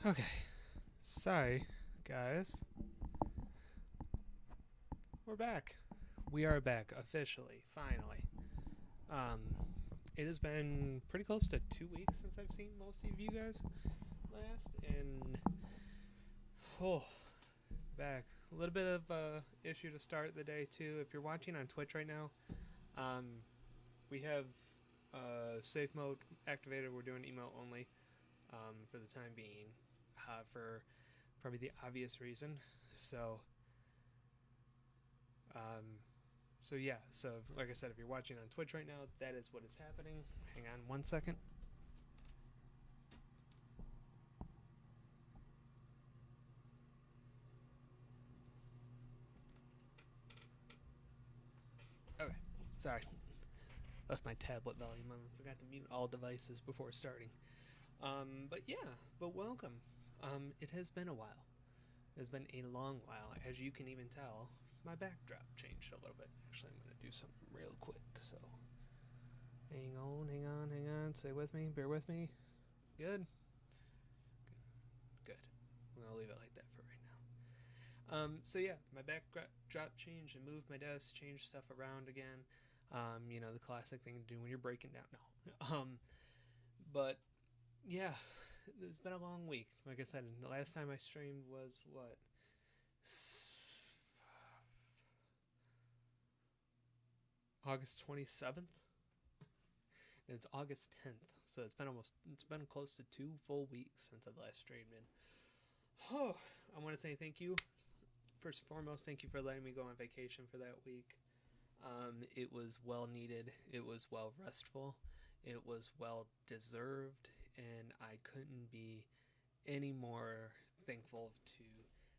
Okay. Sorry, guys. We're back. We are back officially, finally. Um, it has been pretty close to 2 weeks since I've seen most of you guys last, and oh, back. A little bit of issue to start the day too. If you're watching on Twitch right now, um, we have safe mode activated. We're doing email only for the time being, for probably the obvious reason. So Um, so yeah, so like I said, if you're watching on Twitch right now, that is what is happening. Hang on 1 second. Okay, sorry, left my tablet volume on. Forgot to mute all devices before starting. But yeah, but welcome. It has been a while. It has been a long while, as you can even tell. My backdrop changed a little bit. Actually, I'm gonna do something real quick. So hang on. Stay with me. Bear with me. Good. Good. I'll leave it like that for right now. So yeah, my backdrop changed and moved my desk, changed stuff around again. The classic thing to do when you're breaking down. No. But yeah, it's been a long week. Like I said, the last time I streamed was what? August 27th? And it's August 10th. So it's been close to 2 full weeks since I've last streamed. And oh, I want to say thank you. First and foremost, thank you for letting me go on vacation for that week. It was well needed. It was well restful. It was well deserved, and I couldn't be any more thankful to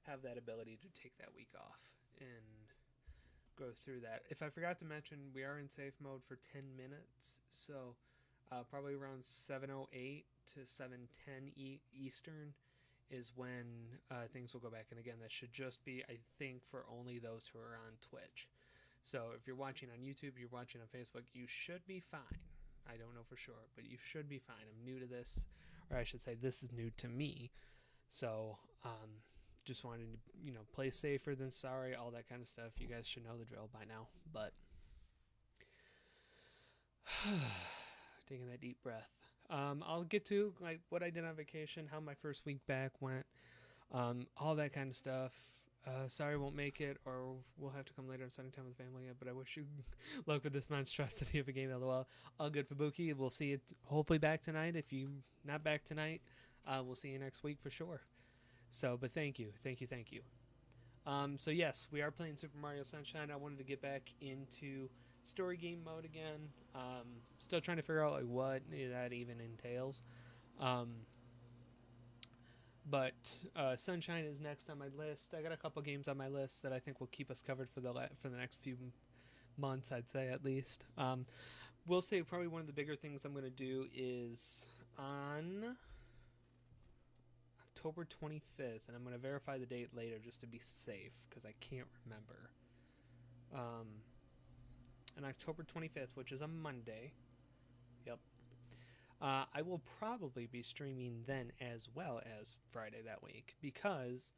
have that ability to take that week off and go through that. If I forgot to mention, we are in safe mode for 10 minutes, so probably around 7:08 to 7:10 Eastern is when things will go back. And again, that should just be, I think, for only those who are on Twitch. So if you're watching on YouTube, you're watching on Facebook, you should be fine. I don't know for sure, but you should be fine. I'm new to this, or I should say, this is new to me. So just wanted to, play safer than sorry, all that kind of stuff. You guys should know the drill by now. But taking that deep breath. I'll get to like what I did on vacation, how my first week back went, all that kind of stuff. Sorry, won't make it, or we'll have to come later and spending time with family. But I wish you luck with this monstrosity of a game. LOL. All good for Buki. We'll see it hopefully back tonight. If you not back tonight, we'll see you next week for sure. So, but thank you, thank you, thank you. So yes, we are playing Super Mario Sunshine. I wanted to get back into story game mode again. Still trying to figure out like what that even entails. Um, but Sunshine is next on my list. I got a couple games on my list that I think will keep us covered for the next few months. I'd say at least. We'll say probably one of the bigger things I'm going to do is on October 25th, and I'm going to verify the date later just to be safe because I can't remember. Um, on October 25th, which is a Monday. Yep. I will probably be streaming then as well as Friday that week because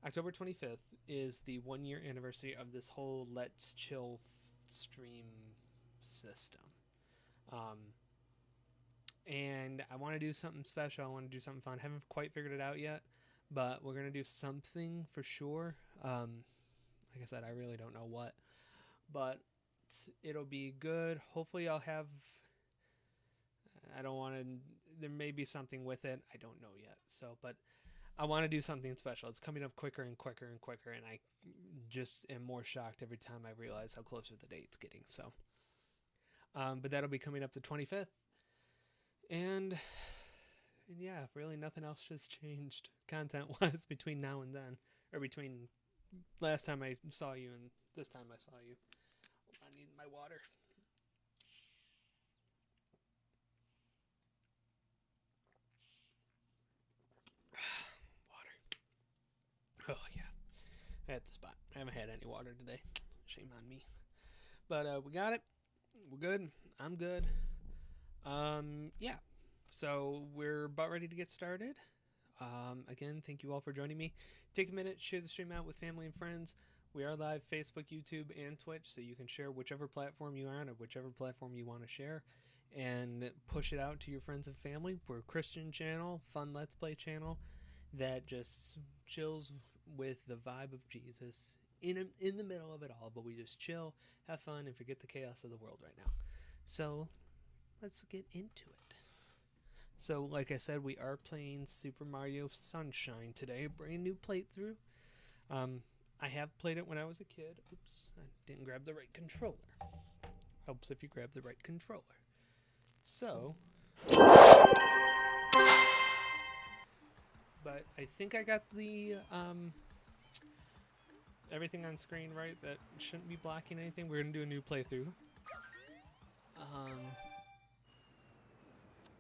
October 25th is the 1 year anniversary of this whole Let's Chill stream system. Um, and I want to do something special. I want to do something fun. I haven't quite figured it out yet, but we're going to do something for sure. Like I said, I really don't know what, but it'll be good. Hopefully, I'll have. I don't want to. There may be something with it. I don't know yet. So, but I want to do something special. It's coming up quicker and quicker and quicker, and I just am more shocked every time I realize how closer the date's getting. So, but that'll be coming up the 25th, and yeah, really nothing else has changed content wise between now and then, or between last time I saw you and this time I saw you. I need my water. Water. Oh yeah, at the spot. I haven't had any water today. Shame on me. But we got it. We're good. I'm good. Yeah. So we're about ready to get started. Again, thank you all for joining me. Take a minute, share the stream out with family and friends. We are live Facebook, YouTube, and Twitch, so you can share whichever platform you are on or whichever platform you want to share, and push it out to your friends and family. We're a Christian channel, fun Let's Play channel that just chills with the vibe of Jesus in the middle of it all, but we just chill, have fun, and forget the chaos of the world right now. So let's get into it. So like I said, we are playing Super Mario Sunshine today, brand new playthrough. I have played it when I was a kid. Oops, I didn't grab the right controller. Helps if you grab the right controller. So, but I think I got the everything on screen right. That shouldn't be blocking anything. We're gonna do a new playthrough.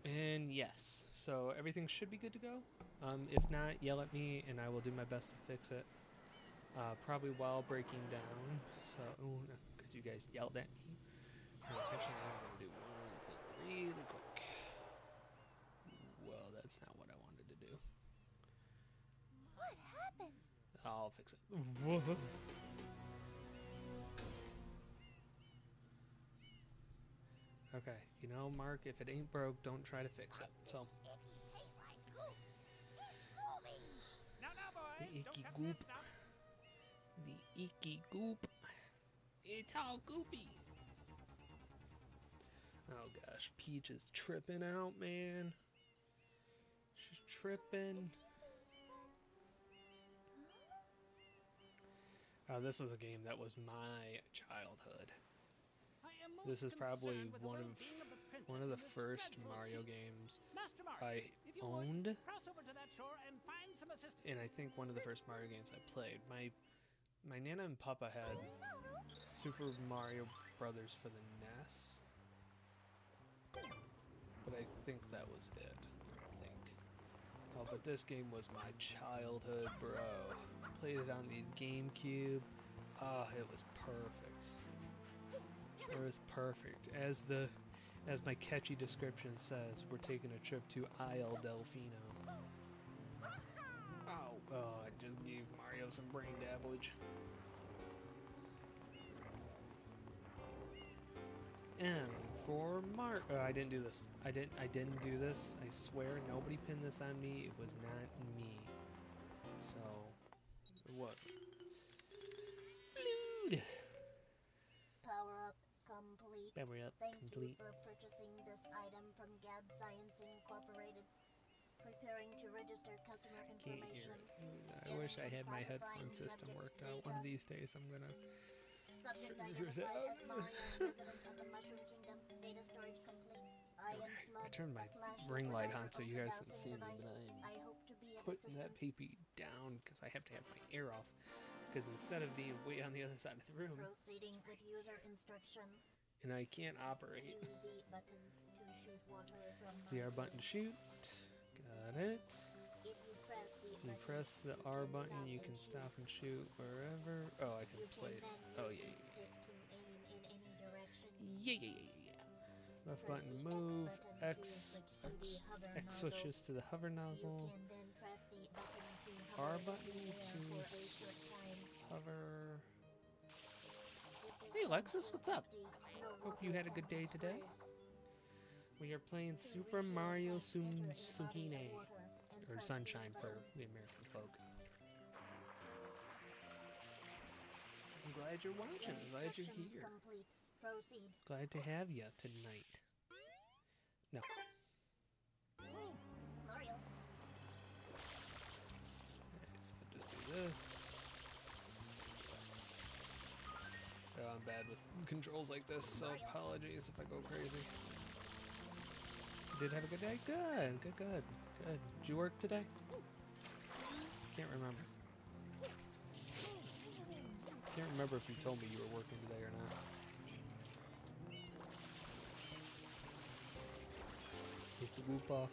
And yes, so everything should be good to go. If not, yell at me and I will do my best to fix it. Probably while breaking down. So, because you guys yelled at me. Actually, I'm gonna do one thing really quick. Well, that's not what I wanted to do. What happened? I'll fix it. Whoa. Okay, you know, Mark, if it ain't broke, don't try to fix it. So. The icky goop. The icky goop. It's all goopy. Oh gosh, Peach is tripping out, man. She's tripping. Oh, this was a game that was my childhood. This is probably one of the first Mario games I owned, and I think one of the first Mario games I played. My Nana and Papa had Super Mario Brothers for the NES, but I think that was it. Oh, but this game was my childhood, bro. Played it on the GameCube. Oh, it was perfect. It was perfect. As my catchy description says, we're taking a trip to Isle Delfino. Oh, I just gave Mario some brain damage. M for Mark. Oh, I didn't do this. I didn't do this. I swear, nobody pinned this on me. It was not me. So, what? Loot. Power up complete. Power up Thank complete. you for purchasing this item from Gad Science Incorporated. Preparing to register customer Can't hear information. it. I wish I had my headphone system worked out. One of these days, I'm gonna Subject figure it identified out. as Mario, resident of the Mushroom Kingdom. Data storage complete. I turned my ring light on so you guys can see me, but I hope to be of putting that assistance. PP down because I have to have my air off. Because instead of being way on the other side of the room, Proceeding with user instruction. and I can't operate. Use the button to shoot water from ZR button to shoot. Got it. If you press the You button, press the you R can button, stop you and can shoot. stop and shoot wherever. Oh, I can You can place. then Oh, use yeah, the stick to aim in any direction. yeah. Left Press button the move. X button to switch to the hover X nozzle. switches to the hover You nozzle. can then press the button to R hover button in the air to for a short time. hover. If this Hey, tank Alexis, is what's up? empty, no Hope water you had a can good day be today. sprayed. We are playing To Super refill the Mario tank, enter in a body of Suhine, water and or press the Sunshine for button. the American folk. I'm glad you're watching. I'm glad you're Instructions here. complete. Proceed. Glad to have you tonight. No. Mario. Alright, so just do this. Oh, I'm bad with controls like this, so apologies if I go crazy. Did have a good day? Good. Did you work today? Can't remember. Can't remember if you told me you were working today or not. Get the whoop off.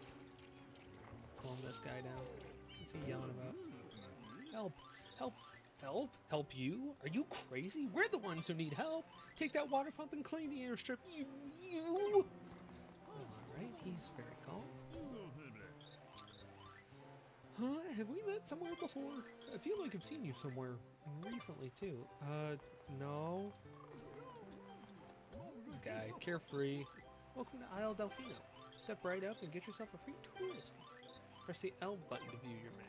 Calm this guy down. What's he yelling about? Help! Help! Help! Help you? Are you crazy? We're the ones who need help! Take that water pump and clean the airstrip. You! Alright, he's very calm. Huh? Have we met somewhere before? I feel like I've seen you somewhere recently too. No. This guy, carefree. Welcome to Isle Delfino. Step right up and get yourself a free tourist. Press the L button to view your map.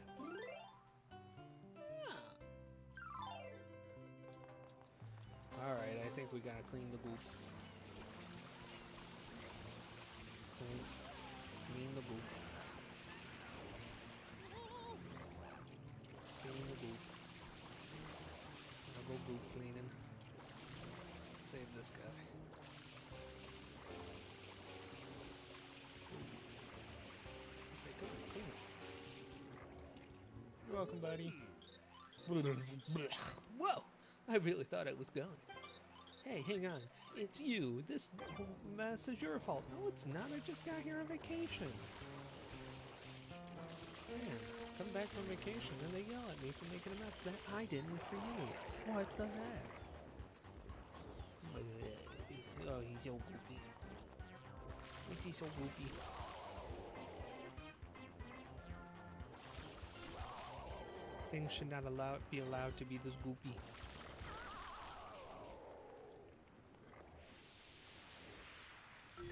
Ah. Alright, I think we gotta clean the goop. Clean the goop. Clean the goop. I'll go goop cleaning. Save this guy. Say, go clean it. You're welcome, buddy. Whoa! I really thought I was gone. Hey, hang on. It's you. This whole mess is your fault. No, it's not. I just got here on vacation. Man, come back from vacation and they yell at me for making a mess that I didn't create. What the heck? Oh, he's so goofy. Is he so goofy? Things should not be allowed to be this goopy.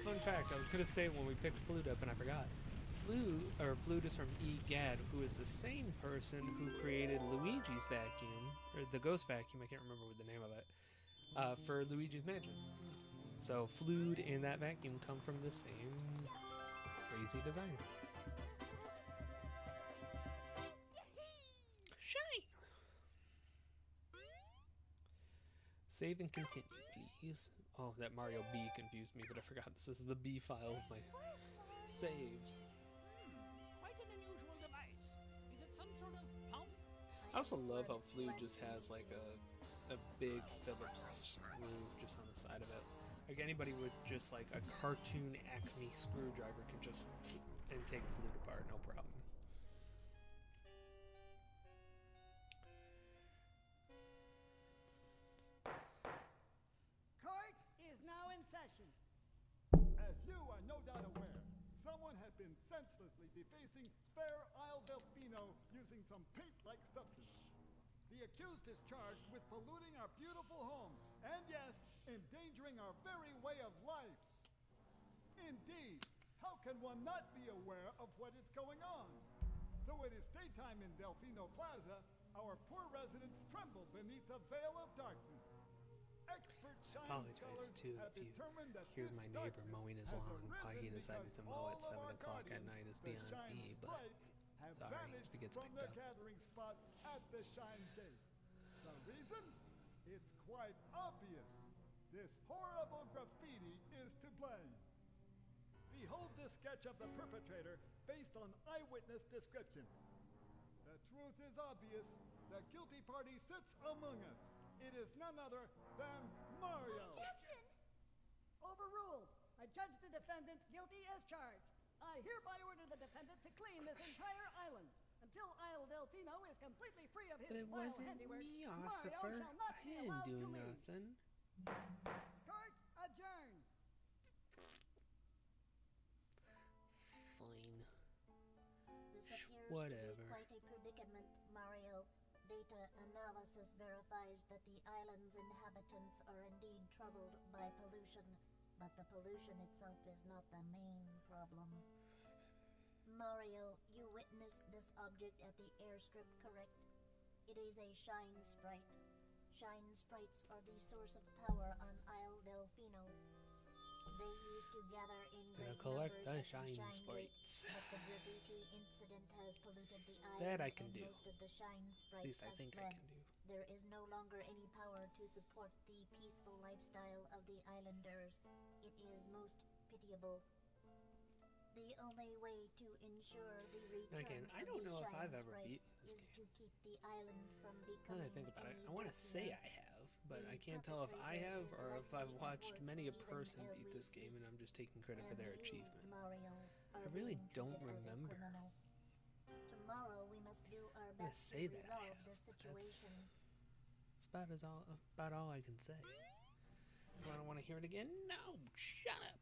Fun fact, I was gonna say it when we picked Flute up and I forgot. Flute is from EGAD, who is the same person who created Luigi's vacuum, or the ghost vacuum, I can't remember what the name of it, for Luigi's Mansion. So Flute and that vacuum come from the same crazy design. Shine! Save and continue, please. Oh, that Mario B confused me, but I forgot this is the B file of my saves. Quite an unusual device. Is it some sort of pump? I also love how Flute just has like a big Phillips screw just on the side of it. Like anybody with just like a cartoon Acme screwdriver can just and take Flute apart, no problem. Court is now in session. As you are no doubt aware, someone has been senselessly defacing fair Isle Delfino using some paint-like substance. The accused is charged with polluting our beautiful home, and yes, endangering our very way of life. Indeed, how can one not be aware of what is going on? Though it is daytime in Delfino Plaza, our poor residents tremble beneath a veil of darkness. Expert shine Apologize scholars too have if you determined that hear this my neighbor darkness mowing his has lawn. Why he arisen decided to because mow all at of 7 our o'clock at guardians, night is the beyond Shine me, but Sprites, have sorry vanished if it gets from picked their up. gathering spot at the Shine Gate. The reason? It's quite obvious. This horrible graffiti is to blame. Behold this sketch of the perpetrator based on eyewitness descriptions. The truth is obvious. The guilty party sits among us. It is none other than Mario. Objection! Overruled. I judge the defendant guilty as charged. I hereby order the defendant to clean this entire island. Until Isle Delfino is completely free of his But it vile wasn't handiwork, me, Mario Ossifer. shall not I be didn't allowed do to leave. nothing. Court adjourned. Fine. This appears Whatever. to be quite a predicament, Mario. Data analysis verifies that the island's inhabitants are indeed troubled by pollution, but the pollution itself is not the main problem. Mario, you witnessed this object at the airstrip, correct? It is a Shine Sprite. Shine Sprites are the source of power on Isle Delfino. They used to gather in Gonna great collect numbers the at Shine Gate, Sprites. but the graffiti incident has polluted the island, That I can and do. most of the Shine At Sprites least I have think I fled. can do. There is no longer any power to support the peaceful lifestyle of the islanders. It is most pitiable. The only way to ensure the return Again, I of don't the know if Shine I've ever Sprites beaten this is game. to keep the island from Now becoming that I think about it, any I want to say dirtier. I have, but I can't tell if I have or if I've watched many a person beat this game and I'm just taking credit for their And you, achievement. Mario, are I really being don't treated as a remember. criminal. Tomorrow we must do our I'm gonna best say to that I resolve have, this but that's situation. about all I can say. You don't want to hear it again? No, shut up.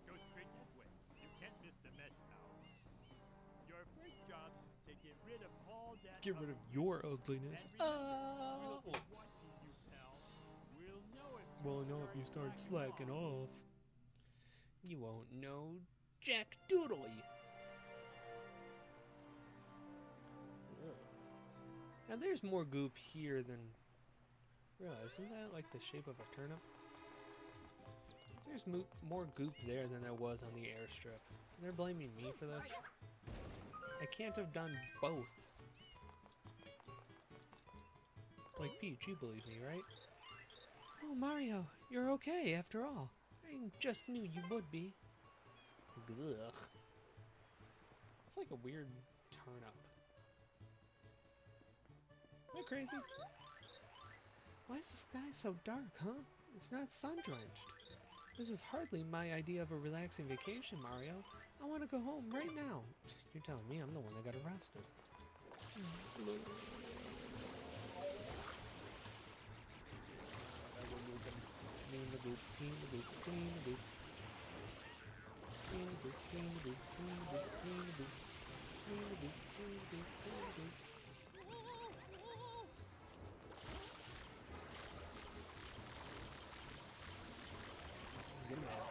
Go straight that way. You can't miss the match now. Your our first job's to get rid of all that. Get rid of your ugliness. And remember, Oh! we'll be watching you, pal. We'll know if Well, no, if you start slacking off, you won't know Jack Doodley. Ugh. Now there's more goop here than. Realize, isn't that like the shape of a turnip? There's more goop there than there was on the airstrip. They're blaming me for this. I can't have done both. Like Peach, you believe me, right? Oh, Mario, you're okay after all. I just knew you would be. Ugh. It's like a weird turnip. Am I crazy? Why is the sky so dark, huh? It's not sun-drenched. This is hardly my idea of a relaxing vacation, Mario. I want to go home right now. You're telling me I'm the one that got arrested. Clean the goop, clean the goop, clean the goop. Clean the goop, clean the goop, clean the goop, clean the goop. Clean the goop, clean the goop, clean the goop. Get him out.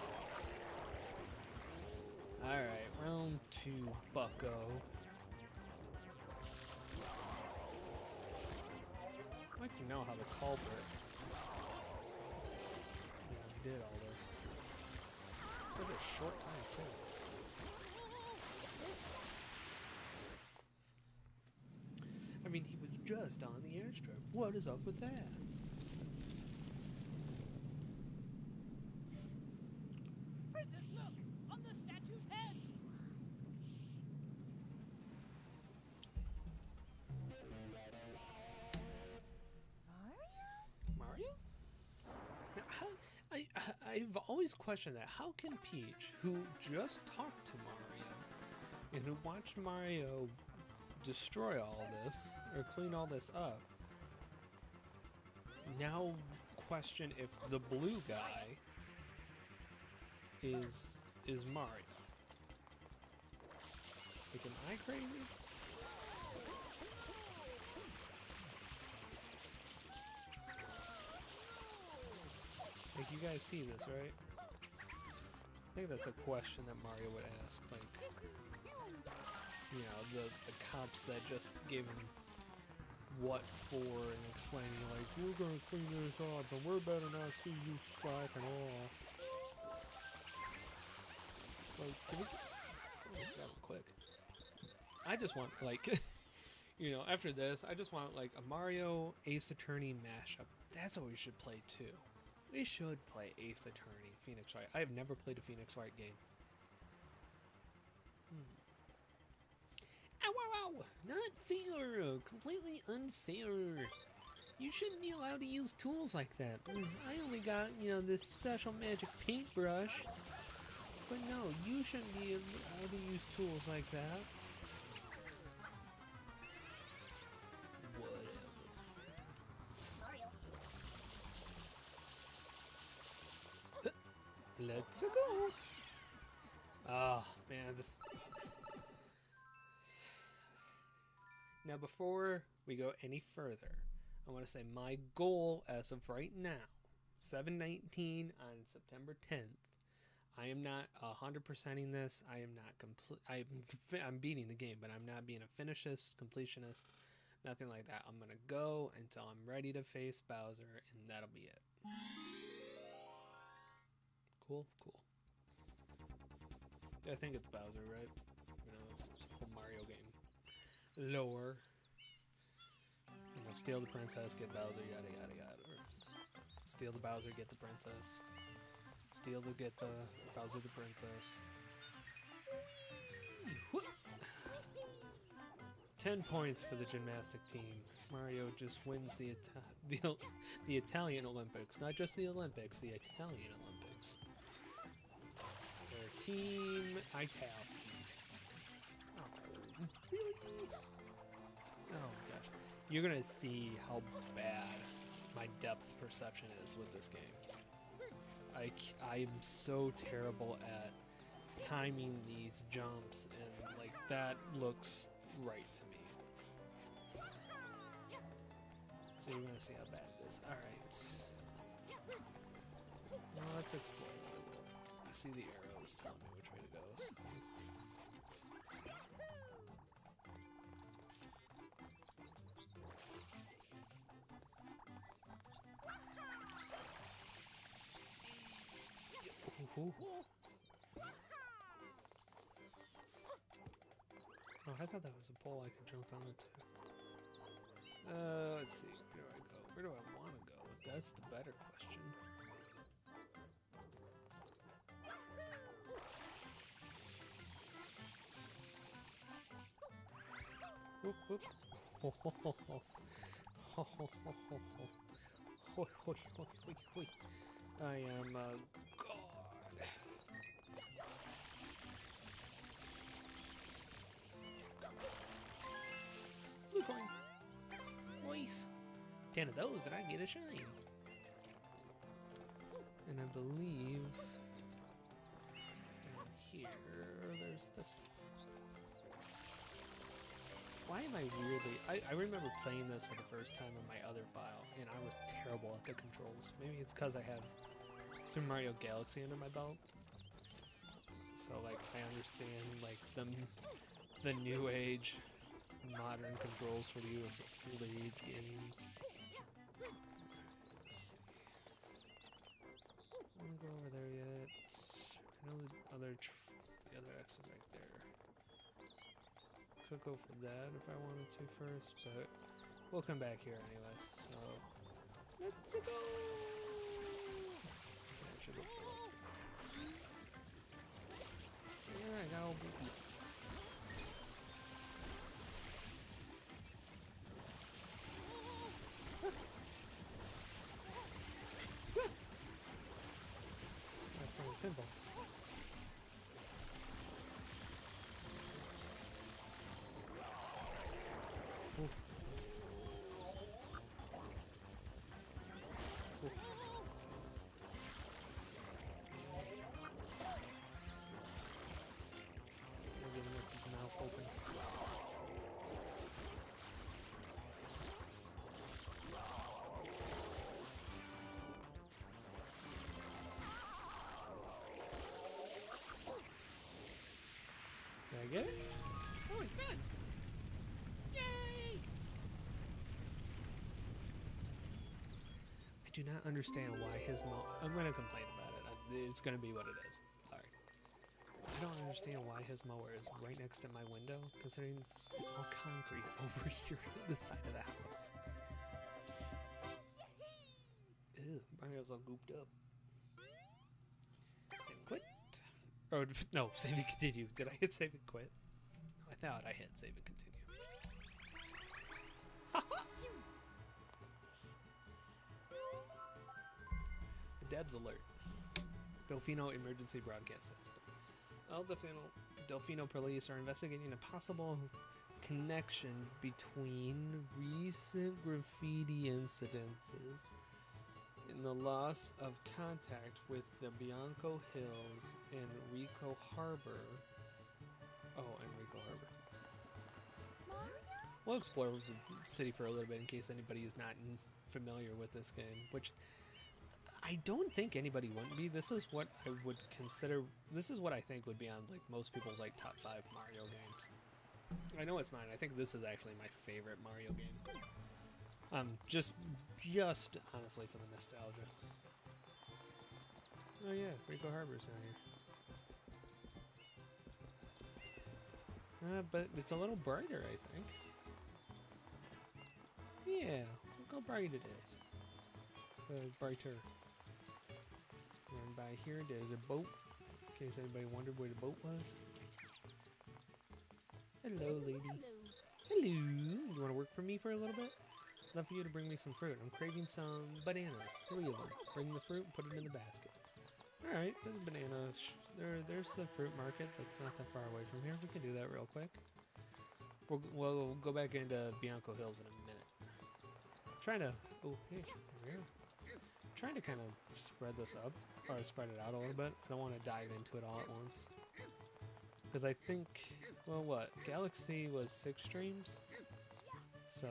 Alright, round 2, bucko. I'd like to know how the culprit did all this. It's like a short time too. I mean, he was just on the airstrip. What is up with that? Princess, look! On the statue's head! Mario? Now, I've always questioned that. How can Peach, who just talked to Mario, and who watched Mario destroy all this, or clean all this up, now question if the blue guy is Mario? Like, am I crazy? Like, you guys see this, right? I think that's a question that Mario would ask, like, you know, the cops that just gave him what for and explaining, like, we're gonna clean this up and we're better not see you slacking off. Like, can we get that quick? I just want, like, you know, after this, I just want, like, a Mario Ace Attorney mashup. That's what we should play, too. We should play Ace Attorney, Phoenix Wright. I have never played a Phoenix Wright game. Ow, ow, ow! Not fair! Completely unfair! You shouldn't be allowed to use tools like that. I only got, you know, this special magic paintbrush. But no, you shouldn't be allowed to use tools like that. Whatever. Mario. Let's go! Ah, man, this... Now, before we go any further, I want to say my goal as of right now, 7/19 on September 10th, I am not 100%ing this. I am not complete. I'm beating the game, but I'm not being a finishist, completionist, nothing like that. I'm gonna go until I'm ready to face Bowser, and that'll be it. Cool, cool. I think it's Bowser, right? You know, it's a typical Mario game. Lore. You know, steal the princess, get Bowser, yada yada yada. Or steal the Bowser, get the princess. Steal the get the Bowser the princess. Whoop. 10 points for the gymnastic team. Mario just wins the Italian Olympics, not just the Olympics, the Italian Olympics. They're Team Ital. Oh, really? Oh my gosh. You're gonna see how bad my depth perception is with this game. I'm so terrible at timing these jumps and like That looks right to me. So you're gonna see how bad it is. Alright. Well, let's explore a little. I see the arrows telling me which way to go. So. Ooh. Oh, I thought that was a pole I could jump onto. Let's see. Where do I go? Where do I want to go? That's the better question. Whoop, whoop. Ho, ho, ho, ho. Ho, ho, ho, ho, ho. Hoi, hoi, hoi, hoi, hoi. I am a god. Blue coin. Nice. 10 of those and I get a shine. And I believe down here there's this. Why am I weirdly... I remember playing this for the first time on my other file, and I was terrible at the controls. Maybe it's because I have Super Mario Galaxy under my belt. So, like, I understand, like, the new age modern controls for the old age games. Let's see. I don't go over there yet. I know the other X is right there. Could go for that if I wanted to first, but we'll come back here anyways. So let's go. I should go for that. Yeah, I got all boopy. That's from the pinball. Did I get it? Oh, it's done! Yay! I do not understand why his I'm gonna complain about it. It's gonna be what it is. Sorry. I don't understand why his mower is right next to my window, considering it's all concrete over here to the side of the house. Ew, Mario's all gooped up. Save and quit. Or, no, save and continue. Did I hit save and quit? I thought I hit save and continue. The Debs alert. Delfino emergency broadcast system. El Delfino police are investigating a possible connection between recent graffiti incidences and the loss of contact with the Bianco Hills and Rico Harbor. Oh, and Rico Harbor. We'll explore the city for a little bit in case anybody is not familiar with this game, which I don't think anybody wouldn't be. This is what I would consider, this is what I think would be on like most people's like top 5 Mario games. I know it's mine. I think this is actually my favorite Mario game. Just honestly for the nostalgia. Oh yeah, Rico Harbor's down here. But it's a little brighter, I think. Yeah, look how bright it is. Brighter. And by here, there's a boat. In case anybody wondered where the boat was. Hello, lady. Hello. You want to work for me for a little bit? I'd love for you to bring me some fruit. I'm craving some bananas. 3 of them. Bring the fruit and put it in the basket. Alright, there's a banana. There's the fruit market that's not that far away from here. We can do that real quick. We'll go back into Bianco Hills in a minute. I'm trying to... Oh, hey. There we go. I'm trying to kind of spread this up. Or spread it out a little bit. I don't want to dive into it all at once. Because I think, well, what? Galaxy was 6 streams? So,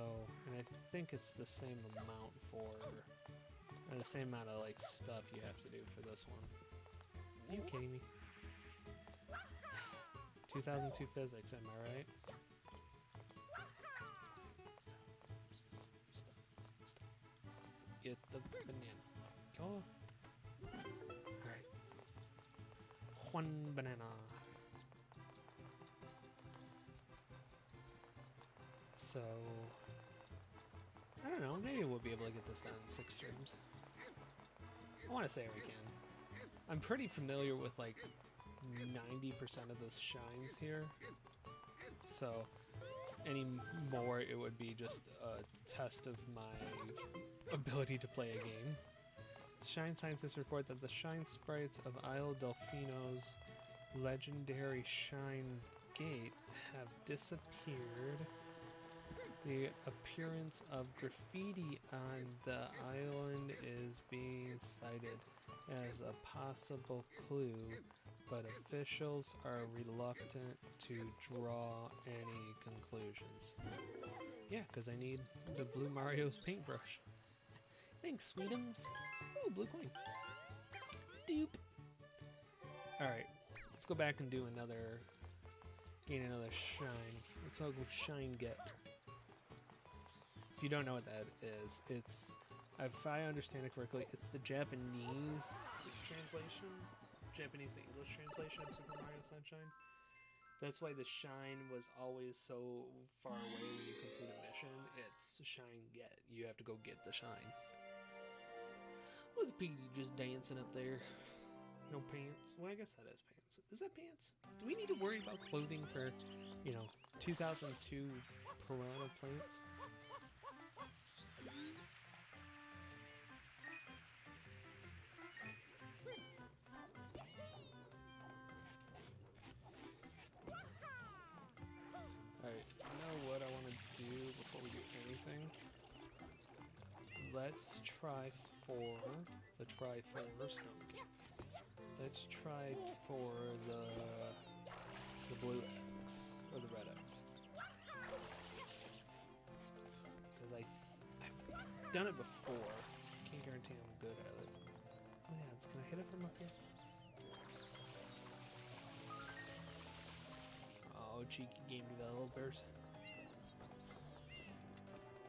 and I think it's the same amount for, or the same amount of, like, stuff you have to do for this one. Are you kidding me? 2002 physics, am I right? Stop. Get the banana. Go. Alright. One banana. So, I don't know, maybe we'll be able to get this done in 6 streams. I want to say we can. I'm pretty familiar with like 90% of the shines here. So, any more it would be just a test of my ability to play a game. Shine scientists report that the shine sprites of Isle Delfino's legendary Shine Gate have disappeared. The appearance of graffiti on the island is being cited as a possible clue, but officials are reluctant to draw any conclusions. Yeah, because I need the Blue Mario's paintbrush. Thanks, Sweetums. Ooh, blue coin. Doop. Alright, let's go back and do another... gain another shine. Let's all go shine get. If you don't know what that is, it's... if I understand it correctly, it's the Japanese translation? Japanese to English translation of Super Mario Sunshine. That's why the shine was always so far away when you complete a mission. It's shine get. You have to go get the shine. Look at Petey just dancing up there. No pants. Well, I guess that is pants. Is that pants? Do we need to worry about clothing for, 2002 Piranha Plants? Alright, you know what I want to do before we do anything? Let's try for the Triforce. No, okay. Let's try for the blue X or the red X. Because I've done it before. Can't guarantee I'm good at it. Man, can I hit it from up here? Oh, cheeky game developers.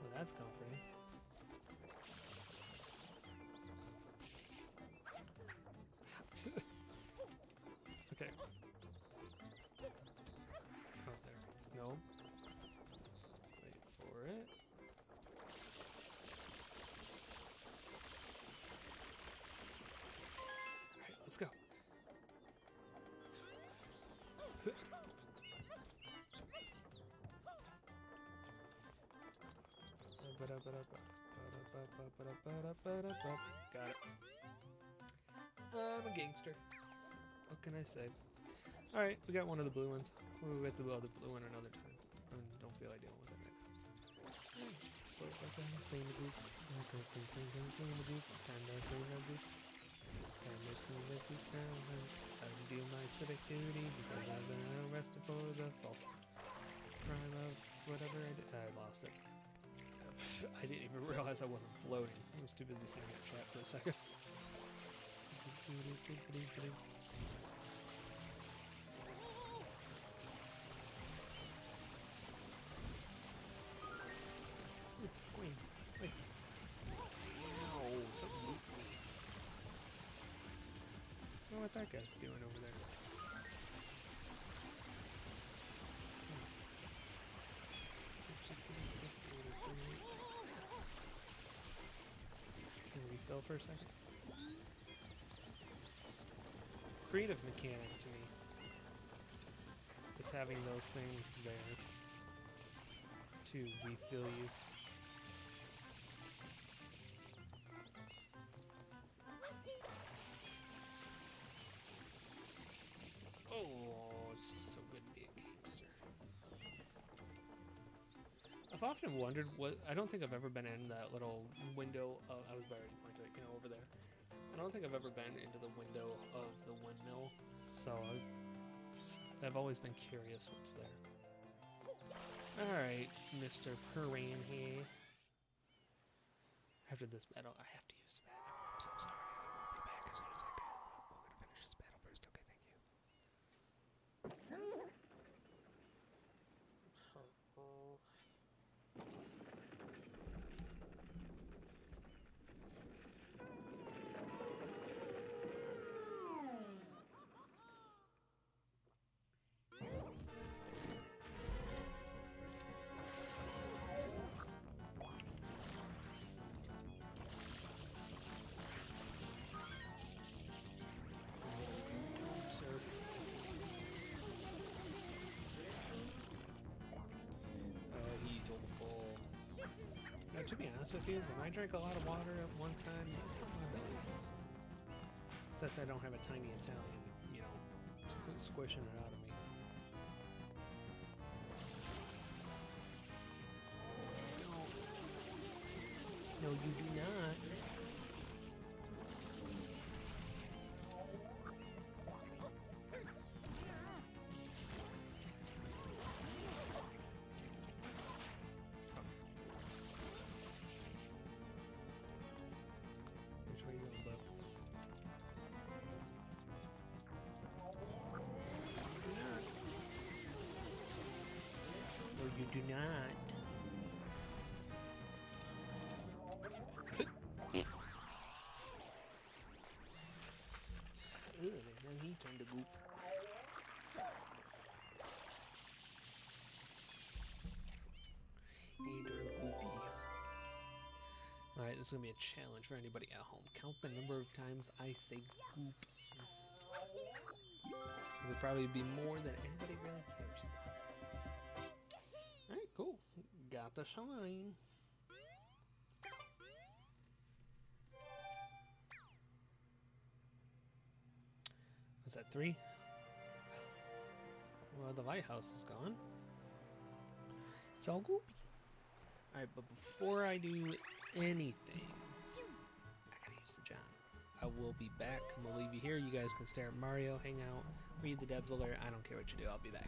Well, that's comforting. Okay. Out there. No. Wait for it. Alright, let's go. Got it. I'm a gangster. What can I say? Alright, we got one of the blue ones. We'll get the other blue one another time. I don't feel like dealing with it right now. I do my civic duty because I've been arrested for the false crime of whatever I did. I lost it. I didn't even realize I wasn't floating. I was too busy staring at chat for a second. Queen, wait. No, something looped me. I don't know what that guy's doing over there. Can we refill for a second? Creative mechanic to me. Just having those things there to refill you. Oh, it's so good to be a gangster. I've often wondered what... I don't think I've ever been in that little window of... I was already pointing to it, over there. I don't think I've ever been into the window of the windmill, so I was I've always been curious what's there. Alright, Mr. Piran here. After this battle, I have to use the bathroom. I'm so sorry. I'll be back as soon as I can. I'm gonna finish this battle first. Okay, thank you. He's awful. Now, to be honest with you, when I drank a lot of water at one time, that's how my belly feels. Except I don't have a tiny Italian, you know, squishing it out of me. No. No, you do not. Which way you going, bud? No, you do not. Ew, now he turned to goop. He turned goopy. Alright, this is gonna be a challenge for anybody at home. Count the number of times I say goop. This will probably be more than anybody really cares about. Alright, cool. Got the shine. Was that 3? Well, the lighthouse is gone. It's all goopy. Alright, but before I do anything, I gotta use the John. I will be back. I'm gonna leave you here. You guys can stare at Mario, hang out, read the devs alert. I don't care what you do. I'll be back.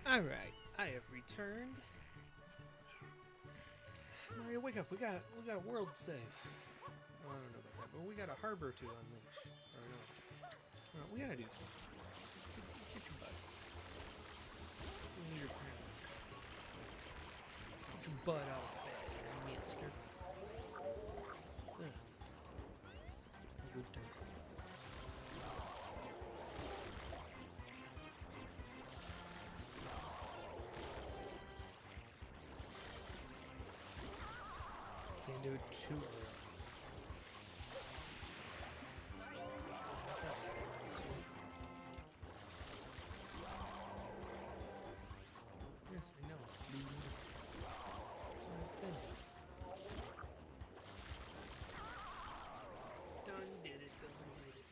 Alright, I have returned. Mario, wake up. We got a world to save. Oh, I don't know about that, but we got a harbor to unleash. Or no. We gotta do something. Just get your butt. You need your parents. Get your butt out of bed, mister. Good time. Can't do it too early. Yes, I know. Dude. That's what I've been. Done did it, done did it.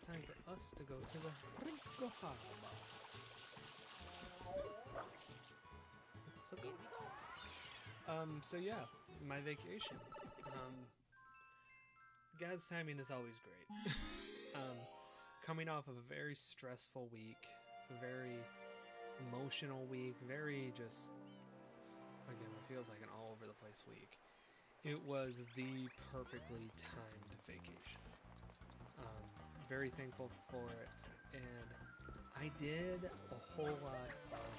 time for us to go to the Rinko Harbor. So go. So yeah, my vacation. God's timing is always great. Coming off of a very stressful week, a very emotional week, very just, again, it feels like an all over the place week. It was the perfectly timed vacation. Very thankful for it, and I did a whole lot of,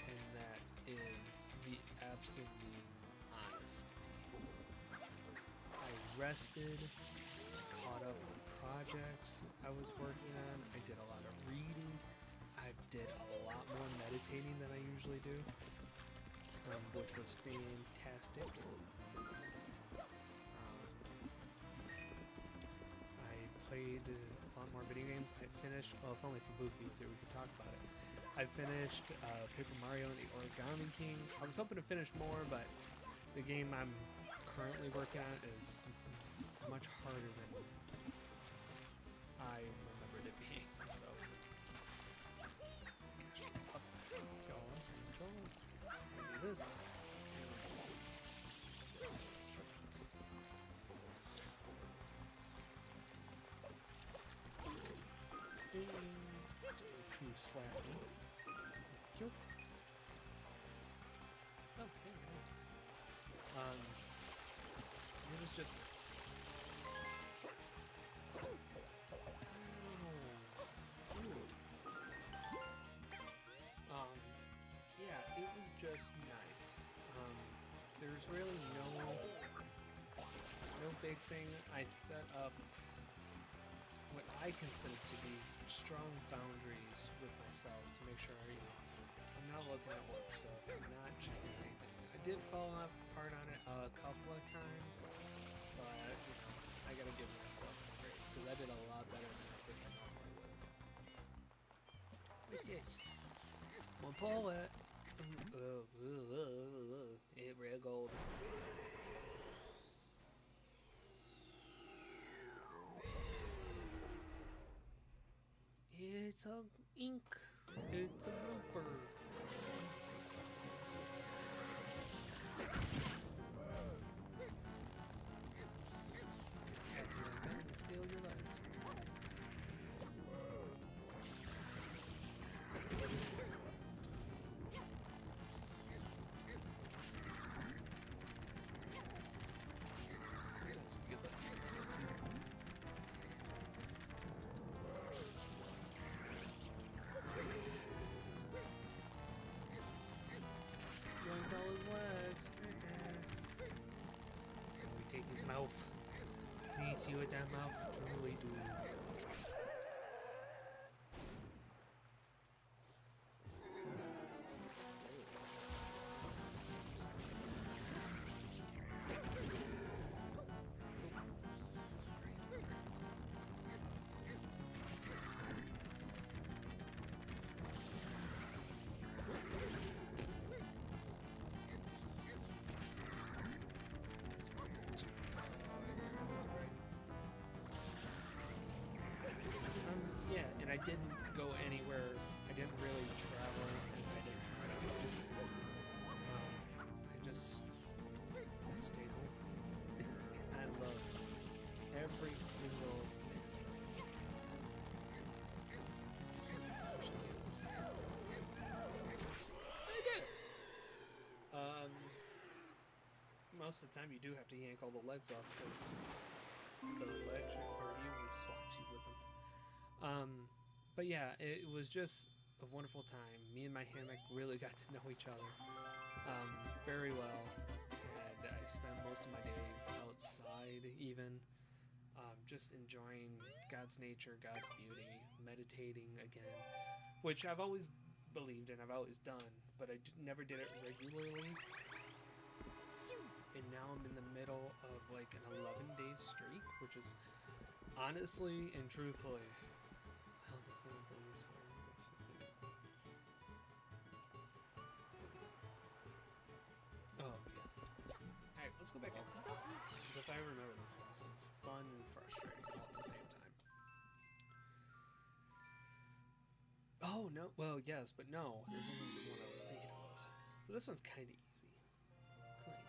and that is the absolute honesty. I rested, caught up on projects I was working on, I did a lot of reading, I did a lot more meditating than I usually do, which was fantastic. I played a lot more video games. I finished, well, if only Fubuki was here, we could talk about it. I finished Paper Mario and the Origami King. I was hoping to finish more, but the game I'm currently working on is much harder than I remembered it being, so. Do this. True slapping. Yup. Oh, okay. It was just nice. Yeah, it was just nice. There's really no big thing. I set up what I consider to be strong boundaries with myself to make sure, I'm not looking at work, so if I'm not checking anything. I did fall apart on it a couple of times, but, I gotta give myself some grace, because I did a lot better than I think I normally would. What's this? One pull it. It red gold. It's a ink. It's a blooper. Steal your legs. Mouth. See what that mouth really do. And I didn't go anywhere. I didn't really travel, and I didn't try to. I stayed home. I love every single thing. I did. Most of the time, you do have to yank all the legs off because the legs or you swap you with them. But yeah, it was just a wonderful time. Me and my hammock really got to know each other very well, and I spent most of my days outside even, just enjoying God's nature, God's beauty, meditating again, which I've always believed in, I've always done, but I never did it regularly. And now I'm in the middle of like an 11-day streak, which is honestly and truthfully, let's go back in. Because if I remember this one, so it's fun and frustrating. Oh, no. Well, yes, but no. This isn't the one I was thinking it was. But this one's kind of easy. Kind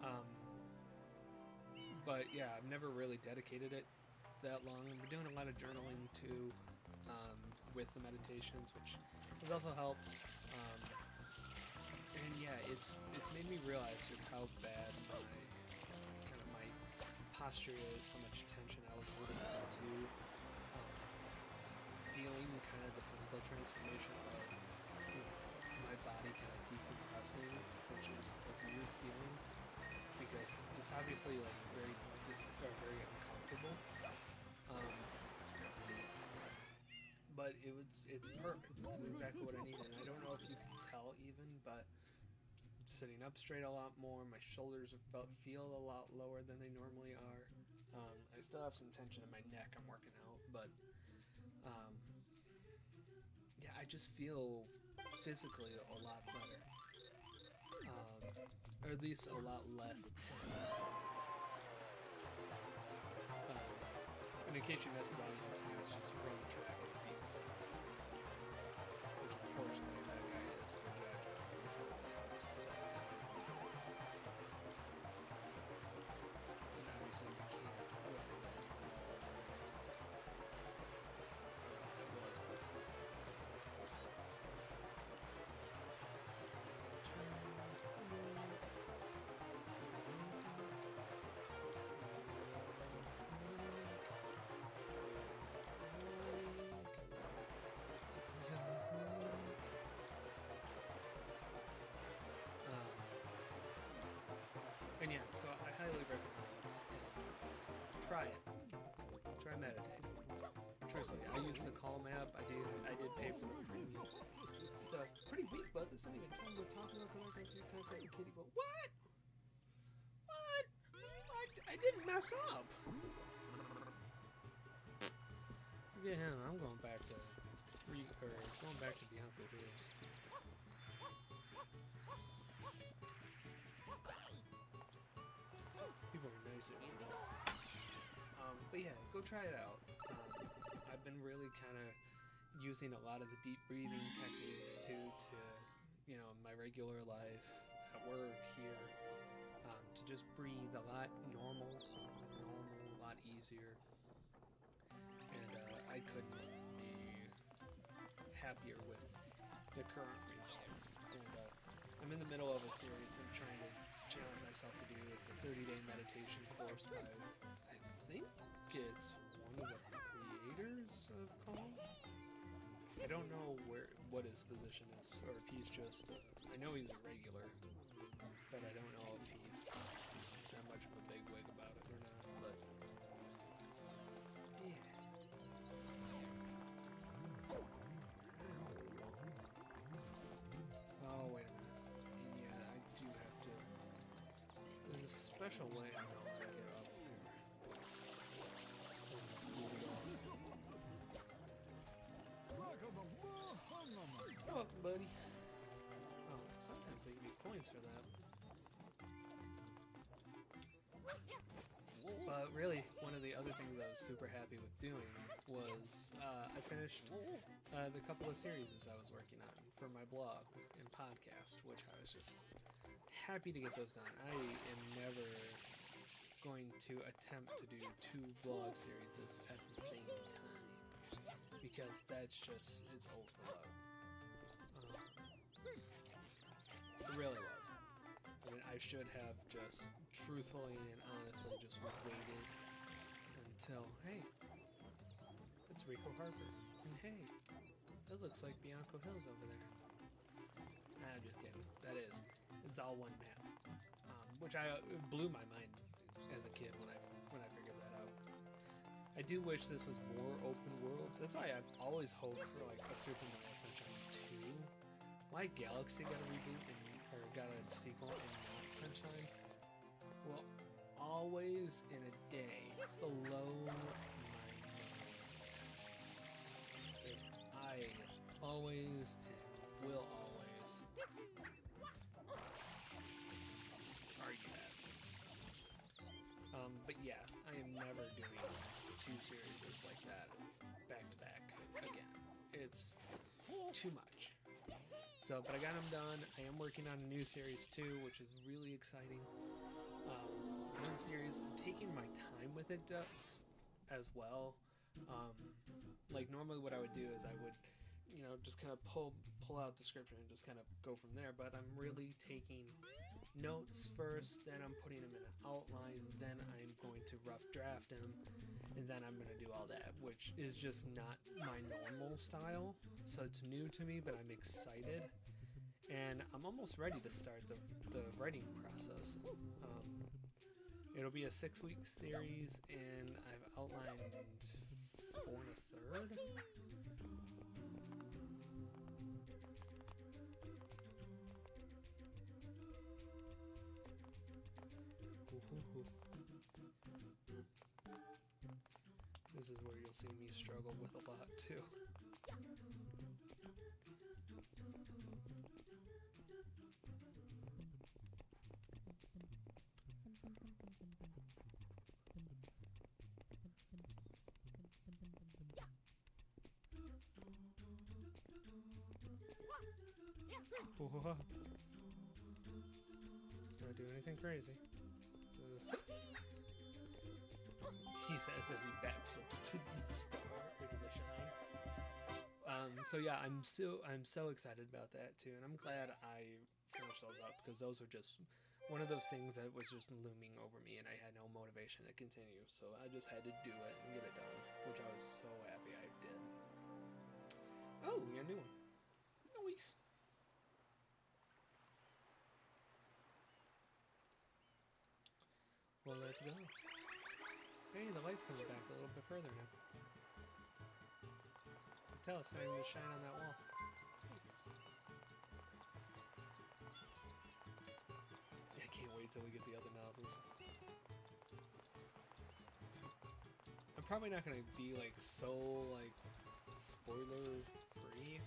of. But yeah, I've never really dedicated it that long. I've been doing a lot of journaling too, with the meditations, which also helps. And yeah, it's made me realize just how bad my posture is, how much tension I was holding on to, feeling kind of the physical transformation of my body kind of decompressing, which is a weird feeling because it's obviously like very very uncomfortable. But it's perfect. It's exactly what I need, and I don't know if you can tell even, but sitting up straight a lot more. My shoulders feel a lot lower than they normally are. I still have some tension in my neck. I'm working out, but yeah, I just feel physically a lot better, or at least a lot less tense. And in case you missed it, all you have to do is just run the track at a decent time, which unfortunately that guy is the judge. Set. And obviously you can't run that anymore. It was the case, but that's the case. And yeah, so I highly recommend it. Try it. Try meditating. Truthfully, I use the Calm app. I did pay for the premium stuff. Pretty weak, but this isn't even time to talk about the kitty. But what? What? I didn't mess up. Forget him. I'm going back to Bianco Hills. People are nice at me. But yeah, go try it out. I've been really kind of using a lot of the deep breathing techniques to my regular life, at work, here, to just breathe a lot normal, a lot easier. And I couldn't be happier with the current results. And I'm in the middle of a series I'm trying to challenge myself to do. It's a 30-day meditation course by, I think it's one of the creators of Calm. I don't know what his position is, or if he's just, I know he's a regular, but I don't know if he's that much of a bigwig about it or not, but yeah. Oh, wait a minute. Yeah, I do have to, there's a special way I know how to get up here. You're welcome, buddy. Oh, sometimes they give you coins for that. But really, one of the other things I was super happy with doing was I finished the couple of series I was working on for my blog and podcast, which I was just happy to get those done. I am never going to attempt to do 2 blog series at the same time, because that's just, it's overload. It really was. I mean, I should have just truthfully and honestly just waited until, hey, it's Rico Harper, and hey, that looks like Bianco Hills over there. Nah, I'm just kidding. That is. It's all one map, which it blew my mind as a kid when I figured that out. I do wish this was more open world. That's why I've always hoped for like a Super Mario Sunshine 2. Why Galaxy got a reboot or got a sequel and not Sunshine? Well, always in a day below my mind. Because I always and will always argue that. But yeah, I am never doing 2 series like that back to back again. It's too much. So, but I got them done. I am working on a new series too, which is really exciting. One series, I'm taking my time with it as well. Like normally what I would do is I would, just kind of pull out the script and just kind of go from there. But I'm really taking notes first, then I'm putting them in an outline, then I'm going to rough draft them, and then I'm going to do all that, which is just not my normal style. So it's new to me, but I'm excited. And I'm almost ready to start the writing process. It'll be a 6-week series, and I've outlined 4 1/3. This is where you'll see me struggle with a lot too. Did I do anything crazy? He says as he backflips to the star or to the shine. So yeah, I'm so excited about that too, and I'm glad I finished those up because those were just one of those things that was just looming over me, and I had no motivation to continue. So I just had to do it and get it done, which I was so happy I did. Oh, we got a new one. Nice. Well, let's go. Hey, the light's coming back a little bit further now. Tell it's starting to shine on that wall. I can't wait till we get the other nozzles. I'm probably not gonna be spoiler free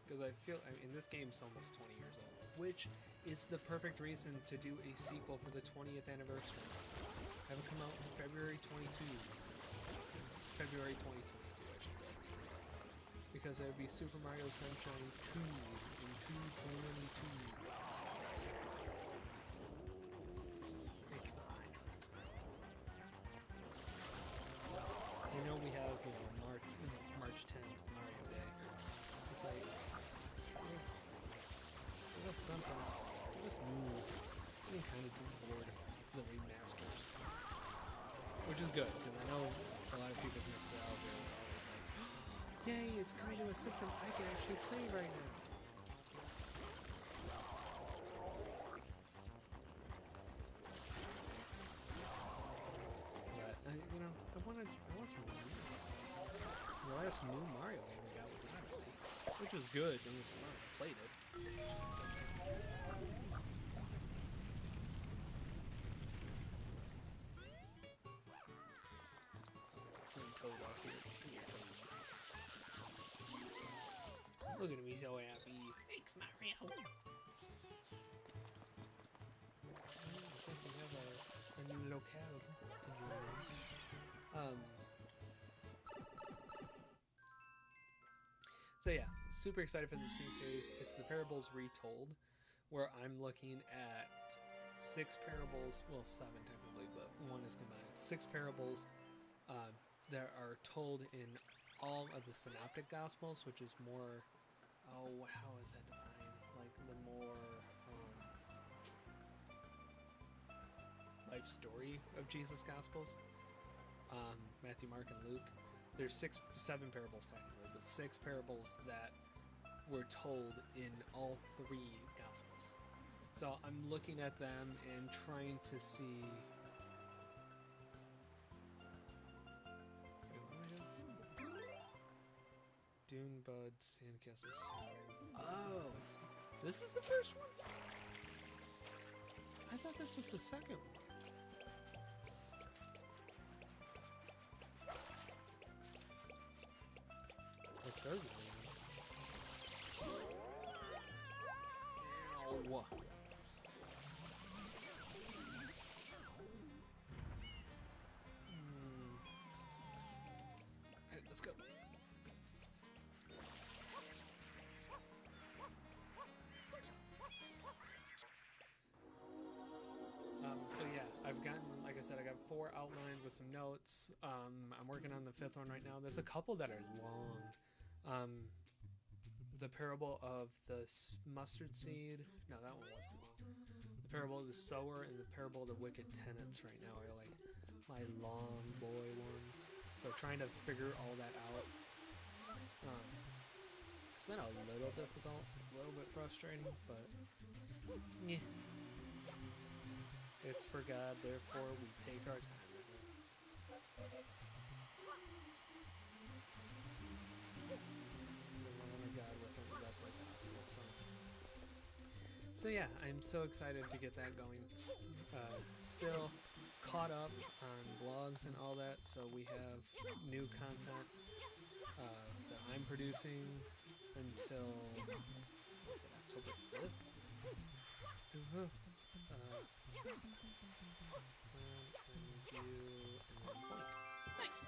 because I feel this game's almost 20 years old, which is the perfect reason to do a sequel for the 20th anniversary. Have it come out in February 22, I should say. Because there would be Super Mario Sunshine 2 in 2022. Hey, come on. You know we have, March 10th, Mario Day. It's like, give us something else. Give us new. I'm kind of bored of the remasters. Which is good, because I know a lot of people's nostalgia is always like, yay, it's coming to a system I can actually play right now. But, I want some new. The last new Mario game we got was Odyssey, which was good, and I played it. Look at me, so happy. Thanks, Mario. I think we have a new locale to join. So yeah, super excited for this new series. It's the Parables Retold, where I'm looking at 6 parables, well 7 technically, but one is combined. 6 parables that are told in all of the Synoptic Gospels, which is more, how is that defined? Like the more life story of Jesus Gospels. Matthew, Mark, and Luke. There's 7 parables technically, but 6 parables that were told in all 3 Gospels. So I'm looking at them and trying to see. Dune Bud Sandcastles. Oh, this is the first one? I thought this was the second one. The third one. Ow. 4 outlined with some notes. I'm working on the 5th one right now. There's a couple that are long. The Parable of the Mustard Seed. No, that one wasn't long. The Parable of the Sower and the Parable of the Wicked Tenants right now are like my long boy ones. So trying to figure all that out. It's been a little difficult, a little bit frustrating, but yeah. It's for God, therefore we take our time with it. We want to honor God with it the best way possible. So yeah, I'm so excited to get that going. Still caught up on blogs and all that, so we have new content that I'm producing until what's it, October 5th? Nice.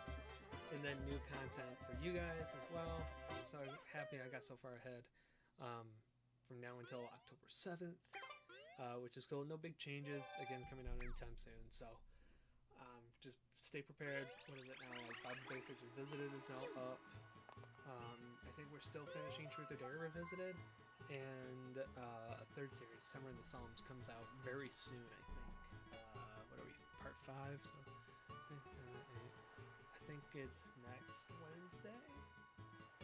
And then new content for you guys as well. I'm so happy I got so far ahead. From now until October 7th, which is cool. No big changes again coming out anytime soon. So just stay prepared. What is it now? Like Bible Basics Revisited is now up. I think we're still finishing Truth or Dare Revisited, and a 3rd series, Summer in the Psalms, comes out very soon. I think. What are we? Part 5. So I think it's next Wednesday.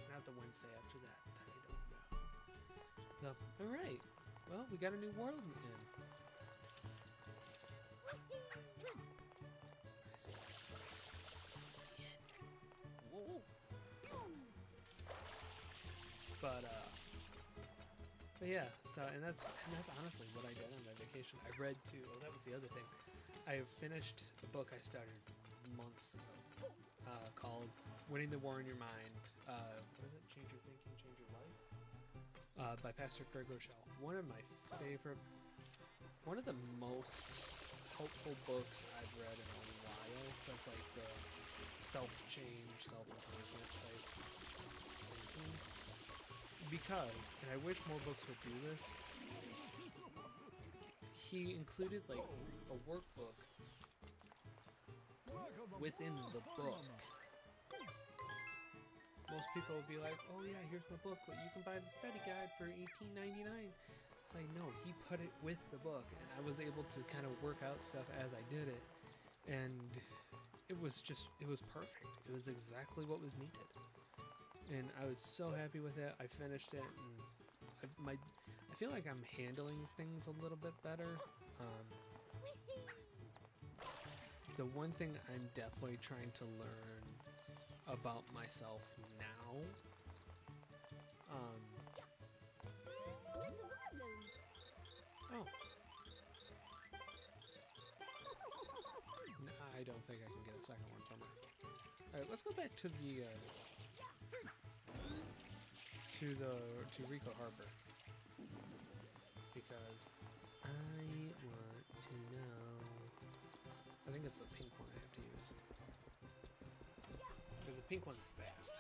Not the Wednesday after that. I don't know. So all right. Well, we got a new world in. But yeah, so and that's honestly what I did on my vacation. I read too. Oh, that was the other thing. I finished a book I started months ago called "Winning the War in Your Mind." What is it? Change Your Thinking, Change Your Life. By Pastor Greg Rochelle. One of the most helpful books I've read in a while. That's like the self-change, self-improvement type thinking. Because, and I wish more books would do this, he included like a workbook within the book. Most people will be like, oh yeah, here's my book, but you can buy the study guide for $18.99. It's like, no, he put it with the book, and I was able to kind of work out stuff as I did it, and it was perfect. It was exactly what was needed. And I was so happy with it. I finished it, and I feel like I'm handling things a little bit better. The one thing I'm definitely trying to learn about myself now, I don't think I can get a second one from her. Alright, let's go back to Rico Harbor, because I want to know. I think it's the pink one I have to use, because the pink one's fast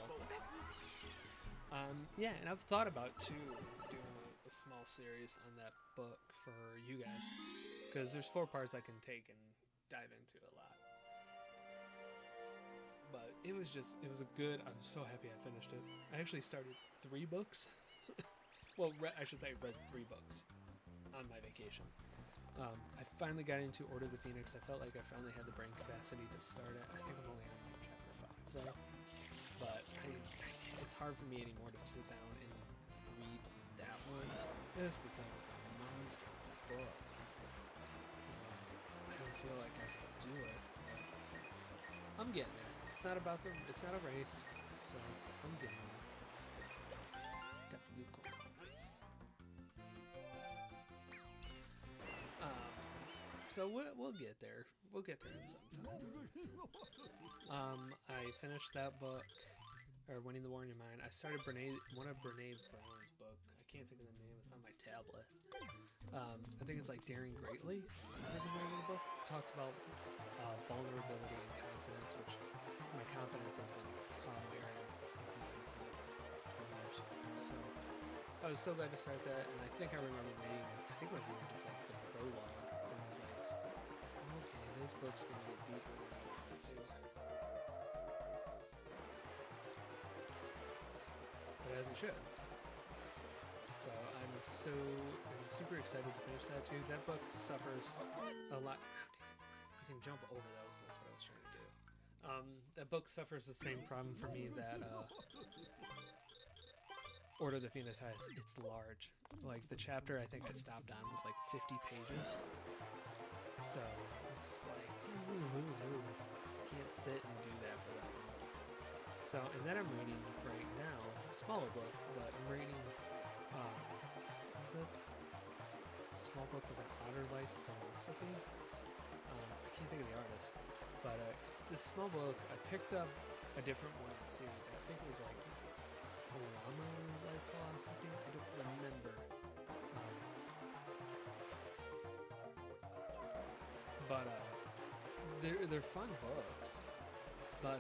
moving. Yeah, and I've thought about too doing a small series on that book for you guys, because there's 4 parts I can take and dive into a lot. But it was I'm so happy I finished it. I actually started 3 books. Well, I should say read 3 books on my vacation. I finally got into Order of the Phoenix. I felt like I finally had the brain capacity to start it. I think I'm only on like chapter 5 though. But it's hard for me anymore to sit down and read that one, just because it's a monster book. I don't feel like I can do it. But I'm getting there. It's not a race, so I'm getting there. Got the blue coin. Nice. So we'll get there. We'll get there in some time. I finished that book, or Winning the War in Your Mind. I started one of Brene Brown's book. I can't think of the name. It's on my tablet. I think it's like Daring Greatly. I think the name of the book talks about vulnerability and confidence, which my confidence has been my area of weakness for years. So I was so glad to start that, and I think I remember reading. I think it was even just like the prologue, and I was like, okay, this this book's gonna get deeper than I want it to. But as it should. So I'm super excited to finish that too. That book suffers a lot. You can jump over those. That's what I was trying to do. That book suffers the same problem for me that Order of the Phoenix has. It's large. Like the chapter I think I stopped on was like 50 pages. So it's like can't sit and do that for that long. So and then I'm reading right now, a smaller book, but I'm reading what is it? A small book of an outer life philosophy. I can't think of the artist, but it's this small book. I picked up a different one in the series. I think it was like Lama Life Philosophy. I don't remember. But they're fun books. But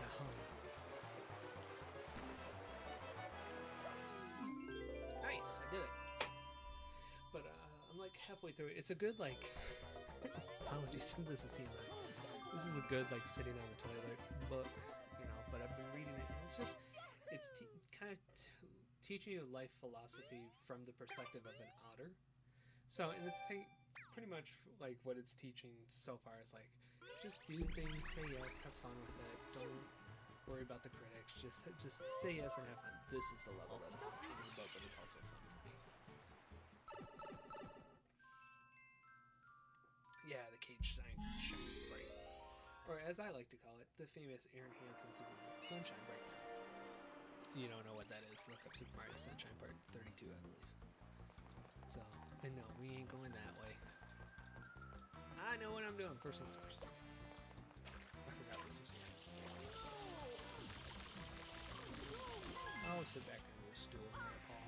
nice, I did it. But I'm like halfway through it. It's a good like. Apologies, this is TMI. This is a good like sitting on the toilet book, you know. But I've been reading it. And it's just kind of teaching you life philosophy from the perspective of an otter. So, and it's pretty much like what it's teaching so far is like, just do things, say yes, have fun with it. Don't worry about the critics. Just say yes and have fun. This is the level that's in the book, but it's also fun for me. Yeah, the cage shine sprite, or as I like to call it, the famous Aaron Hansen Super Mario Sunshine Breakdown. You don't know what that is? Look up Super Mario Sunshine Part 32, I believe. So, and no, we ain't going that way. I know what I'm doing. First things first. I forgot this was here. I'll sit back into a stool on my paw.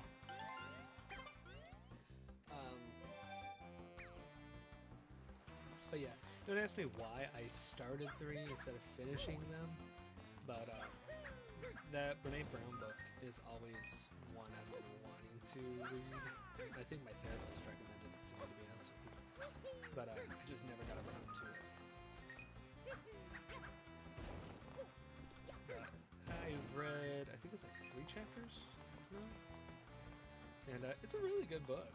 But yeah, don't ask me why I started 3 instead of finishing them. But that Brene Brown book is always one I've been wanting to read. I think my therapist recommended it to me, to be honest with you. But I just never got around to it. I've read, I think it's like 3 chapters now. And it's a really good book.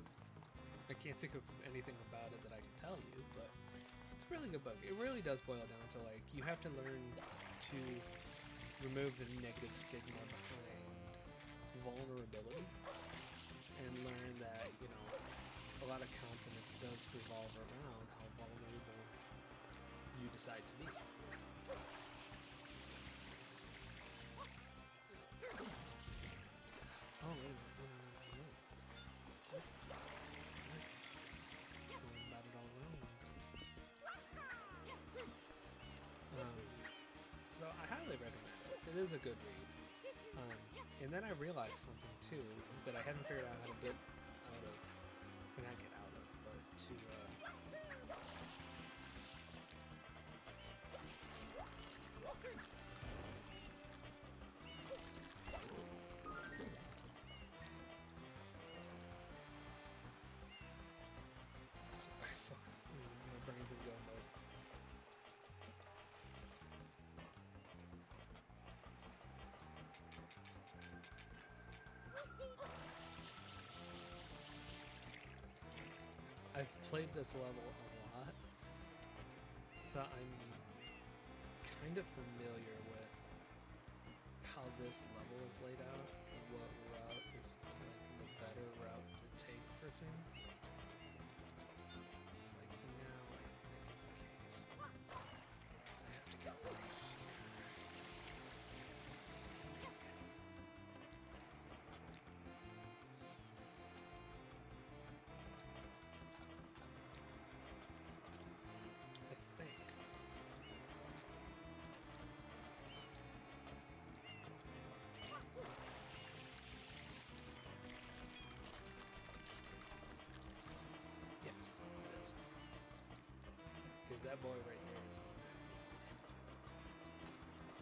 I can't think of anything about it that I can tell you, but it's a really good book. It really does boil down to like, you have to learn to remove the negative stigma behind vulnerability and learn that, you know, a lot of confidence does revolve around how vulnerable you decide to be. Oh, wait a minute. That's going about it all wrong. So I highly recommend it. It is a good read. And then I realized something too that I hadn't figured out how to get out of, or not get out of, but to sorry, fuck. My brain's in go mode. I've played this level a lot, so I'm kind of familiar with how this level is laid out and what route is like the better route to take for things. It's like now I think it's the case. I have to get right here. I think. Yes, it is. Because that boy right there is on that.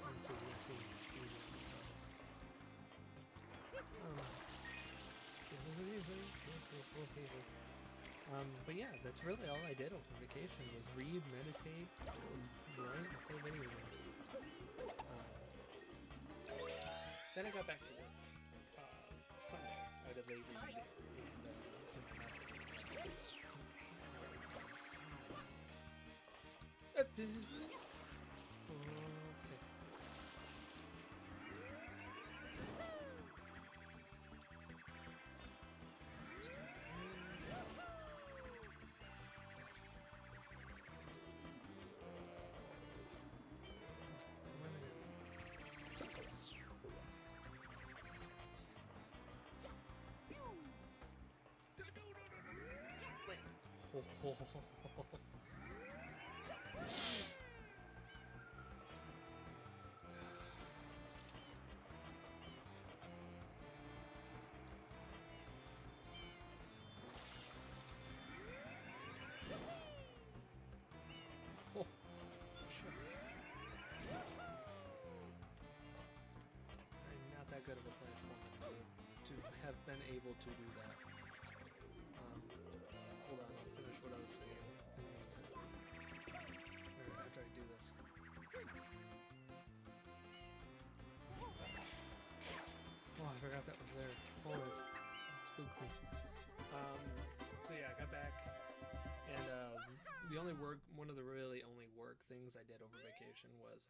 And so we're going to see him speeding himself. But yeah, that's really all I did over vacation was read, meditate, write, and play video games. Then I got back to work. Sunday, I did late read and did my message. Okay. Oh, shit. I'm not that good of a platformer to have been able to do that. Hold on, I'll finish what I was saying in the meantime. Or after I do this. Oh, I forgot that was there. Oh, it's spooky. So yeah, I got back, and one of the really only work things I did over vacation was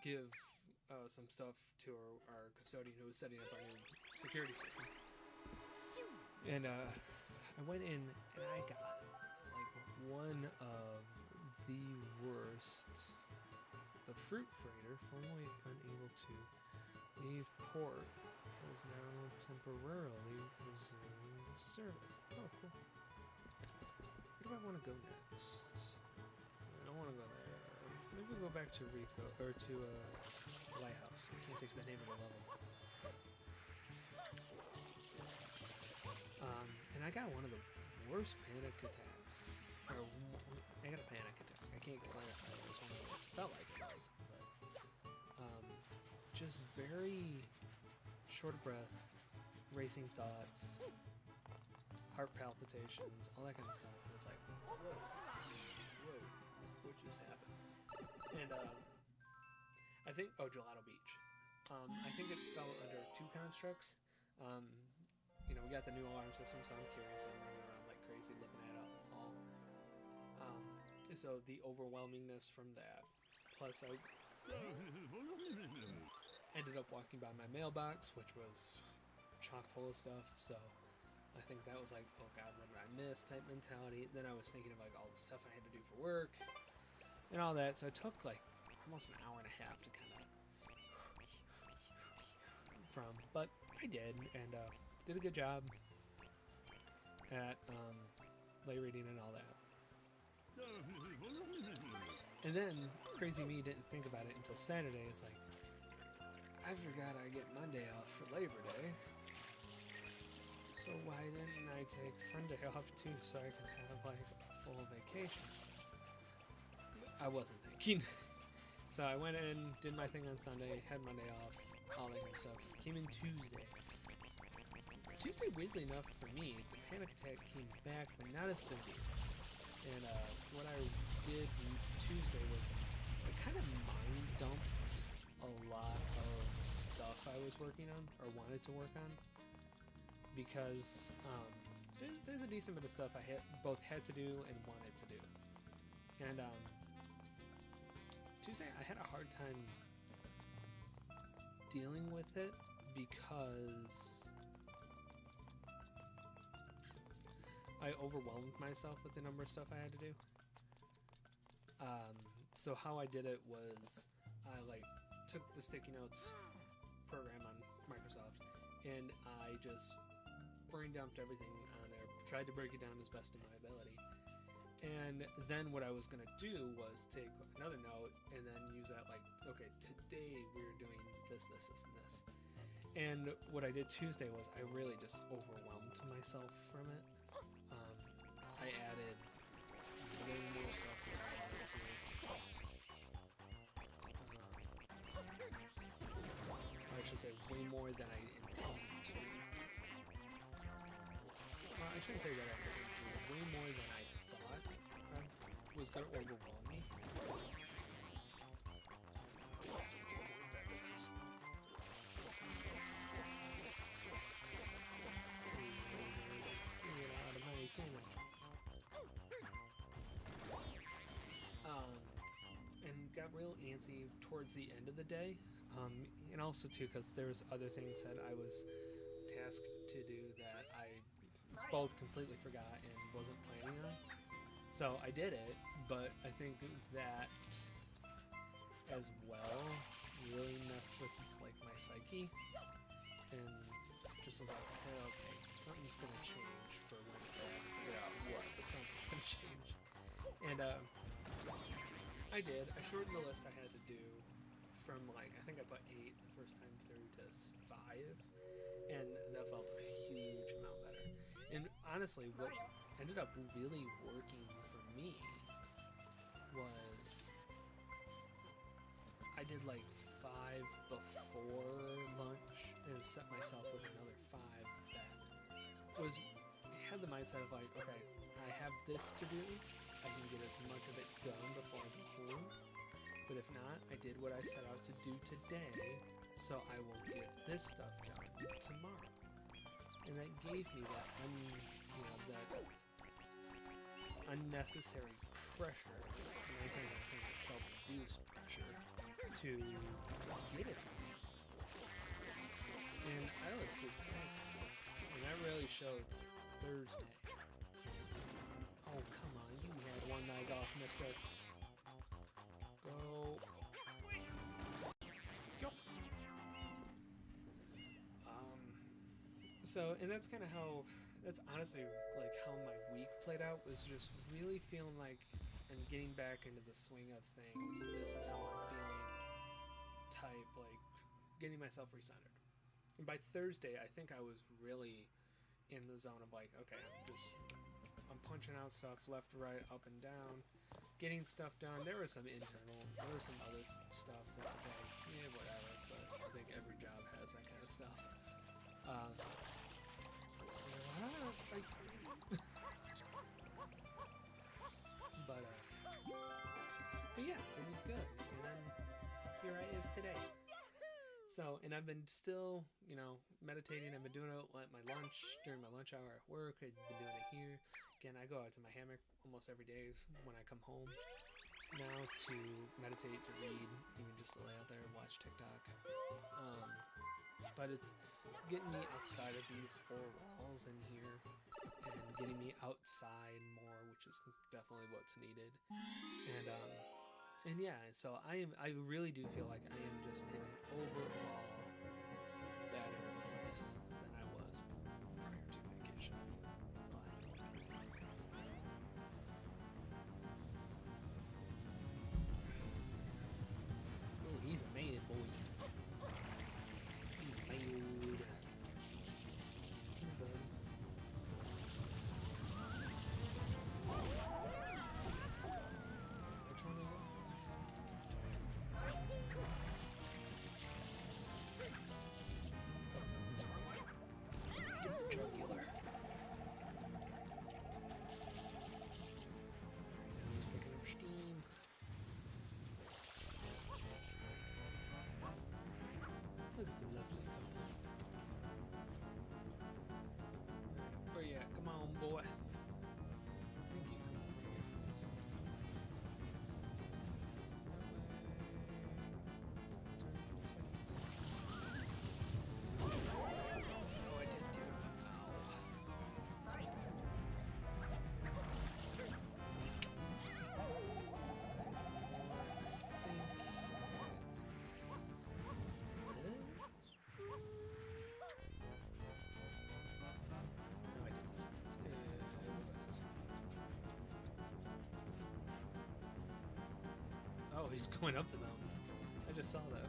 give some stuff to our custodian who was setting up our new security system. And I went in and I got like one of the worst. The fruit freighter formally unable to leave port has now temporarily resumed service. Oh, cool. Where do I want to go next? I don't want to go there. Maybe we'll go back to Rico or to Lighthouse. I can't think of the name of the level. And I got one of the worst panic attacks. I got a panic attack. I can't clarify it was one of those. It felt like it was. But, just very short of breath, racing thoughts, heart palpitations, all that kind of stuff. And it's like, whoa, what just happened? And I think, Gelato Beach. I think it fell under two constructs. We got the new alarm system, so I'm curious. I'm running around like crazy looking at it out in the hall. So the overwhelmingness from that, plus I ended up walking by my mailbox, which was chock full of stuff. So I think that was like, oh god, what did I miss? Type mentality. Then I was thinking of like all the stuff I had to do for work and all that. So it took like almost an hour and a half to kind of but I did, and did a good job at lay reading and all that. And then crazy me didn't think about it until Saturday. It's like, I forgot I get Monday off for Labor Day, so why didn't I take Sunday off too, so I can have like a full vacation? I wasn't thinking. So I went in, did my thing on Sunday, had Monday off, all that kind of stuff. Came in Tuesday. Tuesday, weirdly enough for me, the panic attack came back, but not as severe. And what I did Tuesday was I kind of mind dumped a lot of stuff I was working on, or wanted to work on, because there's a decent bit of stuff I both had to do and wanted to do. And Tuesday, I had a hard time dealing with it because I overwhelmed myself with the number of stuff I had to do. So how I did it was I took the sticky notes program on Microsoft and I just brain dumped everything on there, tried to break it down as best of my ability. And then what I was going to do was take another note and then use that okay, today we're doing this, this, this, and this. And what I did Tuesday was I really just overwhelmed myself from it. I added way more stuff than I wanted to. I should say way more than I intended to. can't say that I put into way more than I thought was going to overwhelm me. And got real antsy towards the end of the day, and also too because there was other things that I was tasked to do that I both completely forgot and wasn't planning on. So I did it, but I think that as well really messed with like my psyche, and just was like, okay, something's gonna change for Wednesday. I have to figure out what, but something's gonna change. And I did. I shortened the list I had to do from like, I think I put 8 the first time through to 5, and that felt a huge amount better. And honestly, what ended up really working for me was I did like 5 before lunch and set myself with another 5 that was had the mindset of like, okay, I have this to do. I can get as much of it done before I go home. But if not, I did what I set out to do today, so I will get this stuff done tomorrow. And that gave me that, that unnecessary pressure, and I think that self-induced pressure to get it done. And I was super thankful. And that really showed Thursday. Oh, come on. You had one night off, mister. Go. Go. So, and that's kind of how, that's honestly like how my week played out, was just really feeling like I'm getting back into the swing of things. This is how I'm feeling type, like getting myself recentered. And by Thursday, I think I was really in the zone of like, okay, I'm punching out stuff left, right, up, and down, getting stuff done. There was some internal, there was some other stuff that was like, yeah, whatever, but I think every job has that kind of stuff. But yeah, it was good. And then here I is today. So, and I've been still, meditating. I've been doing it at my lunch, during my lunch hour at work. I've been doing it here. Again, I go out to my hammock almost every day when I come home now to meditate, to read, even just to lay out there and watch TikTok. But it's getting me outside of these 4 walls in here and getting me outside more, which is definitely what's needed. And yeah, so I really do feel like I am just in an overall better place than I was prior to vacation. Oh, he's a man, boy. He's a man. Jugular. He's picking up steam. Look at the lovely color. Where you at? Come on, boy. Oh, he's going up the mountain. I just saw that.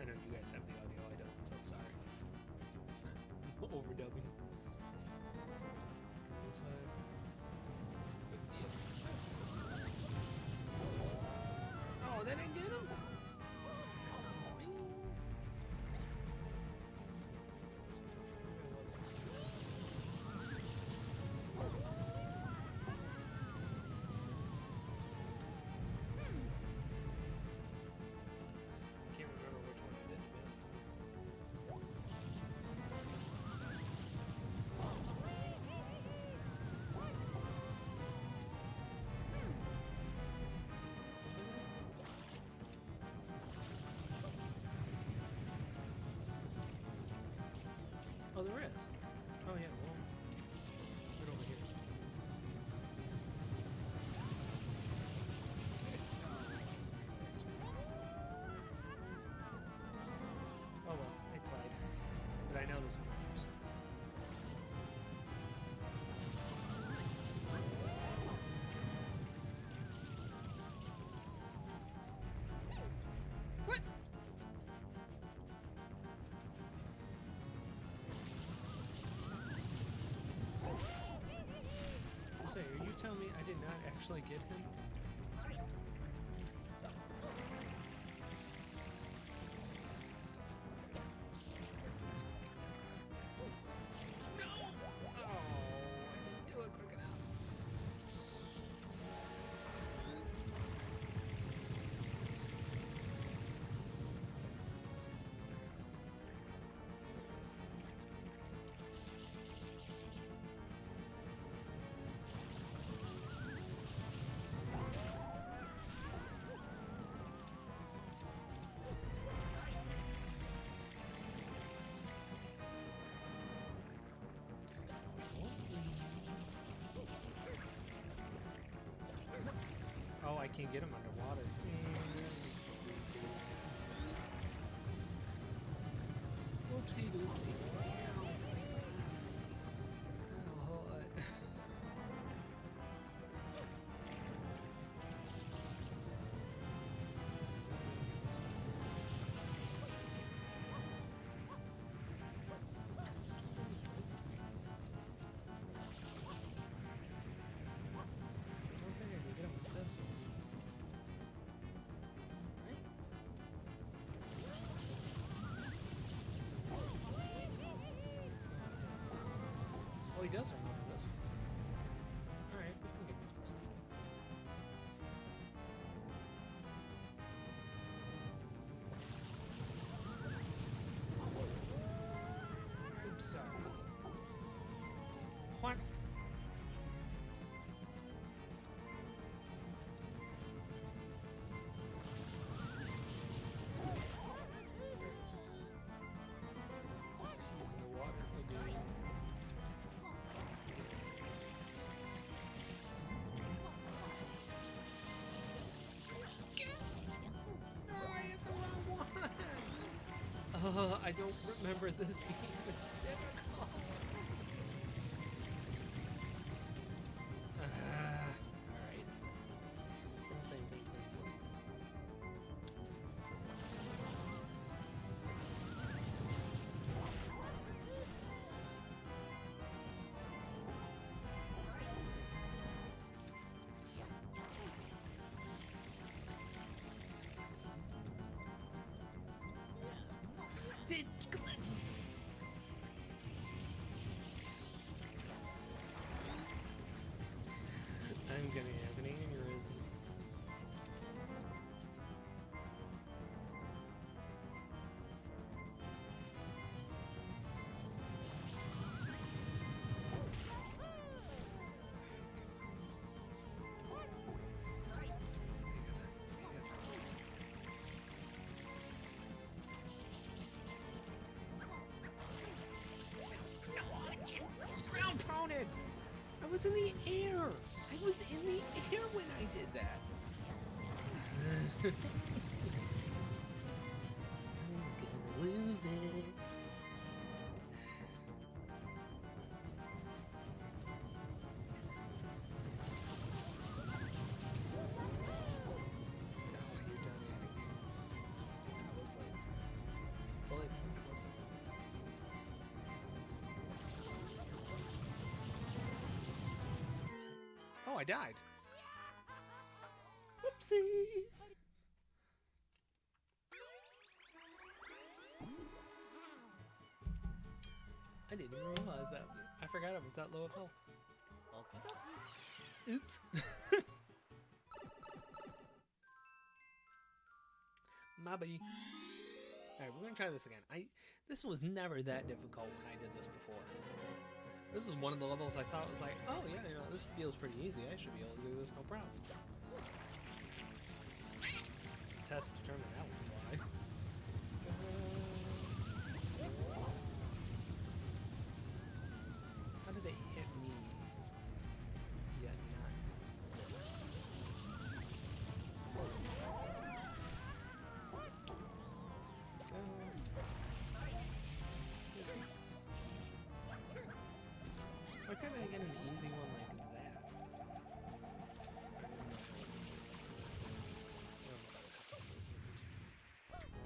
I know you guys have the audio, I don't, so sorry. Overdubbing. This way. Oh, that didn't get him? telling me I did not actually get him? No! Oh, I didn't do it quick enough. Oh, I can't get him underwater. Whoopsie doopsie. Oh, I don't think I can get him with this one. Right? Oh, he does remember this one. Alright, we can get him with this one. Oops, sorry. What? There it is. He's in the water again. No, I hit the wrong one. I don't remember this being this difficult. Alright. Think. I'm gonna have an aneurysm. No, I can't ground pounded! I was in the air! I was in the air when I did that! I'm gonna lose it. No, you're done eating. I was like, fully, I was like, oh, I died. Whoopsie. I didn't even realize that. I forgot I was that low of health. Oops. My bee. Alright, we're gonna try this again. This was never that difficult when I did this before. This is one of the levels I thought was like, oh yeah, you know, this feels pretty easy. I should be able to do this no problem. Test determined that was a lie. How did it hit me? Yet not this. Why couldn't I get an easy one like that? I don't know.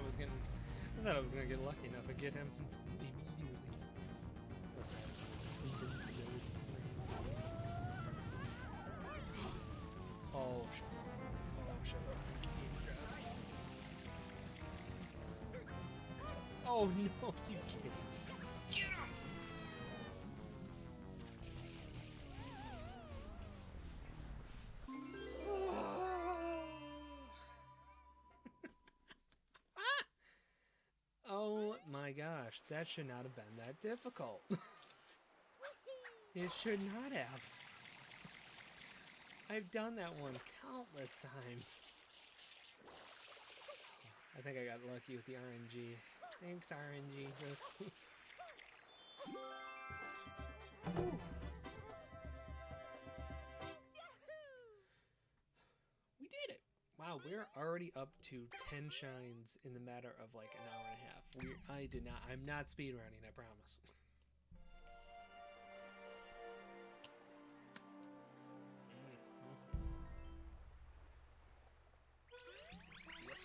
I thought I was gonna get lucky enough and get him immediately. What's that? Invincibility frames. Oh, shut up. Oh, shut up. Oh, no, you kidding. Get him! Oh my gosh, that should not have been that difficult. It should not have. I've done that one countless times. I think I got lucky with the RNG. Thanks, RNG. We did it! Wow, we're already up to 10 shines in the matter of like an hour and a half. I'm not speedrunning, I promise. Yes.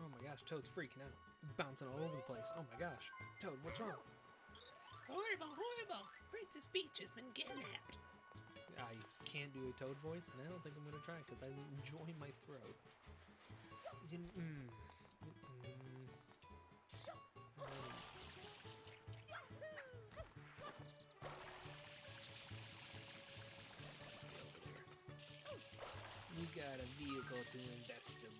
Oh my gosh, Toad's freaking out. Bouncing all over the place. Oh my gosh. Toad, what's wrong? Horrible, horrible! Princess Peach has been kidnapped. I can't do a Toad voice, and I don't think I'm gonna try because I enjoy my throat. We got a vehicle to investigate.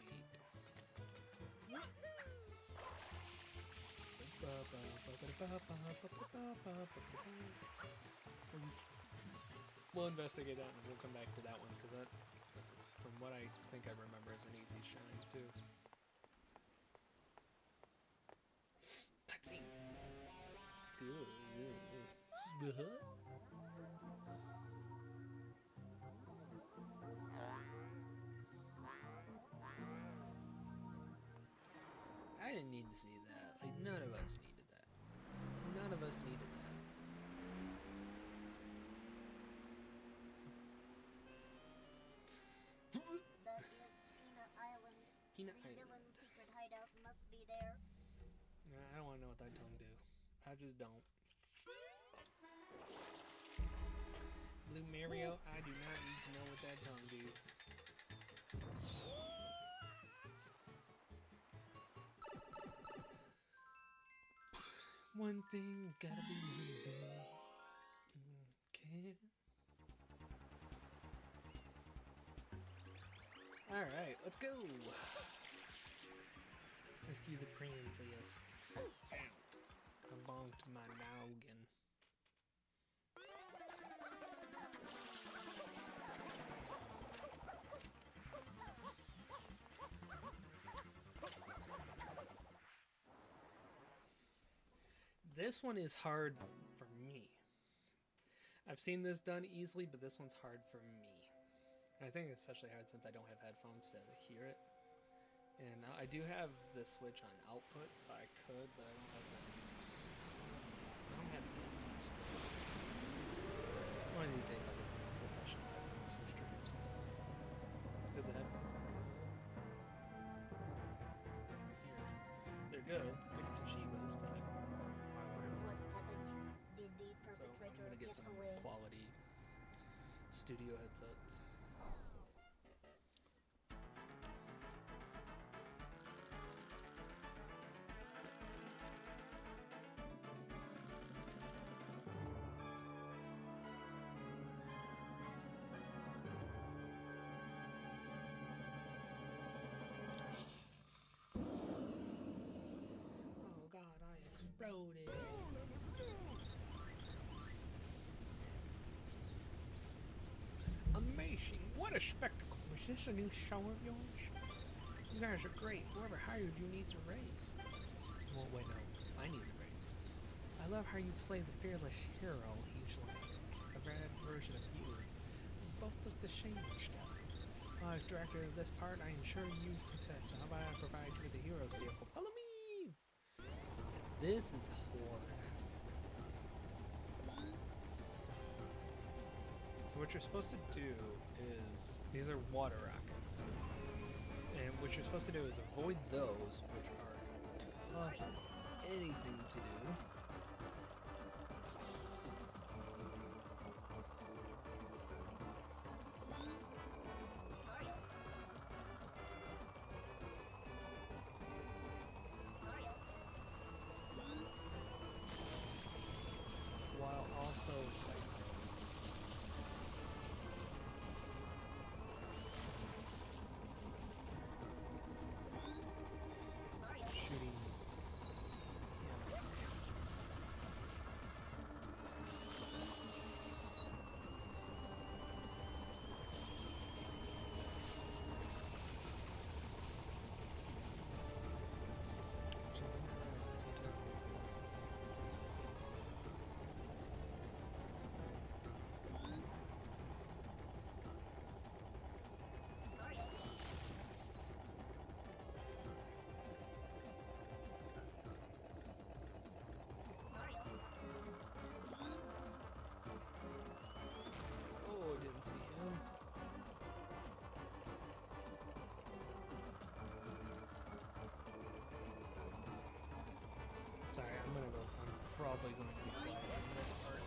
We'll investigate that and we'll come back to that one because that is, from what I think I remember, is an easy shine too. Cutscene. I didn't need to see that. Like, none of us needed that. None of us needed that. That is Peanut Island. Peanut the Island. villain's secret hideout must be there. I don't want to know what that tongue do. I just don't. Blue Mario, I do not need to know what that tongue do. One thing, gotta be one thing. Okay. Alright, let's go! Rescue the princess. I bonked my noggin. This one is hard for me. I've seen this done easily, but this one's hard for me. And I think it's especially hard since I don't have headphones to hear it. And I do have the switch on output, so I could, but I don't have that use. I don't have that use. One of these days I'll get some professional headphones for streams. Because the headphones are here. They're good. They're Toshiba's, but What happened? Did the so I'm perpetrator gonna get get some away? quality studio headsets. Oh god, I exploded. Amazing! What a spectacle! Is this a new show of yours? You guys are great. Whoever hired you needs a raise. Well, wait, no. I need a raise. I love how you play the fearless hero usually. A bad version of you. We both look the same and stuff. Well, as director of this part, I ensure you success. So how about I provide you with a hero's vehicle? Follow me! This is hard. So what you're supposed to do is, these are water rockets. And what you're supposed to do is avoid those, which are tough as anything to do. While also like shooting. Oh, didn't see him. Sorry, I'm gonna go. I'm probably going to be quiet in this part.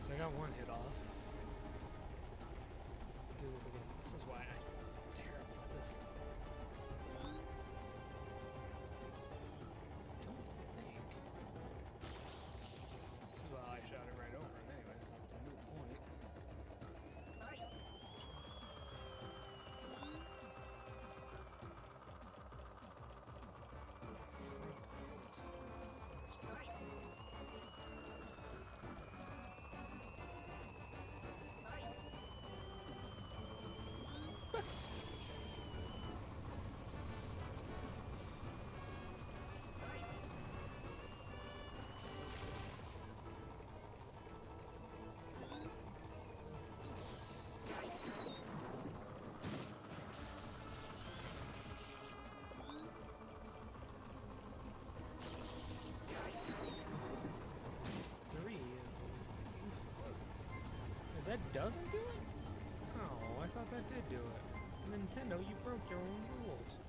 So I got one hit off. Let's do this again. This is why I'm terrible at this. Don't think. Well, I shot it right over it anyway, so it's a moot point. Let's do first. Three. That doesn't do it? Oh, I thought that did do it. Nintendo, you broke your own rules.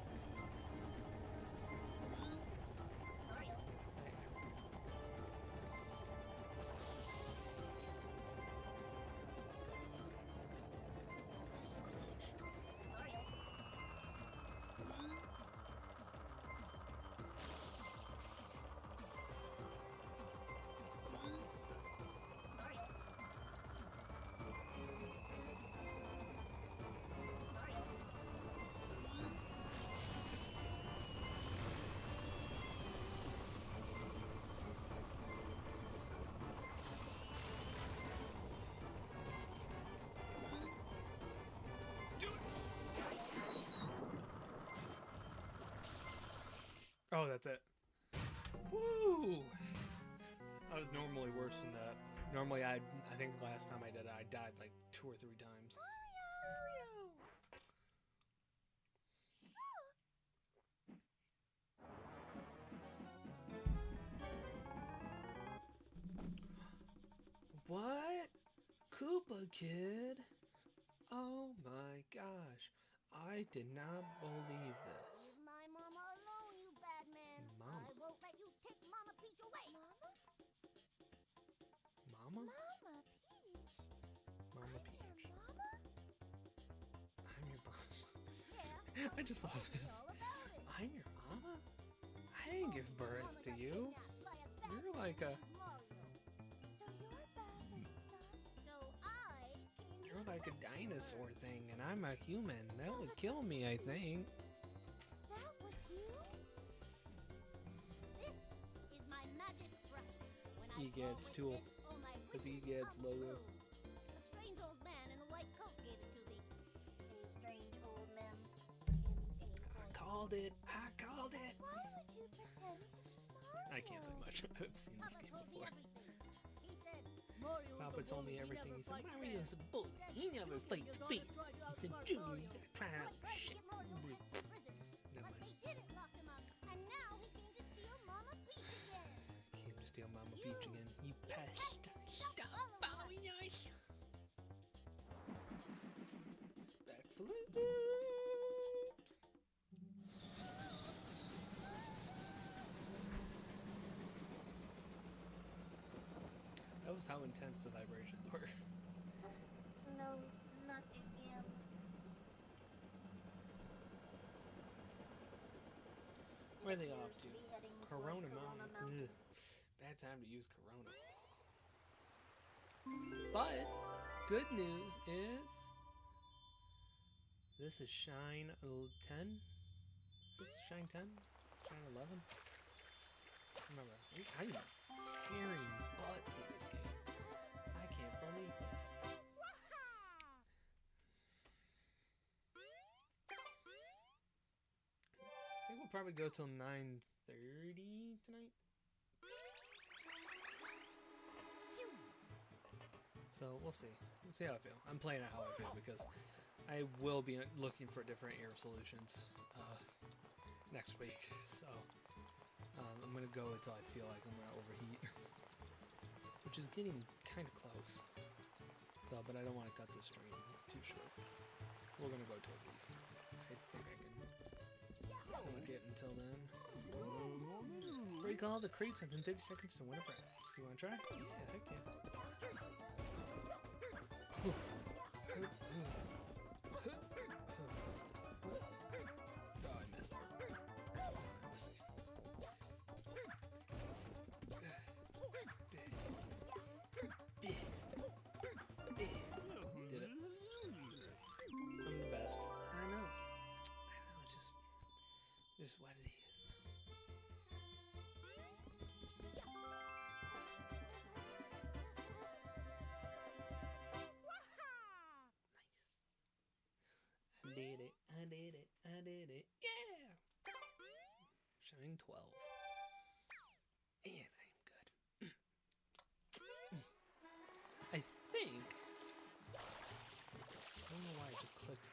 Oh, that's it. Woo! I was normally worse than that. Normally, I think last time I did it, I died like 2 or 3 times. What? Koopa Kid? Oh my gosh. I did not believe this. Leave my mama alone, you bad man. Mama? I won't let you take Mama Peach away. Mama? Mama Peach? Mama Peach. Mama? I'm your mom. Yeah. I just thought of Tell me this. all about it. I'm your mama? I didn't give birth Mama to got you. kidnapped by a bad You're man like a... named Mario. So you're Bowser's son? So I came You're to like a rescue dinosaur her. thing, and I'm a human. That would kill me, I think. That was you? This is my magic thrust. When I Egad's always tool. get all my With wishes Egad's come logo. true. A strange old man in a white coat gave it to me. A strange old man in a I white called it. I called it. Why would you pretend to be Mario? I can't say much. I've seen this Papa game told me before. everything. He said, Mario was Papa the told me bully, he everything. never He said, fights Mario's fair. a bully. He never fights His fair. daughter tried to He said, outsmart Junior, Mario. you gotta try so out I tried to shit. get Mario back from prison. Never But mind. they didn't lock him up. And now he came to steal Mama Peach again. Came to steal Mama You- Peach again. You pest. Stop Stop following following us. Backflips. That was how intense the vibrations were. No, not again. Where are they appears off to? be heading toward Corona Corona Mountain. Mountain. Ugh. Bad time to use Corona. But good news is this is Shine 10. Is this Shine 10? Shine 11? Remember, I'm tearing butt to this game. I can't believe this. I think we'll probably go till 9:30 tonight. So we'll see. We'll see how I feel. I'm playing it how I feel because I will be looking for different air solutions next week. So I'm gonna go until I feel like I'm gonna overheat, which is getting kind of close. So, but I don't want to cut the stream too short. We're gonna go to at least. I think I can stomach it until then. Break all the crates within 30 seconds to win a prize. You wanna try? Yeah, heck yeah. Oh, I missed it. Did it. I'm the best. I know. It's just what it is. I did it. I did it. I did it. Yeah! Shine 12. And I am good. I think. I don't know why I just clicked.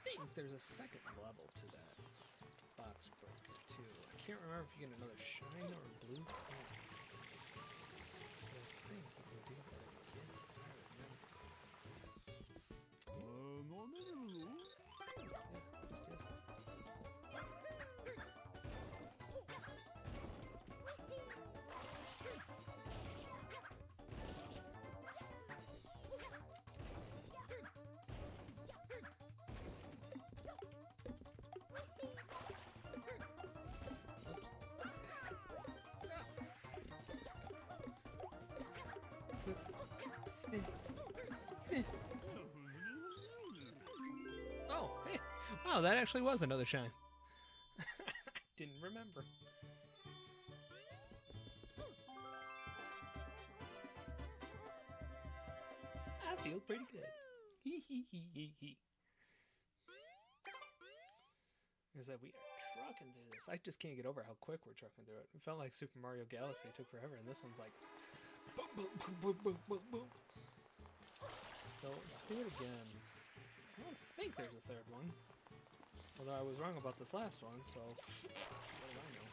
I think there's a second level to that box breaker too. I can't remember if you get another shine or a blue coin. But I think you can do that again if I remember. Yeah, let's do it. Oh, hey. Wow, that actually was another shine. Didn't remember. I feel pretty good. Is that we are trucking through this. I just can't get over how quick we're trucking through it. It felt like Super Mario Galaxy took forever, and this one's like boom, boom, boom, boom, boom, boom, boom. So let's do it again. I don't think there's a third one. Although I was wrong about this last one, so what do I know?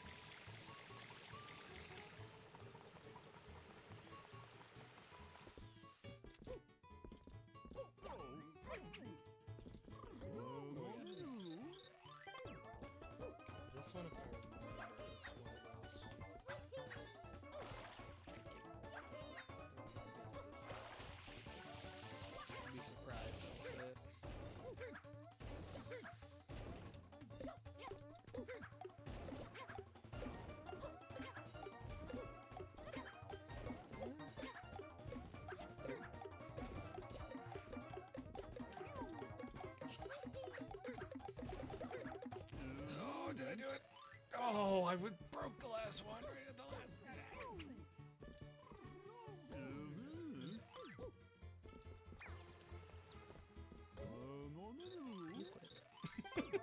This one, if I remember, is one of those. I'd be surprised, I'll say it. Oh, did I do it? Oh, I broke the last one right at the last. He's quick.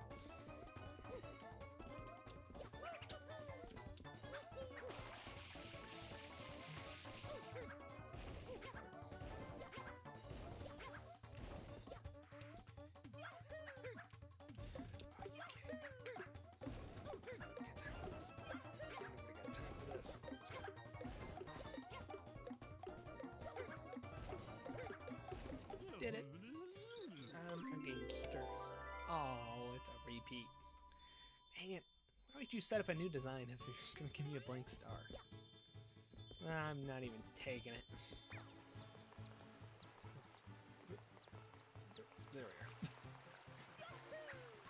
Gamekeeper. Oh, it's a repeat. Dang it. Why would you set up a new design if you're gonna give me a blank star? I'm not even taking it. There we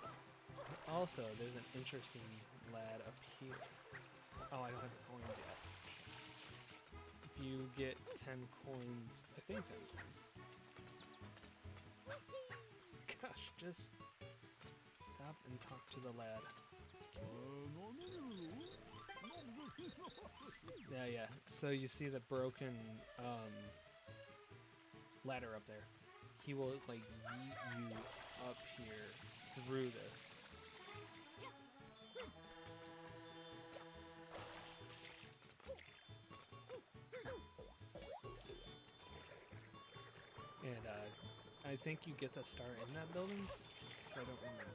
are. Also, there's an interesting lad up here. Oh, I don't have the coins yet. If you get 10 coins, I think 10 coins. Gosh, just stop and talk to the lad. Yeah. So you see the broken ladder up there. He will like yeet you up here through this. And I think you get the star in that building. I don't remember.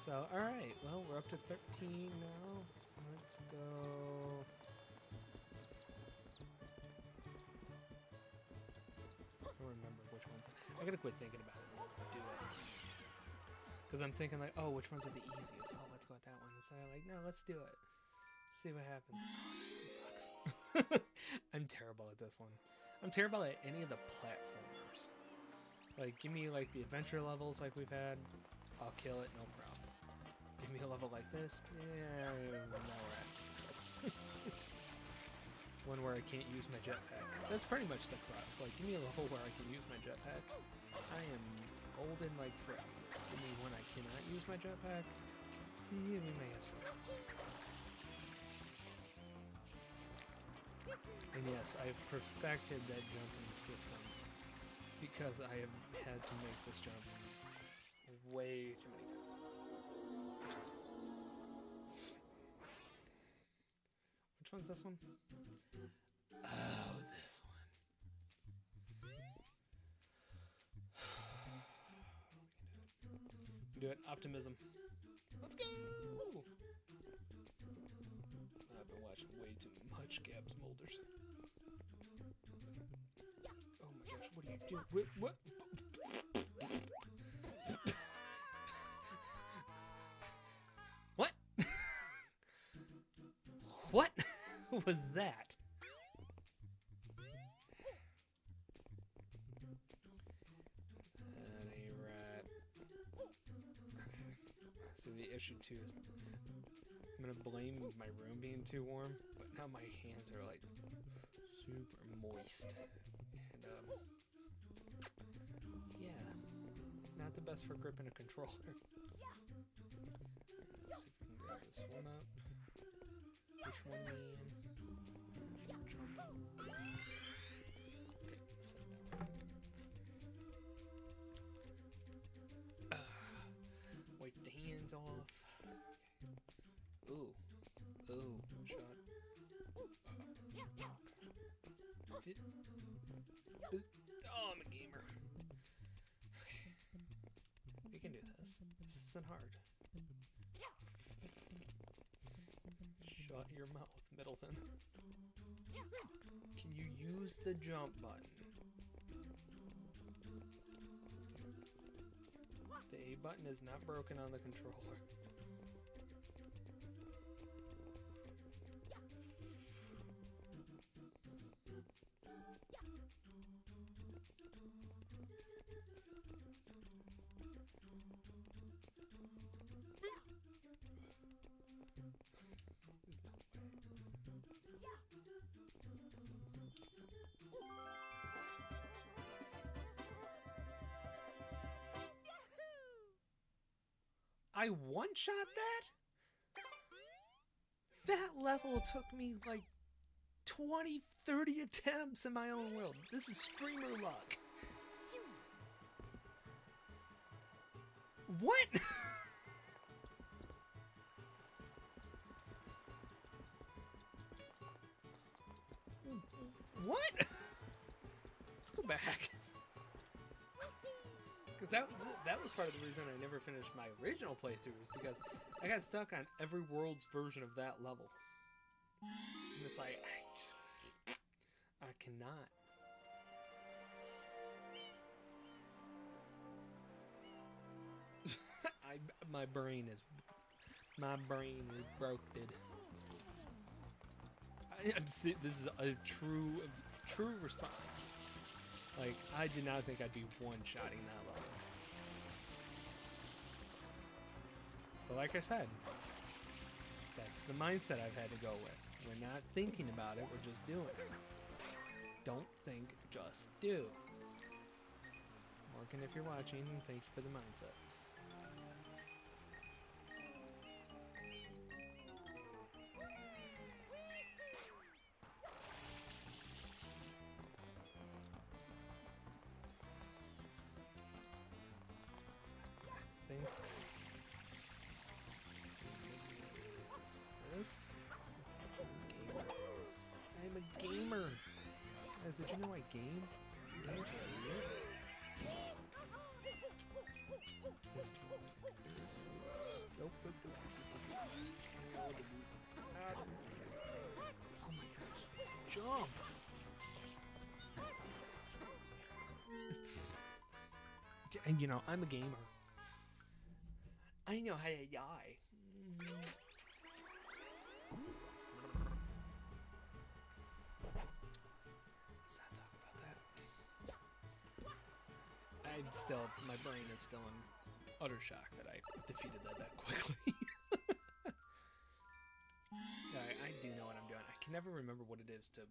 So, alright, well, we're up to 13 now. Let's go. I don't remember which ones. I gotta quit thinking about it and do it. Because I'm thinking, like, oh, which ones are the easiest? Oh, let's go with that one. Instead of, like, no, let's do it. See what happens. Oh, this one sucks. I'm terrible at this one. I'm terrible at any of the platformers. Like, give me, like, the adventure levels like we've had. I'll kill it, no problem. Give me a level like this. Yeah, now we're asking for trouble. One where I can't use my jetpack. That's pretty much the crux. Like, give me a level where I can use my jetpack. I am golden like frick. Give me one I cannot use my jetpack. Yeah, we may have some trouble. And yes, I've perfected that jumping system because I have had to make this jump way too many times. Which one's this one? Oh, this one. We do it. Optimism. Let's go! I've been watching way too much Gabs Molders. Oh my gosh, what are you doing? What? What? What was that? That ain't right. Okay. So the issue too is I'm gonna blame my room being too warm, but now my hands are like super moist. And yeah, not the best for gripping a controller. Let's see if we can grab this one up. Which one, man? Jump. Okay, set it down. Wipe the hands off. Ooh. Ooh, shot. Oh, I'm a gamer. Okay. We can do this. This isn't hard. Shut your mouth, Middleton. Can you use the jump button? The A button is not broken on the controller. I one-shot that? That level took me like 20, 30 attempts in my own world. This is streamer luck. What? What? Let's go back. Because that was part of the reason I never finished my original playthrough, is because I got stuck on every world's version of that level. And it's like, I cannot. my brain is broken. This is a true response. Like, I did not think I'd be one-shotting that level. But like I said, that's the mindset I've had to go with. We're not thinking about it, we're just doing it. Don't think, just do. Morgan, if you're watching, thank you for the mindset. I think this. I'm a gamer. Guys, did you know I game? Game for a living. Oh my gosh. Jump! And you know, I'm a gamer. I know how to die. Let's not talk about that. My brain is still in utter shock that I defeated that quickly. Yeah, I do know what I'm doing. I can never remember what it is to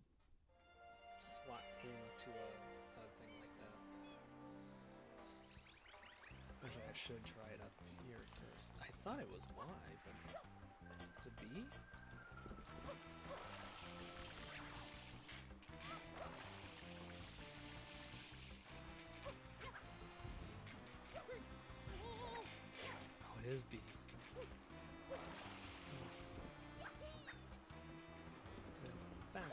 slot into a thing like that. I think I should try it up here first. I thought it was Y, but is it B? Oh, it is B. Bang.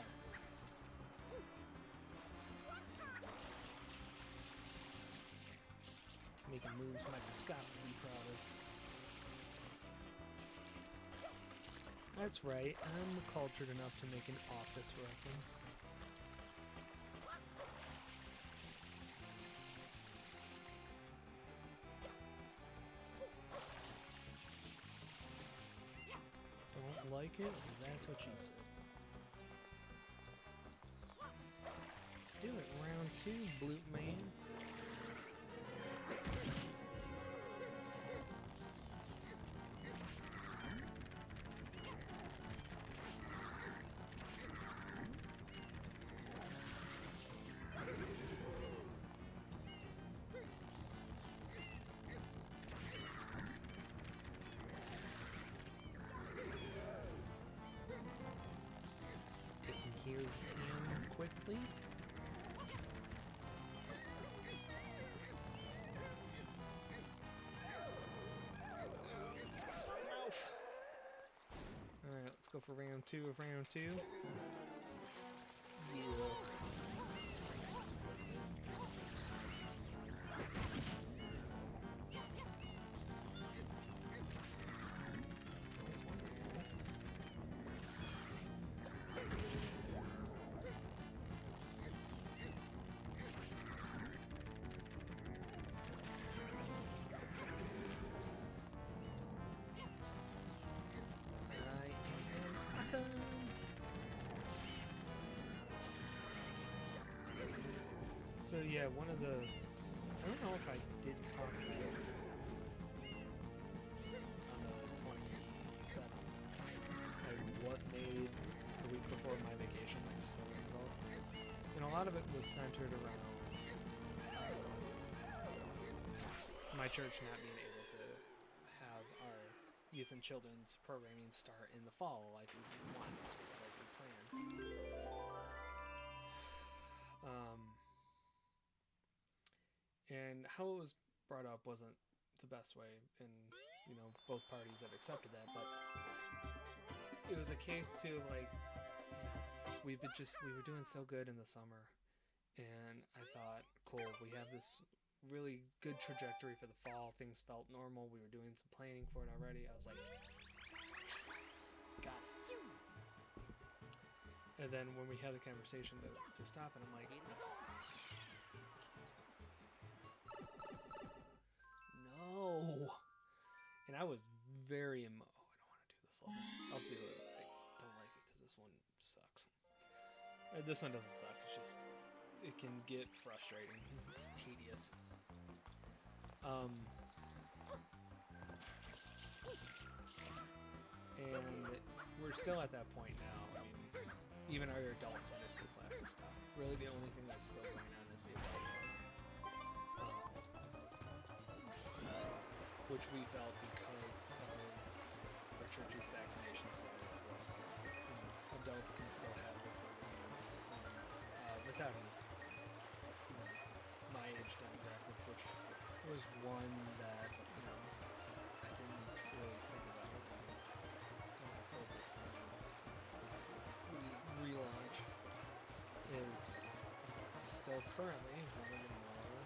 Making moves Michael Scott would be proud of. That's right, I'm cultured enough to make an Office reference. Don't like it? That's what she said. Let's do it. Round 2, Bloop Man. Hear him quickly. Alright, let's go for round 2 of round 2. Yeah. So yeah, one of the, I don't know if I did talk about it on the 27th, like what made the week before my vacation like so difficult, and a lot of it was centered around my church not being able to have our youth and children's programming start in the fall like we wanted to, like we planned. And how it was brought up wasn't the best way, and you know, both parties have accepted that, but it was a case to like, we were doing so good in the summer, and I thought, cool, we have this really good trajectory for the fall, things felt normal, we were doing some planning for it already. I was like, yes, got it. And then when we had the conversation to stop it, I'm like, no. was very oh, I don't want to do this level. I'll do it. I don't like it because this one sucks. This one doesn't suck. It's just it can get frustrating. It's tedious. And we're still at that point now. I mean, even our adult Sunday school classes stop. Really, the only thing that's still going on is the adult one. Which we felt because of our church's vaccination status that adults can still have the programs without any my age demographic, which was one that I didn't really think about when I focused on relaunch is still currently one of the more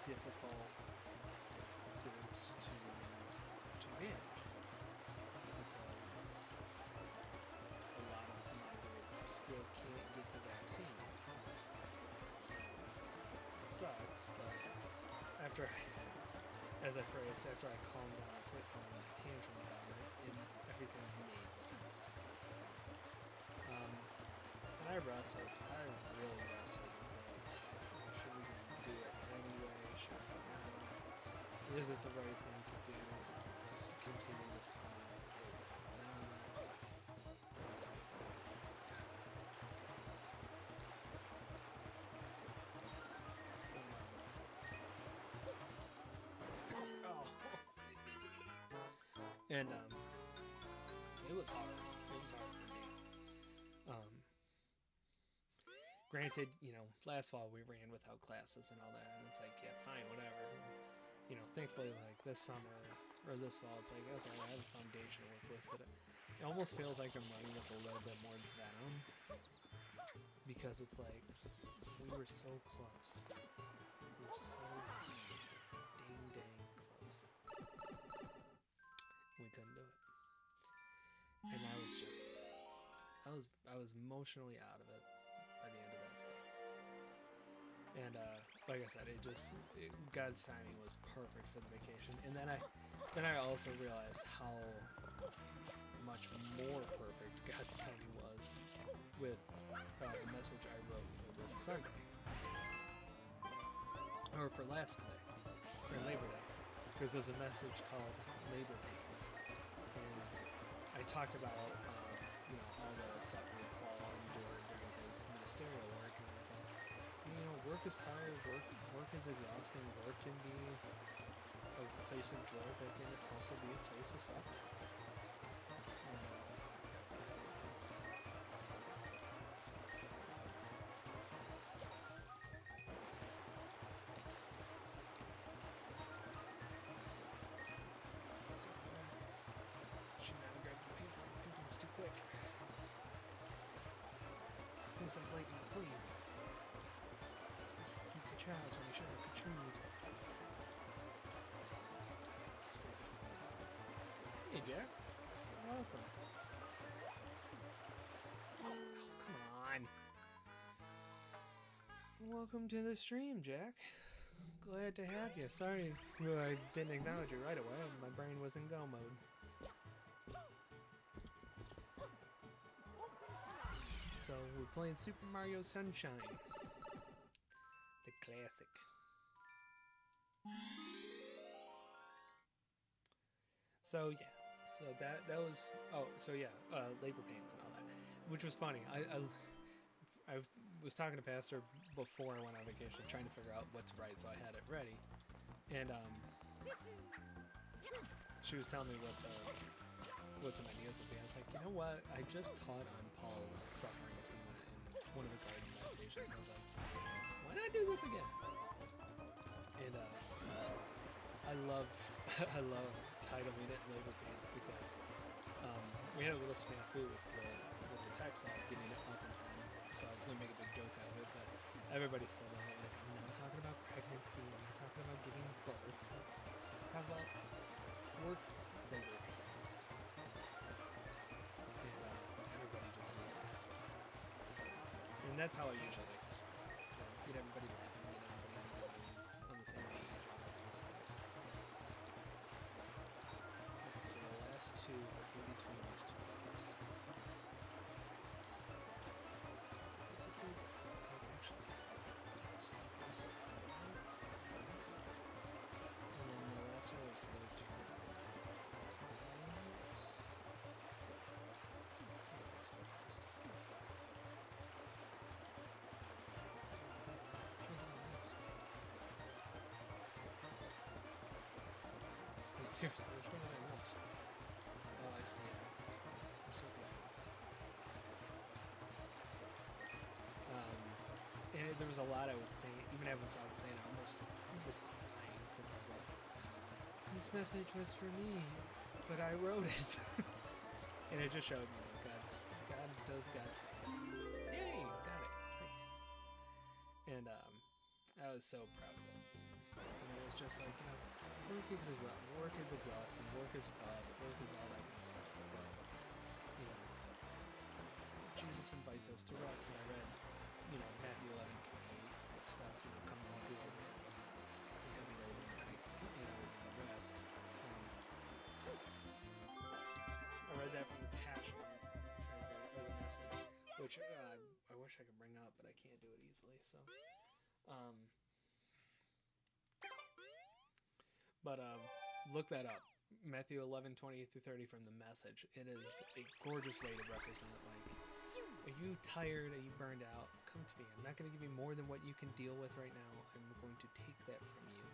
difficult groups to manage because a lot of them still can't get the vaccine. So it sucked, but after I calmed down and quit on my tantrum about it, everything made sense to me. And I wrestled. I really wrestled with should we do it anyway? Should we not? Is it the right thing to do to continue this path? Is it not? And it was hard. It was hard for me. Granted, last fall we ran without classes and all that, and it's like, yeah, fine, whatever. Thankfully, like this summer or this fall, it's like, okay, I have a foundation to work with, but it almost feels like I'm running with a little bit more venom because it's like we were so close. We were so dang close. We couldn't do it. And I was emotionally out of it by the end of that day. And like I said, God's timing was perfect for the vacation. And then I also realized how much more perfect God's timing was with the message I wrote for this Sunday. Or for last Sunday, for Labor Day. Because there's a message called Labor Pains. And I talked about all the suffering Paul endured during his ministerial work, and I was like, work is tired, work is exhausting, work can be a place of joy, but it can also be a place of suffering. Things like lightning, please. You could try when you should have contributed. Hey, Jack. Welcome. Oh, come on. Welcome to the stream, Jack. Glad to have you. Sorry I didn't acknowledge you right away. My brain was in go mode. So we're playing Super Mario Sunshine, the classic. So that was labor pains and all that, which was funny. I was talking to Pastor before I went on vacation, trying to figure out what's right, so I had it ready, and she was telling me what some ideas would be. I was like, you know what? I just taught on Paul's sufferings in one of the garden meditations. I was like, why not do this again? And I love titling it Labor Pains because we had a little snafu with the text of getting it up in time. So I was going to make a big joke out of it, but everybody still does it. Like, I'm not talking about pregnancy. I'm not talking about giving birth. I'm talking about work labor pains. Everybody just laughed. And that's how I usually like to start. Get everybody laughing, get everybody on the same page. So Seriously, which one did I miss? Oh, I see. I'm so glad. And there was a lot I was saying, even as I was saying, I almost was crying because I was like, this message was for me, but I wrote it. And it just showed me that God does got it. Yay, got it. Nice. And I was so proud of it. And it was just like, work is exhausting, work is tough, work is all that kind of stuff. But, Jesus invites us to rest, and I read, Matthew 11:28 stuff, come all who are weary and heavy laden, and rest. I read that from the Passion Translate, or the Message, which I wish I could bring up, but I can't do it easily. So, look that up. Matthew 11:28-30 from the Message. It is a gorgeous way to represent, like, are you tired? Are you burned out? Come to me. I'm not going to give you more than what you can deal with right now. I'm going to take that from you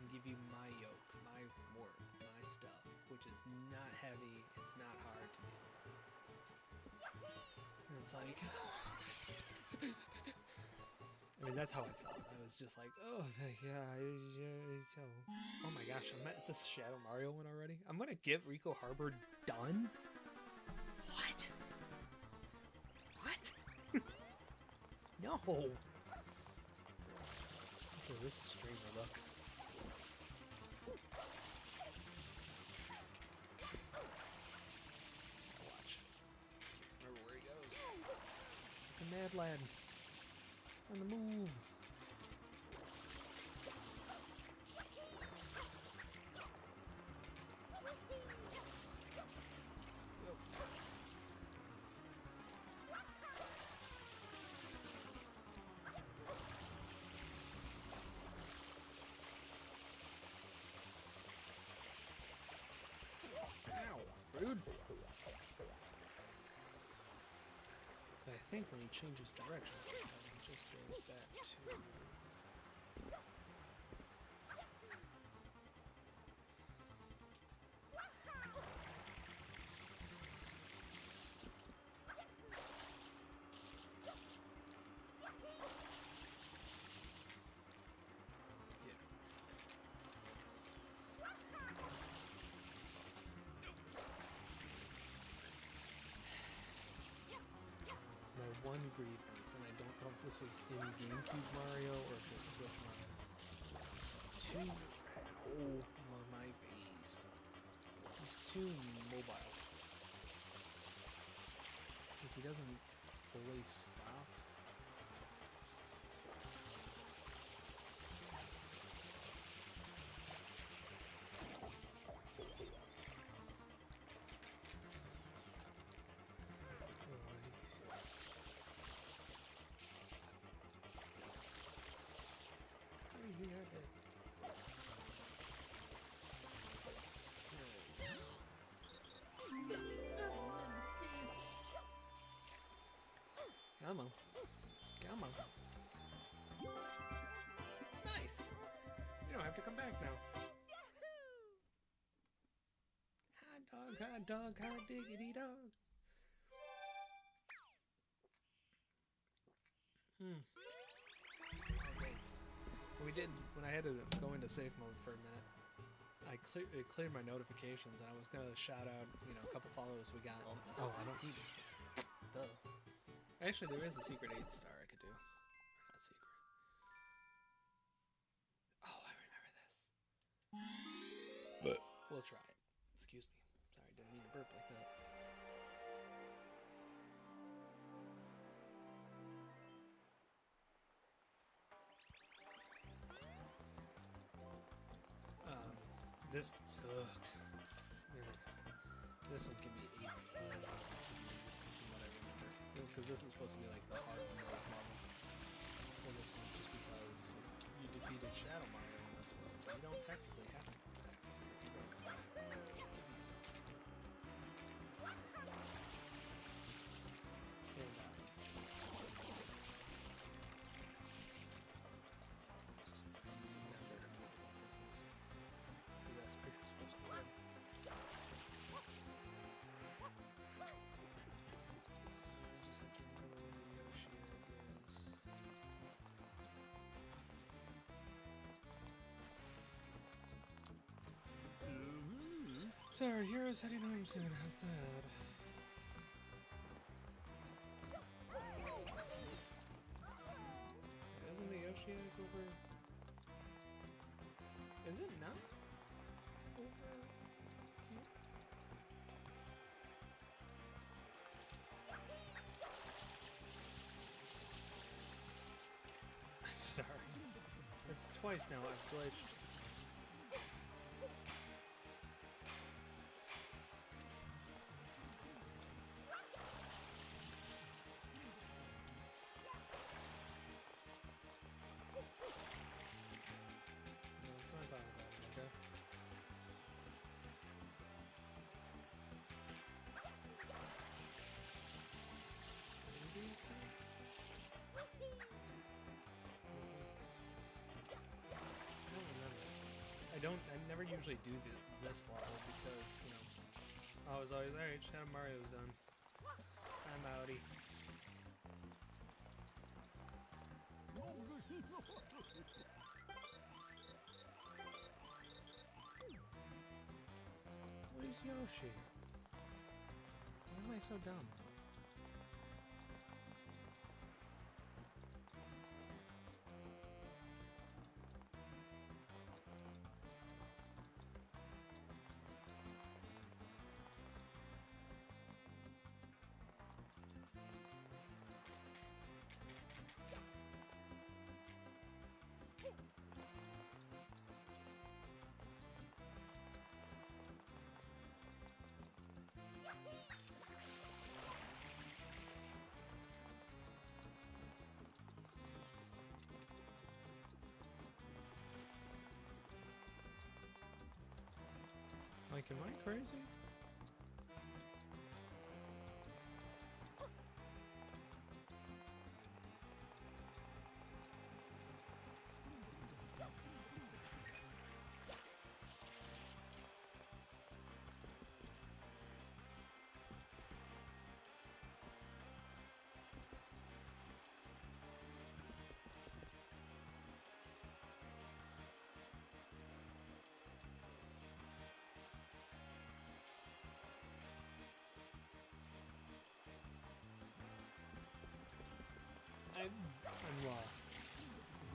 and give you my yoke, my work, my stuff, which is not heavy. It's not hard to deal with. And it's like, I mean, that's how I felt. I was just like, oh my gosh, I'm at this Shadow Mario one already. I'm going to get Rico Harbor done? What? No. So this is streamer look. Watch. Can't remember where he goes. It's a mad lad. It's on the move. Rude. I think when he changes directions, he just goes back to... one grievance, and I don't know if this was in GameCube Mario or just Switch Mario. My face. He's too mobile. If he doesn't fully stop. Come on. Come on. Nice! You don't have to come back now. Hot dog, hot diggity dog. Okay. We did, when I had to go into safe mode for a minute, it cleared my notifications, and I was going to shout out, a couple follows we got. Oh, I don't need it. Duh. Actually, there is a secret 8 star I could do. Or not secret. Oh, I remember this. But we'll try it. Excuse me. Sorry, didn't mean to burp like that. This one sucks. This one can be 8. Because this is supposed to be like the hard mode level. Well, this one just because you defeated Shadow Mario in this one, so you don't technically have to come back. Just remember what this is. Because that's pretty supposed to be. So our hero's heading home soon. How sad. Isn't the oceanic over? Is it not over here? Sorry. That's twice now I've glitched. No, let's not talk about it, okay? Easy? I don't remember. I never usually do this level because, you know, I was always, alright, Shadow Mario's done. I'm outie. Where's Yoshi? Why am I so dumb? Like, am I crazy? I'm lost.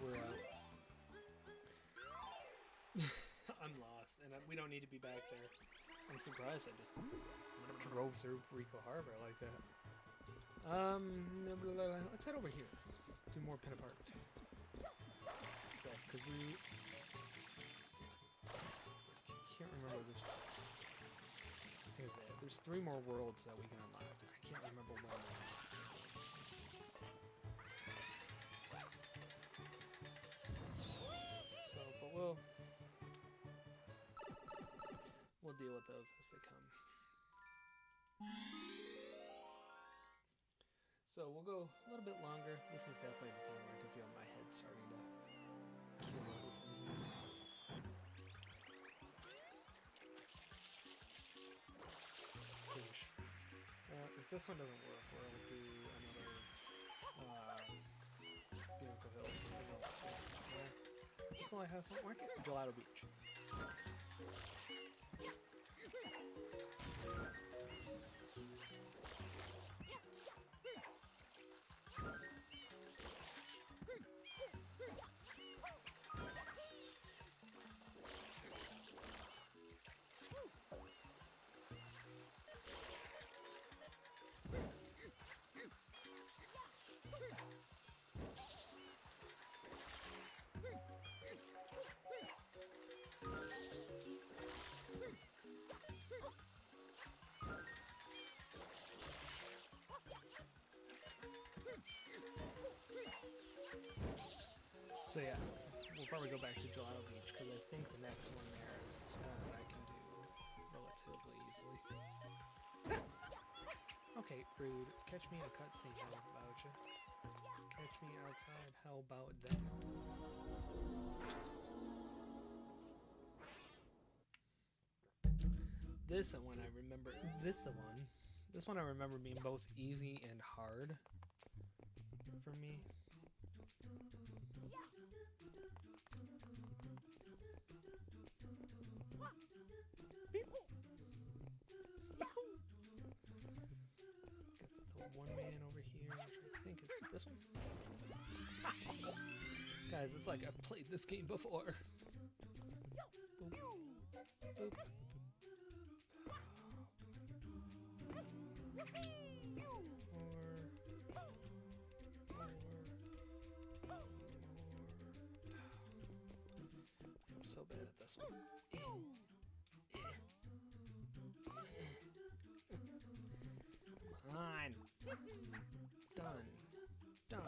We're out. I'm lost, and we don't need to be back there. I'm surprised I just drove through Rico Harbor like that. Let's head over here. Do more Pinna Park stuff, because we can't remember this. There's 3 more worlds that we can unlock. I can't remember one. We'll deal with those as they come. So we'll go a little bit longer. This is definitely the time where I can feel my head starting to keel over from here. If this one doesn't work, we'll do another Bianco Hill. This lighthouse won't work. Gelato Beach. So yeah, we'll probably go back to Gelato Beach because I think the next one there is one that I can do relatively easily. Okay, rude. Catch me in a cutscene, how about ya? Catch me outside, how about that? This one I remember. This one I remember being both easy and hard for me. one man over here, which I think is this one. Guys, it's like I've played this game before. Boop. Boop. I'm so bad at this one. Come on. Done. Done.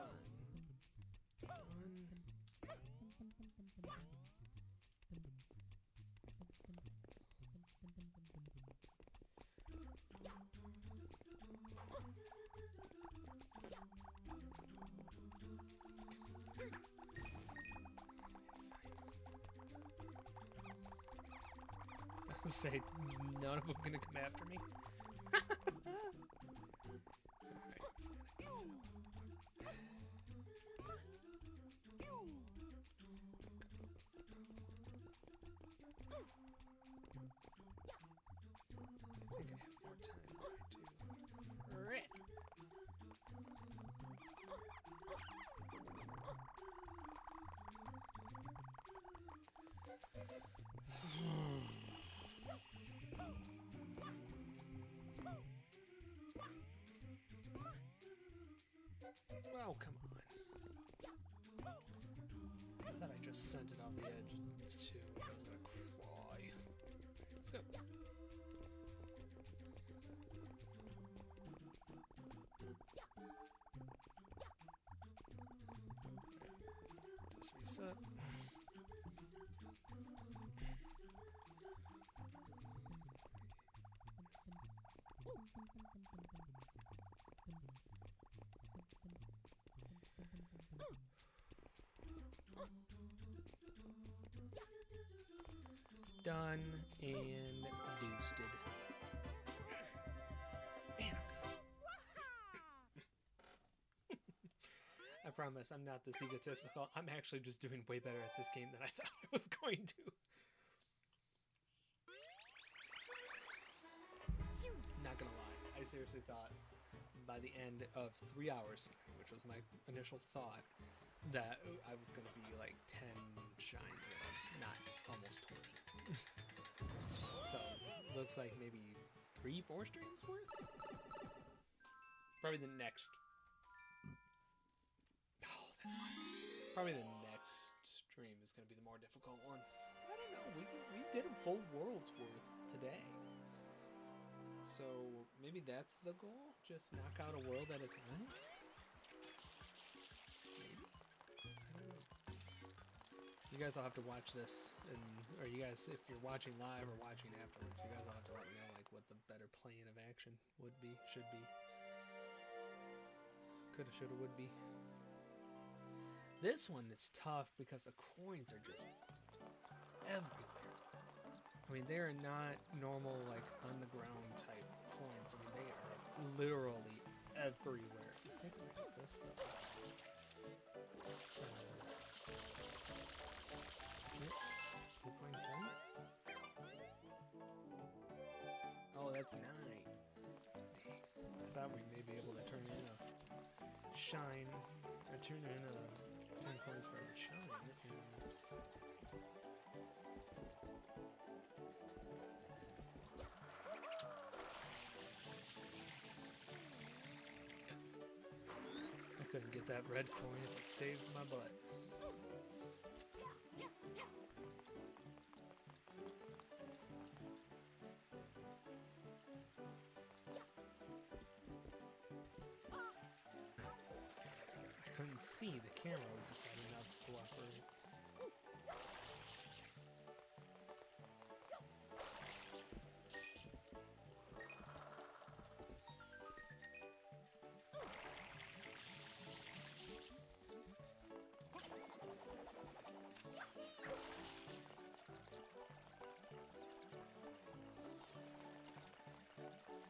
I was gonna say, none of them gonna come after me. Oh, come on. I thought I just sent it off the edge too. I was gonna cry. Let's go. Just reset. Done and boosted. Man, I'm good. I promise I'm not this egotistical. I'm actually just doing way better at this game than I thought I was going to. Not gonna lie, I seriously thought by the end of 3 hours, which was my initial thought, that I was gonna be like 10 shines in, not almost 20. So, looks like maybe 3-4 streams worth? Probably the next... Oh, this one. Probably the next stream is going to be the more difficult one. I don't know, we did a full world's worth today. So, maybe that's the goal? Just knock out a world at a time? You guys will have to watch this, or you guys, if you're watching live or watching afterwards, you guys will have to let me know like what the better plan of action would be, should be. Coulda, shoulda, would be. This one is tough because the coins are just everywhere. I mean, they are not normal, like, on the ground type coins. I mean, they are literally everywhere. I think I got this stuff. Oh, that's 9. Dang. I thought we may be able to turn in a shine, or turn in a 10 coins for a shine. I couldn't get that red coin if it saved my butt. Couldn't see, the camera decided not to cooperate.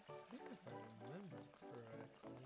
I think if I remember correctly,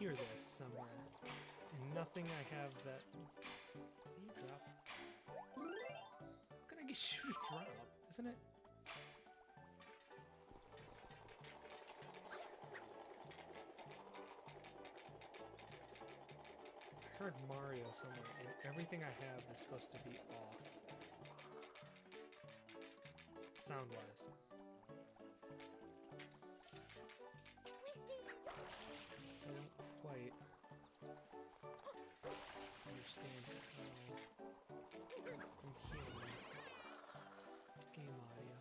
hear this somewhere. And nothing I have that... Can you drop? How can I get you to drop? Isn't it? I heard Mario somewhere, and everything I have is supposed to be off. Sound-wise. So I don't quite understand how I'm hearing game audio.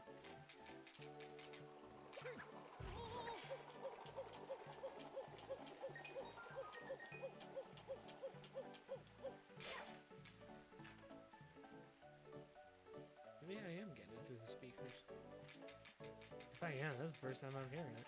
Maybe I am getting it through the speakers. If I am, that's the first time I'm hearing it.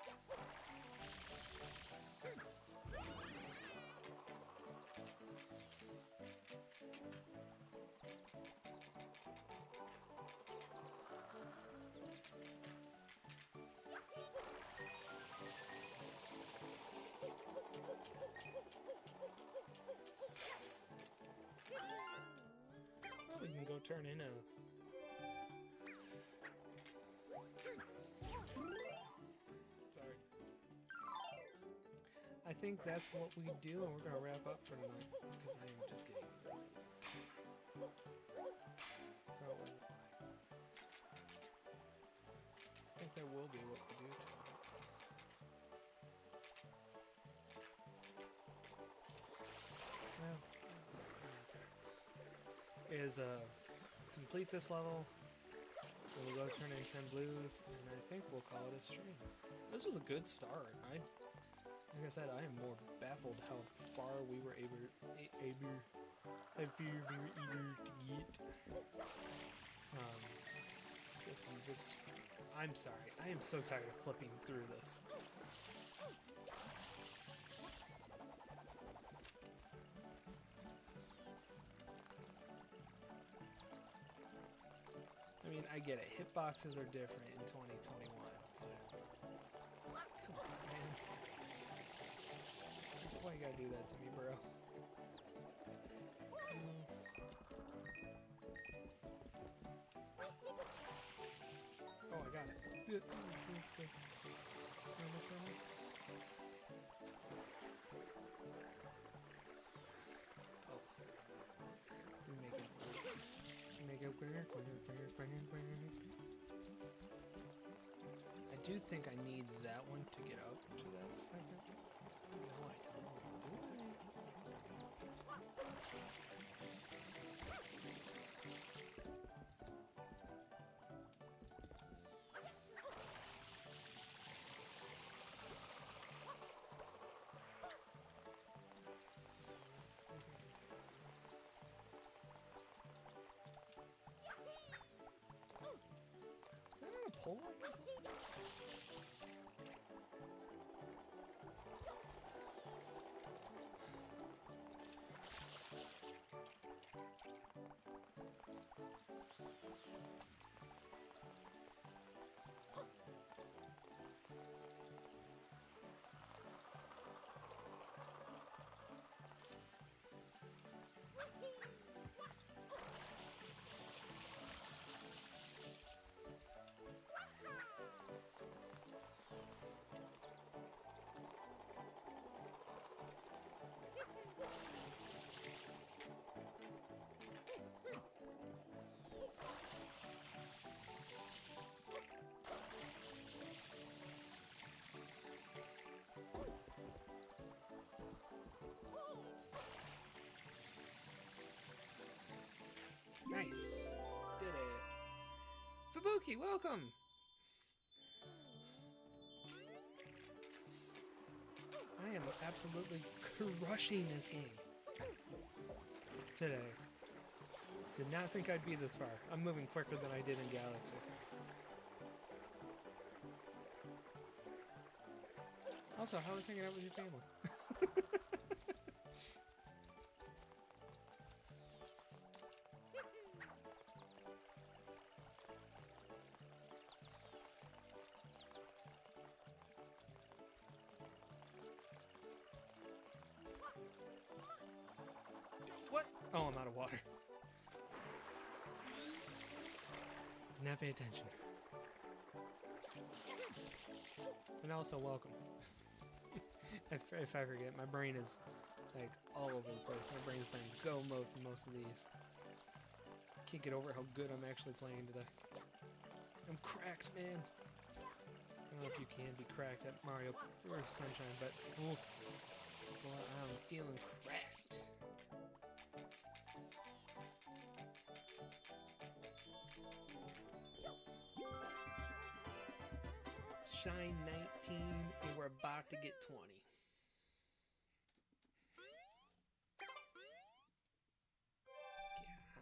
Well, we can go turn in a... Sorry. I think that's what we do, and we're gonna wrap up for tonight, because I am just getting... Probably. I think that will be what we do tonight. Well, that's alright. Is complete this level, we'll go turn in 10 blues, and I think we'll call it a stream. This was a good start. Like I said, I am more baffled how far we were able to get. I'm sorry. I am so tired of flipping through this. I mean, I get it. Hitboxes are different in 2021. Come on, man. Why you gotta do that to me, bro? Oh, I got it. Oh. Make it quicker. I do think I need that one to get up to that second. No, I don't. Is that on a pole I can climb? Nice. Did it. Fubuki, welcome! I am absolutely crushing this game today. Did not think I'd be this far. I'm moving quicker than I did in Galaxy. Also, how was hanging out with your family? of water. Did not pay attention. And also welcome. if I forget, my brain is like all over the place. My brain's been in go mode for most of these. Can't get over how good I'm actually playing today. I'm cracked, man. I don't know if you can be cracked at Mario or Sunshine, but well, I'm feeling cracked. Shine 19, and we're about to get 20. Yeah,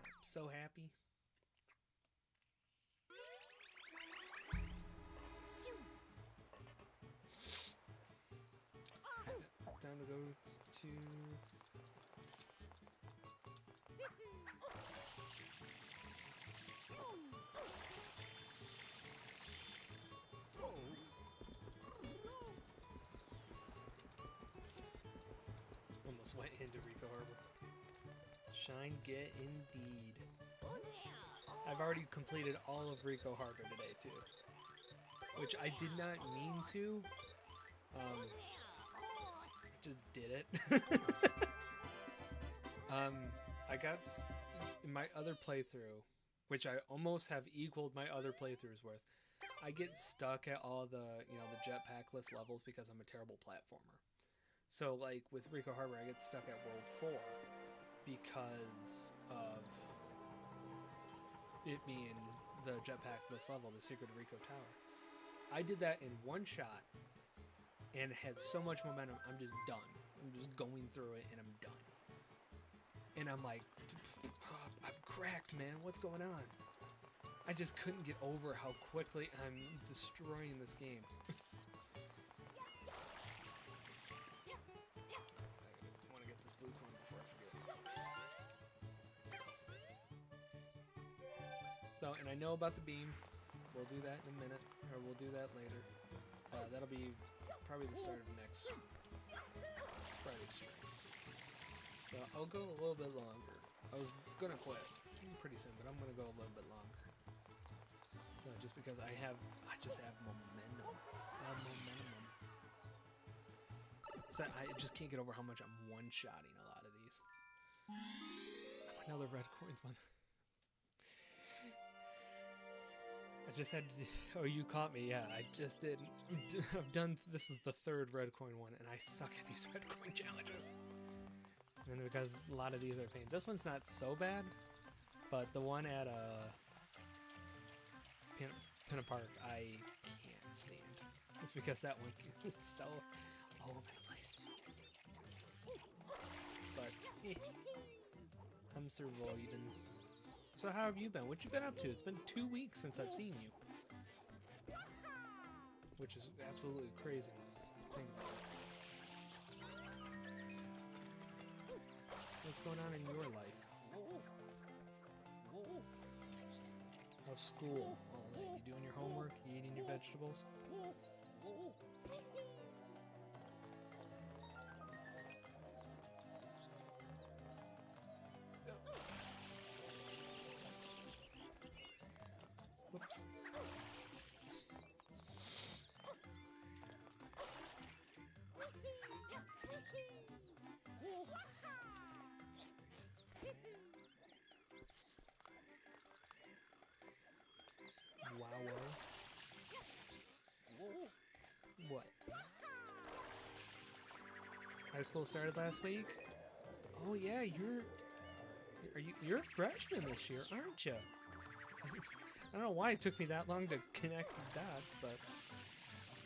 I'm so happy. Time to go to... Almost went into Rico Harbor. Shine get indeed. I've already completed all of Rico Harbor today too, which I did not mean to. I just did it. I got in my other playthrough, which I almost have equaled my other playthroughs with. I get stuck at all the the jetpackless levels because I'm a terrible platformer. So like with Rico Harbor, I get stuck at World 4 because of it being the jetpackless level, the Secret of Rico Tower. I did that in one shot and had so much momentum, I'm just done. I'm just going through it and I'm done. And I'm like, I'm cracked, man. What's going on? I just couldn't get over how quickly I'm destroying this game. I want to get this blue coin before I forget. So, and I know about the beam. We'll do that in a minute, or we'll do that later. That'll be probably the start of next Friday stream. So I'll go a little bit longer. I was gonna quit pretty soon, but I'm gonna go a little bit longer. So just because I just have momentum. So I just can't get over how much I'm one-shotting a lot of these. Another red coins one. I just had to. Oh, you caught me. Yeah, I just did. I've done. This is the third red coin one, and I suck at these red coin challenges. And because a lot of these are pain. This one's not so bad, but the one at Pinna Park, I can't stand. It's because that one is so all over the place. But I'm surviving. So how have you been? What you been up to? It's been 2 weeks since I've seen you. Which is absolutely crazy. Think about it. What's going on in your life? How's school? You doing your homework? You eating your vegetables? Whoops. Wow. What? High school started last week? Oh yeah, you're a freshman this year, aren't you? I don't know why it took me that long to connect the dots, but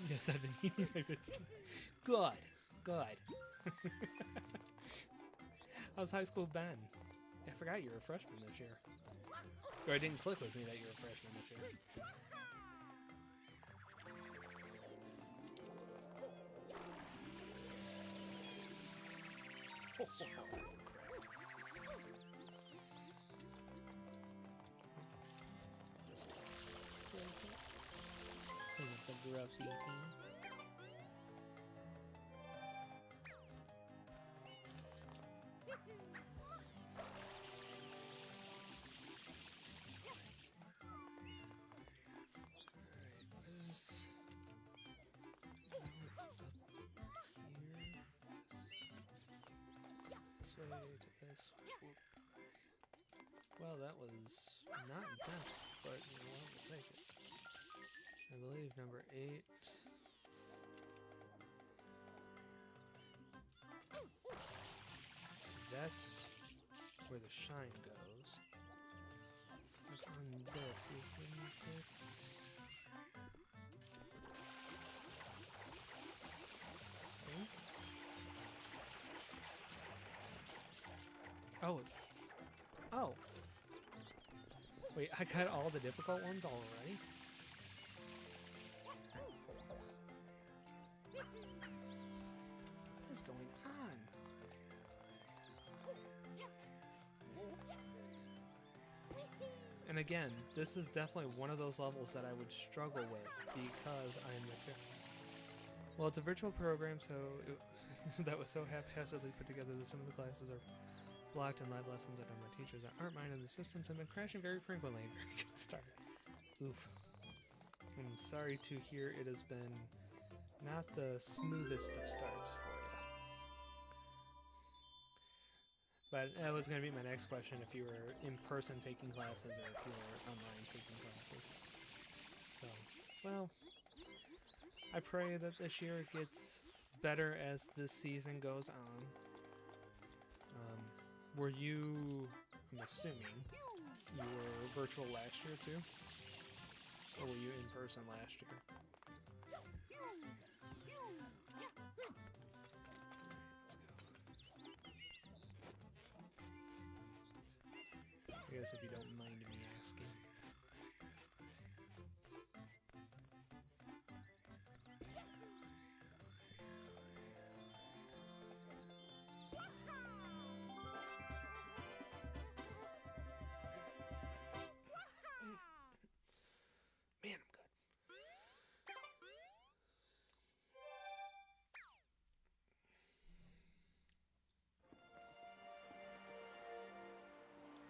yes, I've been eating my vegetables. Good. How's high school been? I forgot you were a freshman this year. Or it didn't click with me that you were a freshman this year. this way to this. Whoop. Well, that was not intense, but you know what? We'll take it. I believe number 8. That's where the shine goes. What's on this, isn't it? Think? Oh. Oh. Wait, I got all the difficult ones already? What is going on? And again, this is definitely one of those levels that I would struggle with because I'm well, it's a virtual program, so that was so haphazardly put together that some of the classes are blocked and live lessons are done by teachers that aren't minding the systems have been crashing very frequently. Very good start. Oof. I'm sorry to hear it has been not the smoothest of starts for you. But that was going to be my next question, if you were in person taking classes or if you were online taking classes. So, well, I pray that this year gets better as this season goes on. Were you, I'm assuming, you were virtual last year too? Or were you in person last year? I guess if you don't mind me asking. Man, I'm good.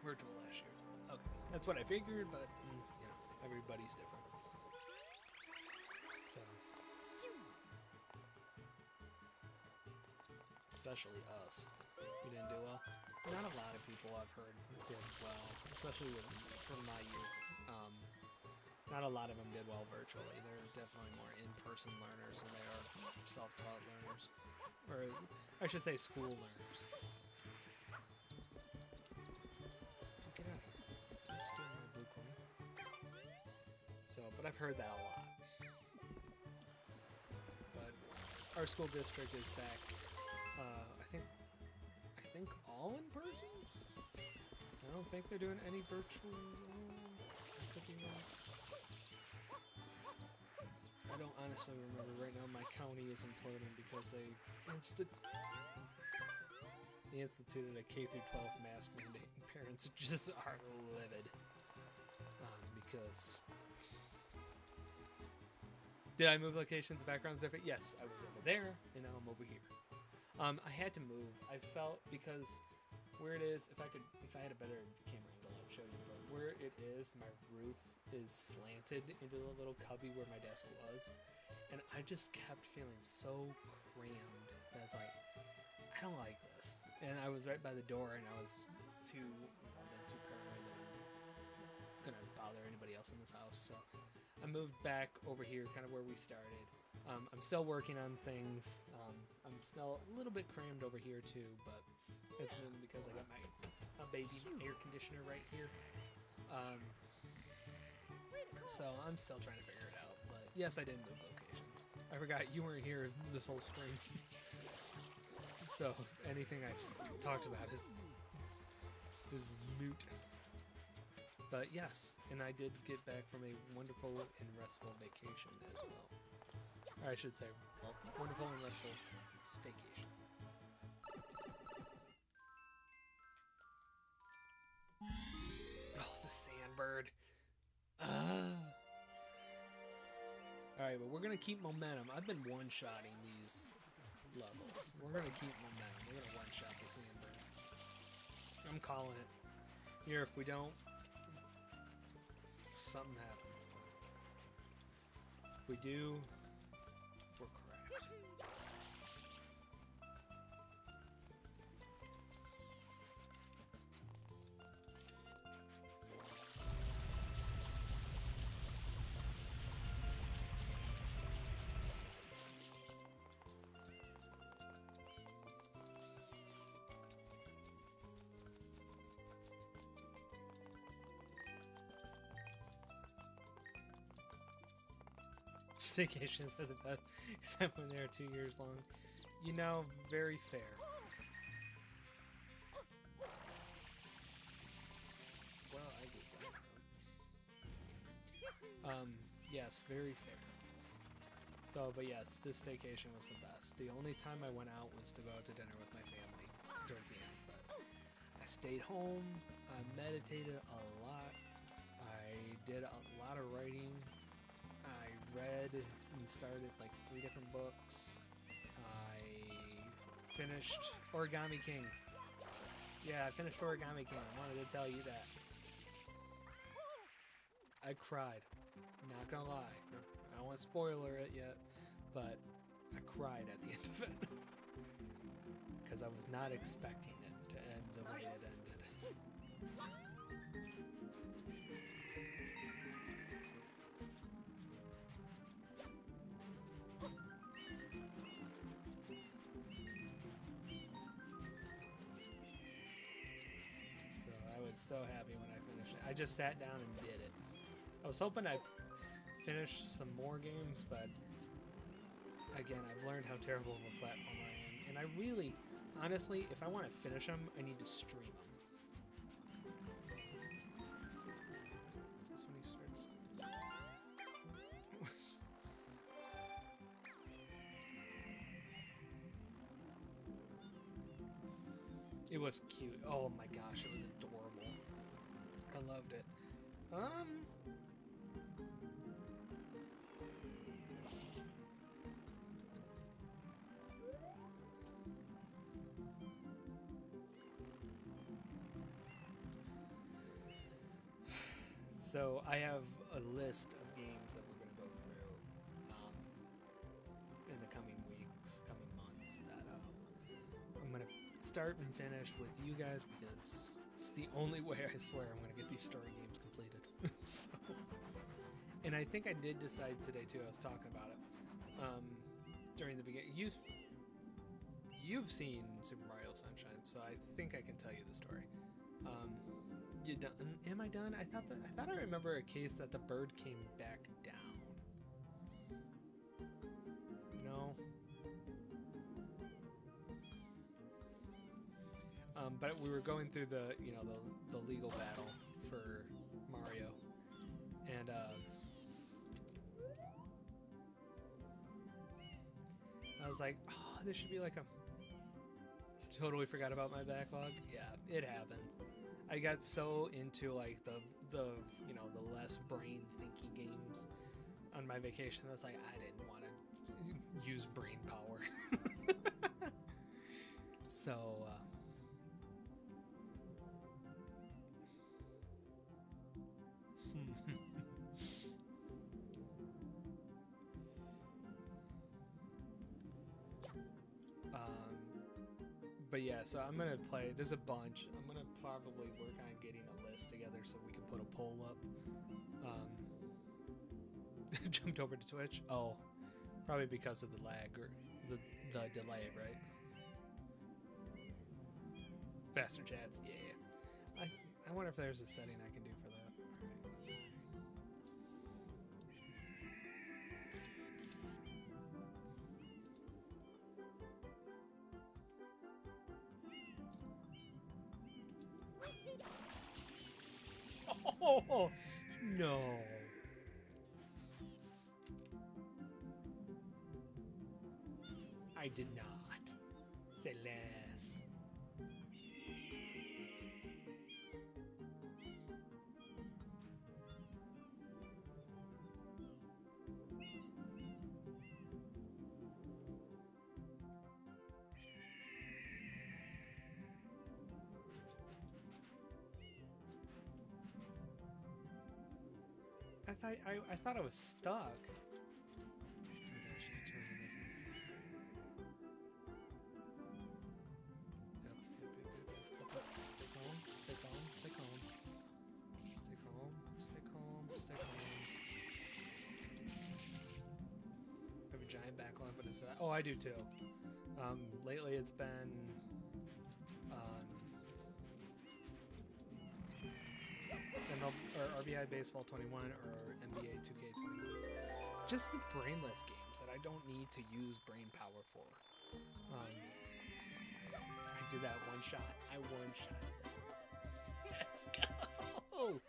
Virtual last year. Okay, that's what I figured, but you know, everybody's different. So, especially us, we didn't do well. Not a lot of people I've heard did well, especially from my youth. Not a lot of them did well virtually. They're definitely more in-person learners than they are self-taught learners, or I should say, school learners. Get out of here. Don't steal my blue coin. So, but I've heard that a lot. But our school district is back. I think all in person. I don't think they're doing any virtual. I could be wrong. I don't honestly remember right now. My county is imploding because they instituted a K through 12 mask mandate, and parents just are livid because. Did I move locations? The background's different. Yes, I was over there, and now I'm over here. I had to move. I felt because where it is, if I had a better camera angle, I'd show you. But where it is, my roof is slanted into the little cubby where my desk was, and I just kept feeling so crammed that it's like, I don't like this. And I was right by the door, and I was too paranoid and gonna bother anybody else in this house. So I moved back over here, kind of where we started. I'm still working on things. I'm still a little bit crammed over here too, but it's been because I got a baby air conditioner right here. So I'm still trying to figure it out. But yes, I did move locations. I forgot you weren't here this whole spring. So anything I've talked about is moot. But yes, and I did get back from a wonderful and restful vacation as well. Or I should say, well, wonderful and restful staycation. Oh, the sandbird. Alright, but we're going to keep momentum. I've been one-shotting these levels. We're going to keep momentum. We're going to one-shot the sandbird. I'm calling it. Here, if we don't, something happens. If we do, we're correct. staycations are the best, except when they're 2 years long. You know, very fair. Well, I get that. Yes, very fair. So, but yes, this staycation was the best. The only time I went out was to go out to dinner with my family towards the end, but I stayed home, I meditated a lot, I did a lot of writing, I read and started like 3 different books, I finished Origami King. Yeah, I finished Origami King, I wanted to tell you that. I cried. Not gonna lie. I don't want to spoiler it yet, but I cried at the end of it. Because I was not expecting it to end the way it ended. So I was so happy when I finished it. I just sat down and did it. I was hoping I'd finish some more games, but again, I've learned how terrible of a platformer I am. And I really, honestly, if I want to finish them, I need to stream them. Is this when he starts? It was cute. Oh my gosh, it was adorable. I loved it. So I have a list of games that we're going to go through in the coming weeks, coming months, that I'm going to start and finish with you guys because it's the only way I swear I'm going to get these story games completed. So, and I think I did decide today too, I was talking about it during the beginning. You've seen Super Mario Sunshine, so I think I can tell you the story. You done? Am I done? I thought I remember a case that the bird came back down. No. But we were going through the legal battle for Mario, and I was like, oh, this should be like a. Totally forgot about my backlog. Yeah, it happened. I got so into like the less brain thinky games on my vacation. I was like, I didn't want to use brain power. So but yeah, so I'm gonna play. There's a bunch. I'm gonna probably work on getting a list together so we can put a poll up. Jumped over to Twitch. Oh, probably because of the lag or the delay, right? Faster chats. Yeah. I wonder if there's a setting I can do for that. All right, let's see. Oh, no. I did not. Say less. I thought I was stuck. Oh my gosh, she's turning this in. Yep. Stay calm, stay calm, stay calm. Stay calm, stay calm, stay calm. I have a giant backlog, but it's oh, I do too. Lately it's been or RBI Baseball 21 or NBA 2K 21. just the brainless games that I don't need to use brain power for. I did that one shot. I one shot. Let's go.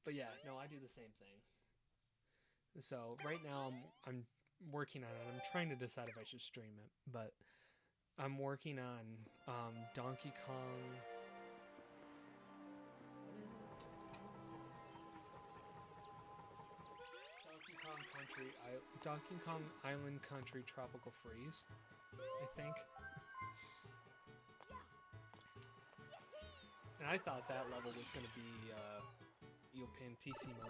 But yeah, no, I do the same thing. So right now I'm working on it. I'm trying to decide if I should stream it, but I'm working on Donkey Kong. Donkey Kong Island Country Tropical Freeze, I think. And I thought that level was going to be Il Pantissimo.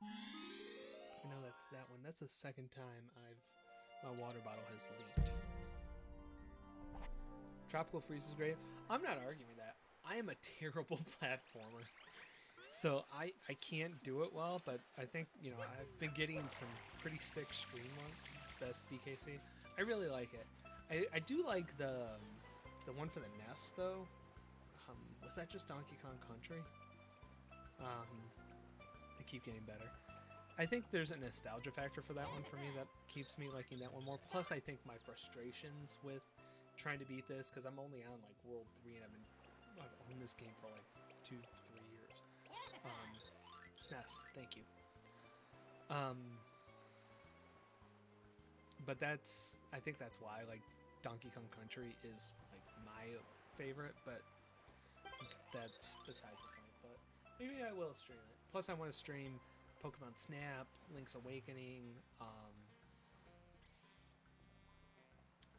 I know that's that one. That's the second time my water bottle has leaked. Tropical Freeze is great. I'm not arguing that. I am a terrible platformer. So I can't do it well, but I think, you know, I've been getting some pretty sick stream best DKC. I really like it. I do like the one for the NES though. Was that just Donkey Kong Country? They keep getting better. I think there's a nostalgia factor for that one for me that keeps me liking that one more. Plus, I think my frustrations with trying to beat this, because I'm only on like World 3 and I've owned this game for like 2-3 years. SNES, thank you. But I think that's why like Donkey Kong Country is like my favorite, but that's besides the point. But maybe I will stream it. Plus, I want to stream Pokemon Snap, Link's Awakening,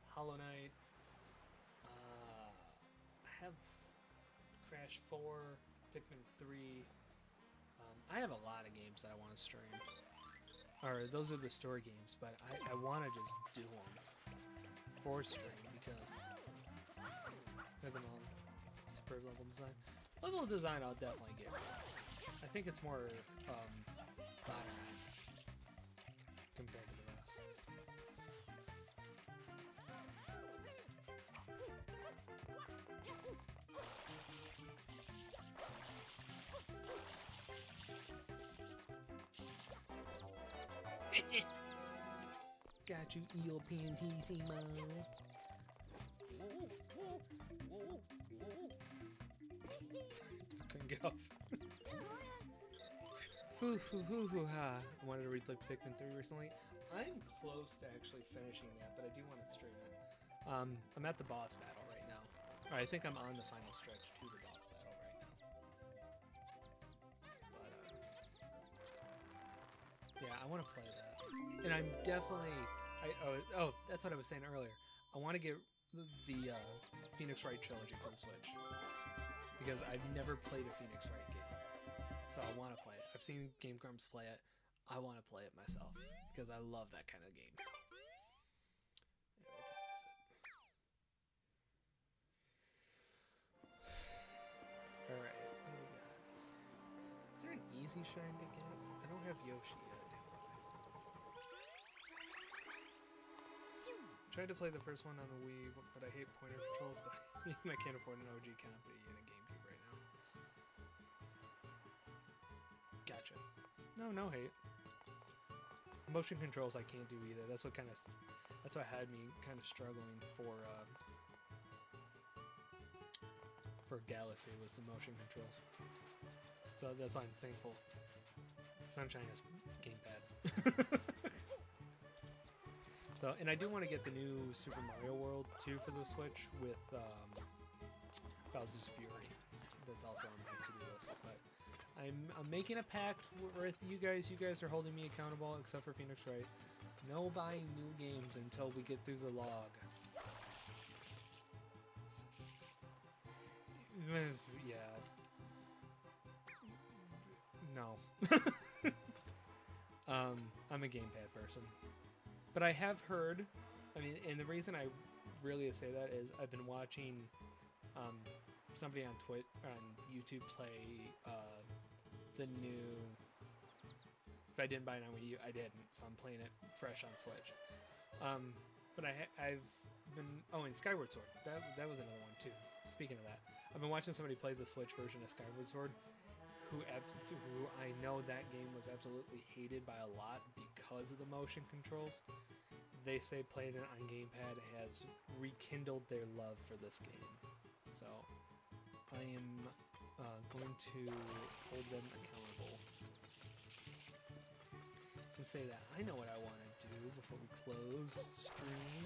Hollow Knight. I have Crash 4, Pikmin 3. I have a lot of games that I want to stream. Or those are the story games, but I want to just do them for stream because they're all superb level design. Level design I'll definitely get. I think it's more modernized compared to the rest. Got you, Il Pantissimo. Couldn't get off. I wanted to replay Pikmin 3 recently. I'm close to actually finishing that, but I do want to stream it. I'm at the boss battle right now. Or I think I'm on the final stretch to the boss battle right now. But, yeah, I want to play that. And I'm definitely... that's what I was saying earlier. I want to get the Phoenix Wright trilogy for the Switch. Because I've never played a Phoenix Wright game. So I want to play it. I've seen Game Grumps play it. I want to play it myself. Because I love that kind of game. Alright, what do we got? Is there an easy shine to get? I don't have Yoshi yet. Tried to play the first one on the Wii, but I hate pointer controls. I can't afford an OG copy in a GameCube right now. Gotcha. No hate. Motion controls I can't do either. That's what had me kind of struggling for Galaxy was the motion controls. So that's why I'm thankful Sunshine has gamepad. So, and I do want to get the new Super Mario World 2 for the Switch with Bowser's Fury. That's also on my to-do list. But I'm making a pact with you guys. You guys are holding me accountable, except for Phoenix Wright. No buying new games until we get through the log. Yeah. No. I'm a gamepad person. But I have heard, and the reason I really say that is I've been watching somebody on YouTube play the new. If I didn't buy it on Wii U, I didn't, so I'm playing it fresh on Switch. But I've been and Skyward Sword. That was another one too. Speaking of that, I've been watching somebody play the Switch version of Skyward Sword. who I know that game was absolutely hated by a lot because of the motion controls. They say playing it on gamepad has rekindled their love for this game. So I am going to hold them accountable and say that I know what I want to do before we close stream.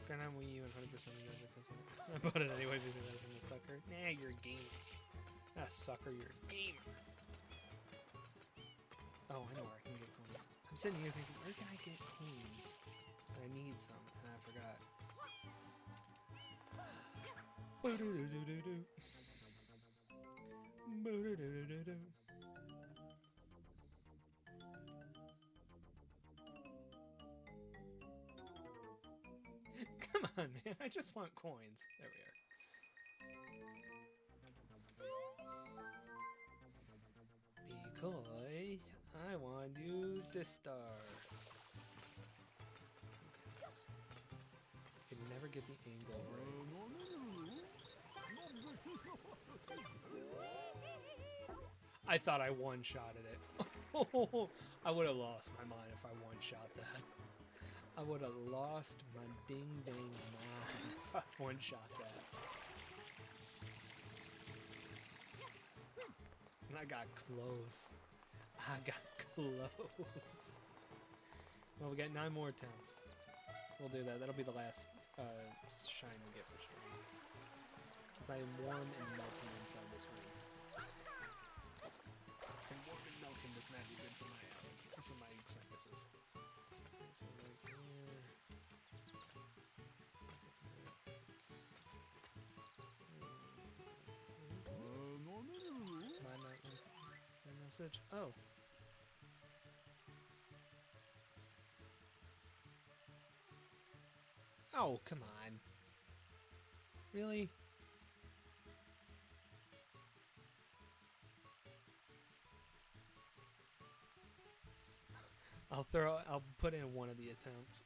Gonna have Wii U and 100% because I bought it anyway because I'm a sucker. Nah, you're a gamer. Not a sucker, you're a gamer. Oh, I know where I can get coins. I'm sitting here thinking, where can I get coins? I need some, and I forgot. Boo-doo-doo-doo-doo-doo. Boo-doo-doo-doo-doo-doo. Come on, man. I just want coins. There we are. Because I want you to start. I can never get the angle right. I thought I one-shotted it. I would have lost my mind if I one-shot that. I would have lost my ding-dang mind if I one-shot that. And I got close. I got close. Well, we got 9 more attempts. We'll do that. That'll be the last shine we get for stream. Because I am warm and melting inside this room. And warm and melting does not be good for my sinuses. Okay, so right here. My message. Oh. Oh, come on. Really? I'll put in one of the attempts.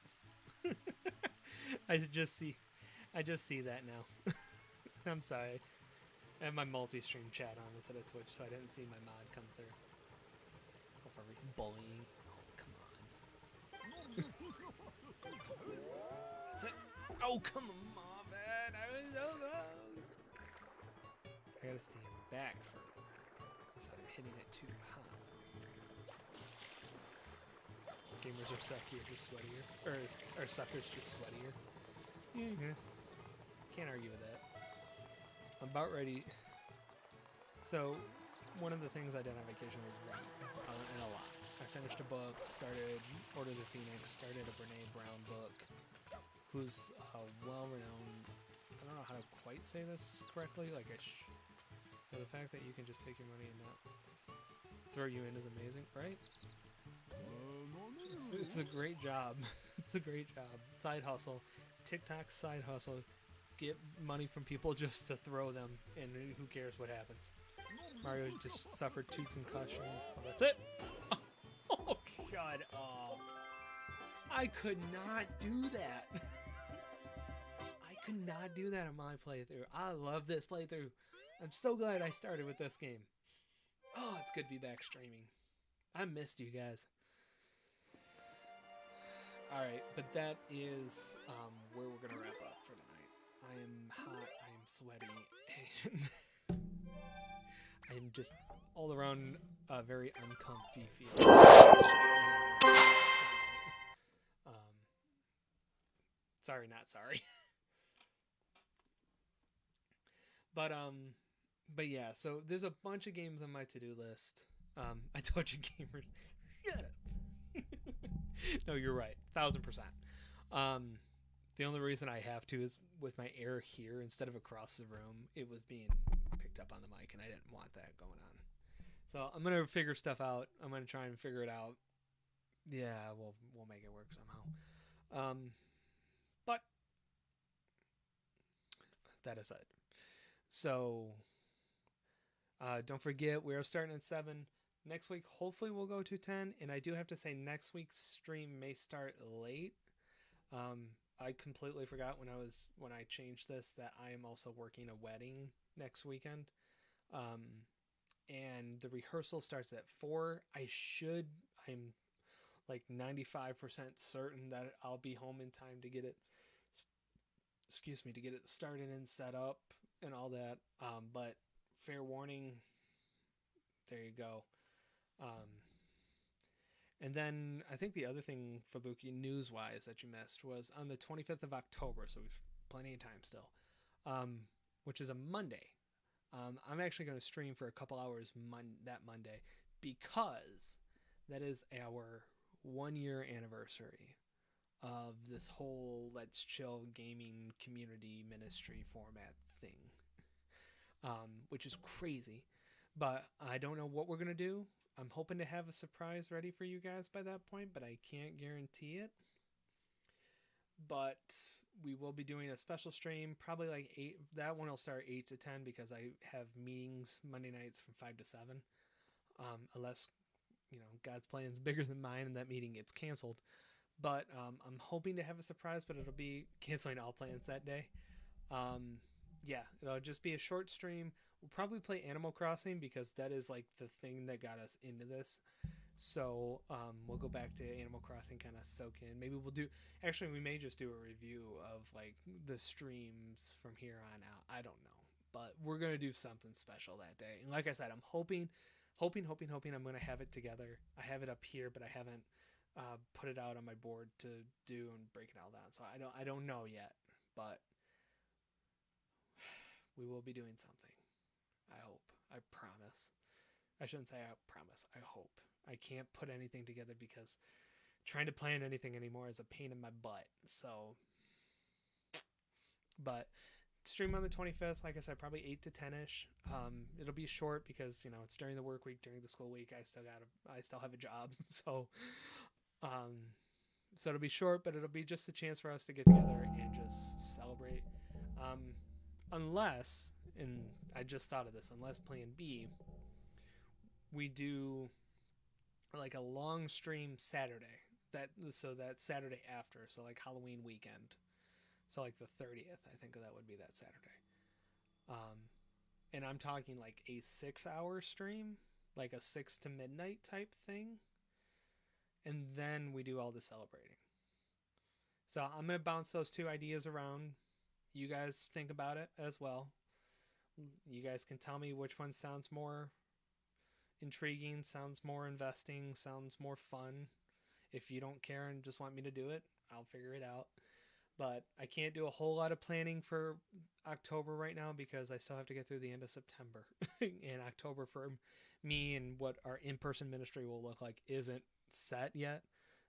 I just see that now. I'm sorry. I have my multi-stream chat on instead of Twitch, so I didn't see my mod come through. Oh, for bullying. Oh, come on. That's it. Oh, come on, man. I was so close. I gotta stand back further because I'm hitting it too high. Gamers are suckier, just sweatier. Or suckers just sweatier. Yeah. Can't argue with that. I'm about ready. So, one of the things I did on vacation was read, and a lot. I finished a book, started Order of the Phoenix, started a Brene Brown book, who's well-renowned. I don't know how to quite say this correctly. Like, the fact that you can just take your money and not throw you in is amazing, right? It's a great job. It's a great job. Side hustle. TikTok side hustle. Get money from people just to throw them, and who cares what happens. Mario just suffered 2 concussions. Oh, that's it. Oh, shut up. I could not do that. I could not do that on my playthrough. I love this playthrough. I'm so glad I started with this game. Oh, it's good to be back streaming. I missed you guys. Alright, but that is where we're going to wrap up for tonight. I am hot, I am sweaty, and I am just all around a very uncomfy feel. Sorry, not sorry. But yeah, so there's a bunch of games on my to-do list. I told you gamers, shut up. No, you're right, 1000%. The only reason I have to is with my air here instead of across the room, it was being picked up on the mic, and I didn't want that going on. So I'm gonna figure stuff out. I'm gonna try and figure it out. Yeah, we'll make it work somehow. But that aside, so don't forget we are starting at 7. Next week, hopefully we'll go to 10, and I do have to say next week's stream may start late. I completely forgot when I changed this that I am also working a wedding next weekend. and the rehearsal starts at 4. I'm like 95% certain that I'll be home in time to get it, to get it started and set up and all that. But fair warning, there you go. And then I think the other thing, Fubuki, news-wise that you missed was on the 25th of October, so we've plenty of time still, which is a Monday. I'm actually going to stream for a couple hours that Monday because that is our 1-year anniversary of this whole Let's Chill gaming community ministry format thing, which is crazy. But I don't know what we're going to do. I'm hoping to have a surprise ready for you guys by that point, but I can't guarantee it. But we will be doing a special stream, probably like 8. That one will start 8 to 10 because I have meetings Monday nights from 5 to 7. Unless, God's plan is bigger than mine and that meeting gets canceled. But I'm hoping to have a surprise, but it'll be canceling all plans that day. Yeah, it'll just be a short stream. We'll probably play Animal Crossing because that is like the thing that got us into this. So we'll go back to Animal Crossing, kind of soak in. Maybe we may just do a review of like the streams from here on out. I don't know, but we're going to do something special that day. And like I said, I'm hoping I'm going to have it together. I have it up here, but I haven't put it out on my board to do and break it all down. So I don't know yet, but we will be doing something. I hope. I promise. I shouldn't say I promise. I hope. I can't put anything together because trying to plan anything anymore is a pain in my butt. So, but stream on the 25th, like I said, probably 8 to 10ish. It'll be short because it's during the work week, during the school week. I still have a job, so it'll be short, but it'll be just a chance for us to get together and just celebrate. Unless, and I just thought of this, unless plan B, we do like a long stream Saturday, that Saturday after, so like Halloween weekend, so like the 30th, I think that would be that Saturday. And I'm talking like a 6-hour stream, like a 6 to midnight type thing, and then we do all the celebrating. So I'm gonna bounce those two ideas around. You guys think about it as well. You guys can tell me which one sounds more intriguing, sounds more investing, sounds more fun. If you don't care and just want me to do it, I'll figure it out. But I can't do a whole lot of planning for October right now because I still have to get through the end of September. And October for me and what our in-person ministry will look like isn't set yet.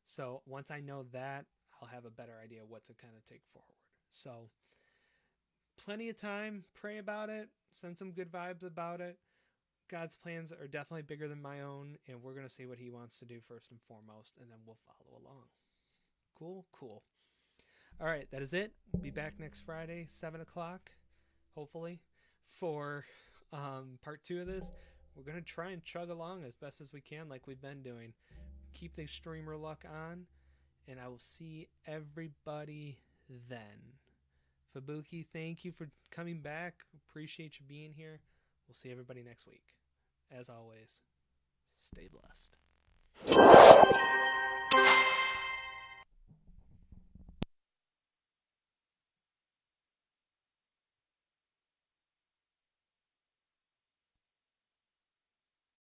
So once I know that, I'll have a better idea what to kind of take forward. So plenty of time. Pray about it. Send some good vibes about it. God's plans are definitely bigger than my own, and we're going to see what he wants to do first and foremost, and then we'll follow along. Cool. All right, that is it. Be back next Friday, 7 o'clock, hopefully, for part 2 of this. We're going to try and chug along as best as we can like we've been doing. Keep the streamer luck on, and I will see everybody then. Fubuki, thank you for coming back. Appreciate you being here. We'll see everybody next week. As always, stay blessed.